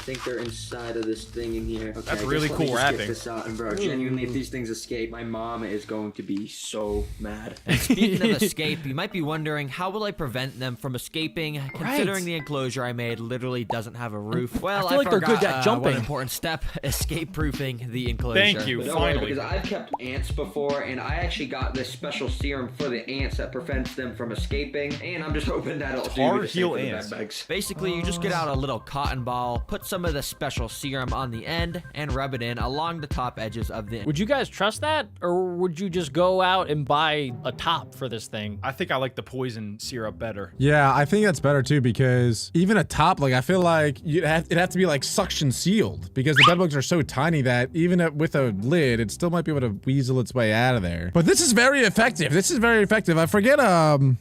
think they're inside of this thing in here. Okay, That's I guess really let me cool just get wrapping. this out. And bro, genuinely, if these things escape, my mom is going to be so mad. Speaking of escape, you might be wondering, how will I prevent them from escaping, considering the enclosure I made literally doesn't have a roof? Well, I feel like they're good forgot, at jumping. one important step, escape-proofing the enclosure. Thank you, But don't worry, finally. because I've kept ants before, and I actually got this special serum for the ants that prevents them from escaping. And I'm just hoping that it'll Tar do the same heel for the ants. bed bugs. Basically, you just get out a little cotton ball, put some of the special serum on the end, and rub it in along the top edges of the... Would you guys trust that? Or would you just go out and buy a top for this thing? I think I like the poison syrup better. Yeah, I think that's better too because even a top, like I feel like it'd have to be like suction sealed because the bed bugs are so tiny that even with a lid, it still might be able to weasel its way out of there. But this is very effective. This is very effective. I forget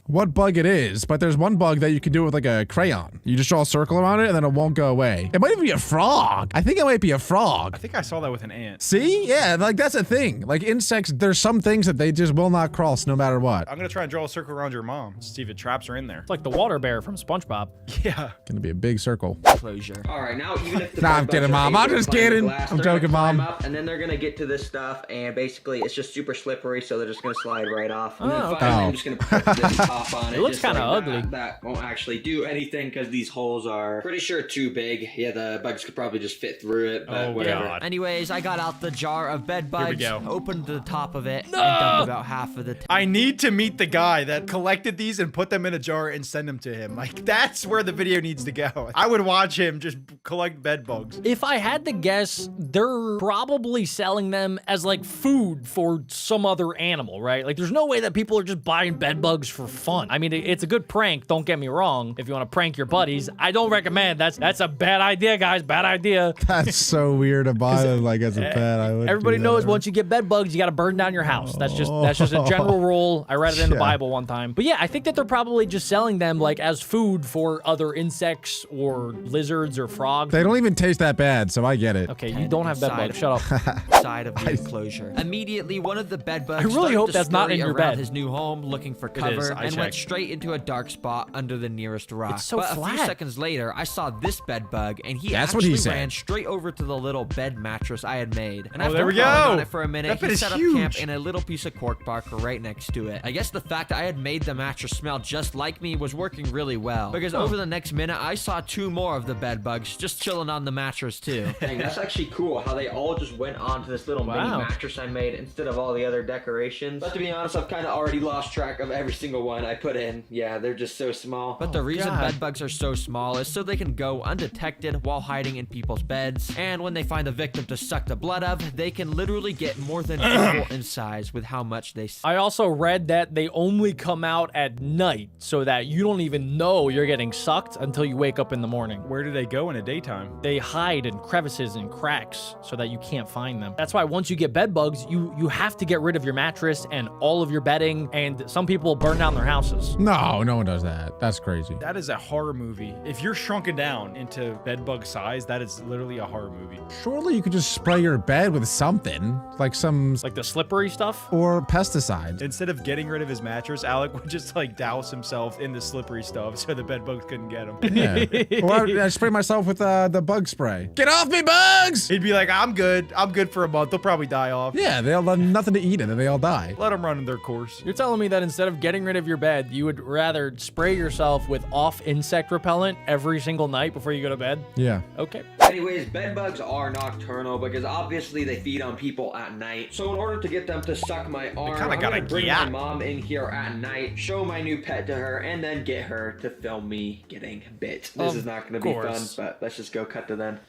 what bug it is, but there's one bug that you can do with like a crayon. You just draw a circle around it and then it won't go away. It might even be a frog. I think it might be a frog. I think I saw that with an ant. See? Yeah, like that's a thing. Like insects, there's some things that they just will not cross no matter what. I'm gonna try and draw a circle around your mom. See if it traps her in there. It's like the water bear from SpongeBob. Yeah. Gonna be a big circle. Enclosure. All right, now even if the Nah, bed I'm bugs kidding, are Mom. able I'm to just climb the kidding. glass, I'm they're gonna joking, climb Mom. Up, and then they're gonna get to this stuff, and basically it's just super slippery, so they're just gonna slide right off. And then Oh, okay. finally, I'm just gonna put this top on it. It looks just kinda like ugly. that. That won't actually do anything because these holes are pretty sure too big. Yeah, the bugs could probably just fit through. through it, but whatever. Anyways, I got out the jar of bed bugs, go. opened the top of it, and dumped about half of the I need to meet the guy that collected these and put them in a jar and send them to him. Like, that's where the video needs to go. I would watch him just collect bed bugs. If I had to guess, they're probably selling them as like food for some other animal, right? Like there's no way that people are just buying bed bugs for fun. I mean, it's a good prank, don't get me wrong. If you want to prank your buddies, I don't recommend. That's a bad idea, guys. Bad idea. That's so weird to buy them like as a pet. I would. Everybody knows once you get bed bugs, you got to burn down your house. That's just a general rule. I read it in the Bible one time. But yeah, I think that they're probably just selling them like as food for other insects or lizards or frogs. They don't even taste that bad, so I get it. Okay, you don't have bed bugs. Shut up. Side of the enclosure. Immediately, one of the bed bugs I really started hope to that's not in scurry your around bed. his new home looking for cover and went straight into a dark spot under the nearest rock. It's so but a flat. few seconds later, I saw this bed bug, and he That's what he actually said. ran straight over to the little bed mattress I had made. And after there we crawling go. on it for a minute, That bed he is set up huge. camp in a little piece of cork bark right next to it. I guess the fact that I had made the mattress smell just like me was working really well, because over the next minute, I saw 2 more of the bed bugs just chilling on the mattress too. Dang, that's actually cool how they all just went onto this little mini mattress I made instead of all the other decorations. But to be honest, I've kind of already lost track of every single one I put in. Yeah, they're just so small. But the reason bed bugs are so small is so they can go undetected while hiding in people's beds. And when they find a victim to suck the blood of, they can literally get more than equal in size with how much they I also read that they only come out at night so that you don't even know you're getting sucked until you wake up in the morning. Where do they go in the daytime? They hide in crevices and cracks so that you can't find them. That's why once you get bed bugs, you have to get rid of your mattress and all of your bedding, and some people burn down their houses. No, no one does that. That's crazy. That is a horror movie. If you're shrunken down into bed bug size, that is literally a horror movie. Surely you could just spray your bed with something, like like the slippery stuff or pesticides. Instead of getting rid of his mattress, Alec would just like douse himself in the slippery stuff so the bed bugs couldn't get him. Yeah. Or I spray myself with the bug spray. Get off me, bugs! He'd be like, I'm good. I'm good for a month. They'll probably die off. Yeah, they all have nothing to eat and then they all die. Let them run in their course. You're telling me that instead of getting rid of your bed, you would rather spray yourself with off insect repellent every single night before you go to bed? Yeah. Okay. Anyways, bed bugs are nocturnal because obviously they feed on people at night. So in order to get them to suck my arm, I'm gonna bring my mom in here at night, show my new pet to her, and then get her to film me getting bit. This is not gonna be fun, but let's just go cut to then.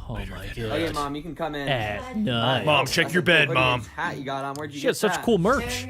Oh my god. Okay, Mom, you can come in. At night. Mom, check your bed, Mom. Hat you got on. Where'd you She get has such that? cool merch.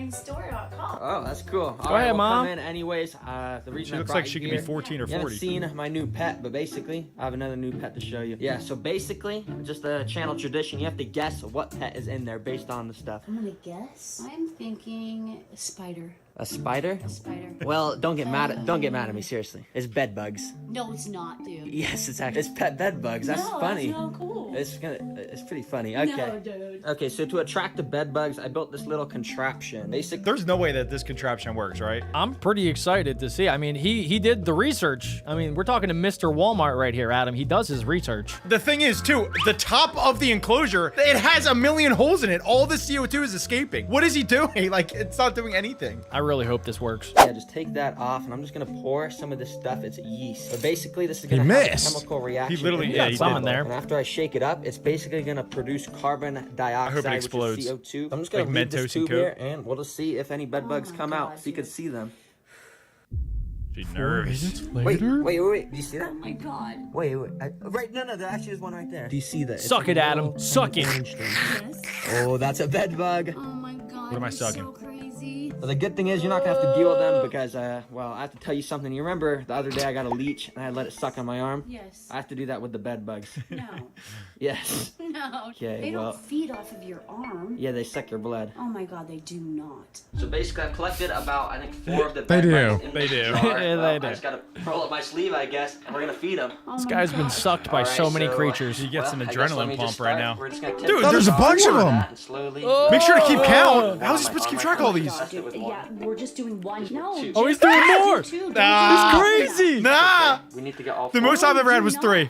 Oh, that's cool. Go ahead, Mom. Come in anyways. The reason She I looks brought like she you could be here- 14 or You haven't 40. seen my new pet, but basically, I have another new pet to show you. Yeah, so basically, just a channel tradition. You have to guess what pet is in there based on the stuff. I'm gonna guess. I'm thinking a spider. A spider? A spider. Well, don't get mad at me. Seriously, it's bed bugs. No, it's not, dude. Yes, it's pet bed bugs. That's No, funny. That's not cool. It's pretty funny. Okay. No, dude. Okay, so to attract the bed bugs, I built this little contraption. Basically, There's no way that this contraption works, right? I'm pretty excited to see. I mean, he did the research. I mean, we're talking to Mr. Walmart right here, Adam. He does his research. The thing is, too, the top of the enclosure, it has a million holes in it. All the CO2 is escaping. What is he doing? Like, it's not doing anything. I really hope this works. yeah, just take that off, and I'm just gonna pour some of this stuff. It's yeast. But basically, this is gonna have a missed. chemical reaction. He literally- in yeah, the he some bottle. in there. And after I shake it up, it's basically gonna produce carbon dioxide, which explodes. is CO2. So I'm just gonna Like leave this Mentos and tube Coke. here, and we'll just see if any bed bugs my come out, God, so you can see them. She's nervous. Wait. Do you see that? Oh my god. Wait. Right, no, there actually is one right there. Do you see that? It's Suck a it, Adam. little Suck it. orange thing. Yes. Oh, that's a bed bug. Oh my god. What am I you're sucking? So crazy. But the good thing is you're not gonna have to deal with them because, well, I have to tell you something. You remember the other day I got a leech and I let it suck on my arm? Yes. I have to do that with the bed bugs. No. Yes. No. Okay, They well- don't feed off of your arm. Yeah, they suck your blood. Oh my god, they do not. So basically, I've collected about, I think, 4 of the They bed do. bugs in They this do. jar. Yeah, Well, they do. I just gotta roll up my sleeve, I guess, and we're gonna feed them. Oh This my guy's been God. sucked by Alright, so many so, creatures. He gets an I guess let adrenaline me just pump right start. now. We're just gonna take Dude, this there's a off bunch of like them. that and slowly. Make sure to keep count. Oh, How is he supposed to keep track of all these? Yeah, we're just doing one. No. Oh, he's just doing do more. 2. Don't Nah. do He's crazy. Nah! We need to get all The 4. most I've ever had was 3.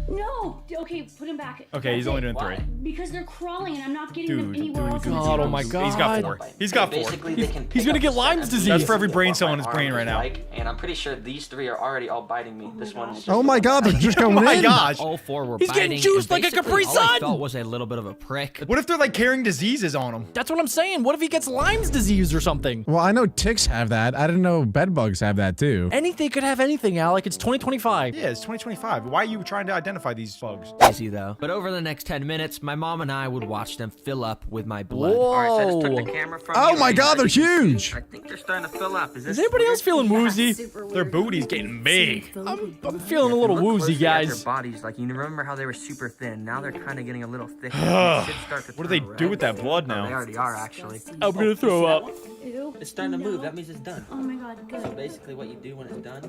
No. Okay, put him back. Okay, he's only doing 3. Because they're crawling and I'm not getting them anywhere else. God, oh my God. He's got 4. He's got 4. Basically, they can He's gonna get Lyme's disease. That's for every brain cell in his brain right now. And I'm pretty sure these 3 are already all biting me. This one's Oh my God, they're just going Oh my in. gosh. All 4 were He's biting. getting juiced and like a basically Capri all I Sun. felt was a little bit of a prick. What if they're like carrying diseases on him? That's what I'm saying. What if he gets Lyme's disease or something? Well, I know ticks have that. I didn't know bed bugs have that too. Anything could have anything, Alec. It's 2025. Yeah, it's 2025. Why are you trying to identify these bugs? Easy though. But over the next 10 minutes, my mom and I would watch them fill up with my blood. Whoa. Alright, so I just took the camera from Oh you, my and God, they're as you can see, huge. I think they're starting to fill up. Is anybody else feeling woozy? Their booty's getting big. I'm feeling a little Look woozy, closely at guys. Their bodies, like you remember how they were super thin. Now they're kind of getting a little thicker. They should start to What do they turn do red. with that blood Oh, now? they already are actually. I'm gonna throw up. Ew. It's starting to move. That means it's done. Oh my God, So good. basically, what you do when it's done.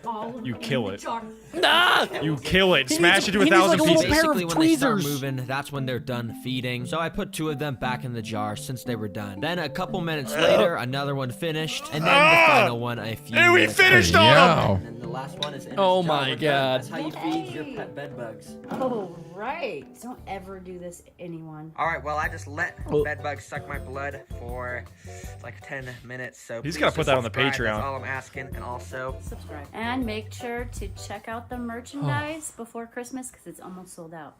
All of You them kill in the it. jar. Ah! You kill it. He Smash needs- it to he needs 1,000 like a little pieces. pair of Basically, when they start tweezers. moving, that's when they're done feeding. So I put 2 of them back in the jar since they were done. Then a couple minutes later, another one finished, and then the final one a few And we minutes finished later. on him. And then the last one is in Oh its jar. my We're done. God. That's how you feed your pet bed bugs. Oh, right. Don't ever do this, anyone. All right, well, I just let Oh. bed bugs suck my blood for like 10 minutes. So He's please gotta put just that on the subscribe. Patreon. That's all I'm asking. And also, Subscribe. And make sure to check out the merchandise before Christmas because it's almost sold out.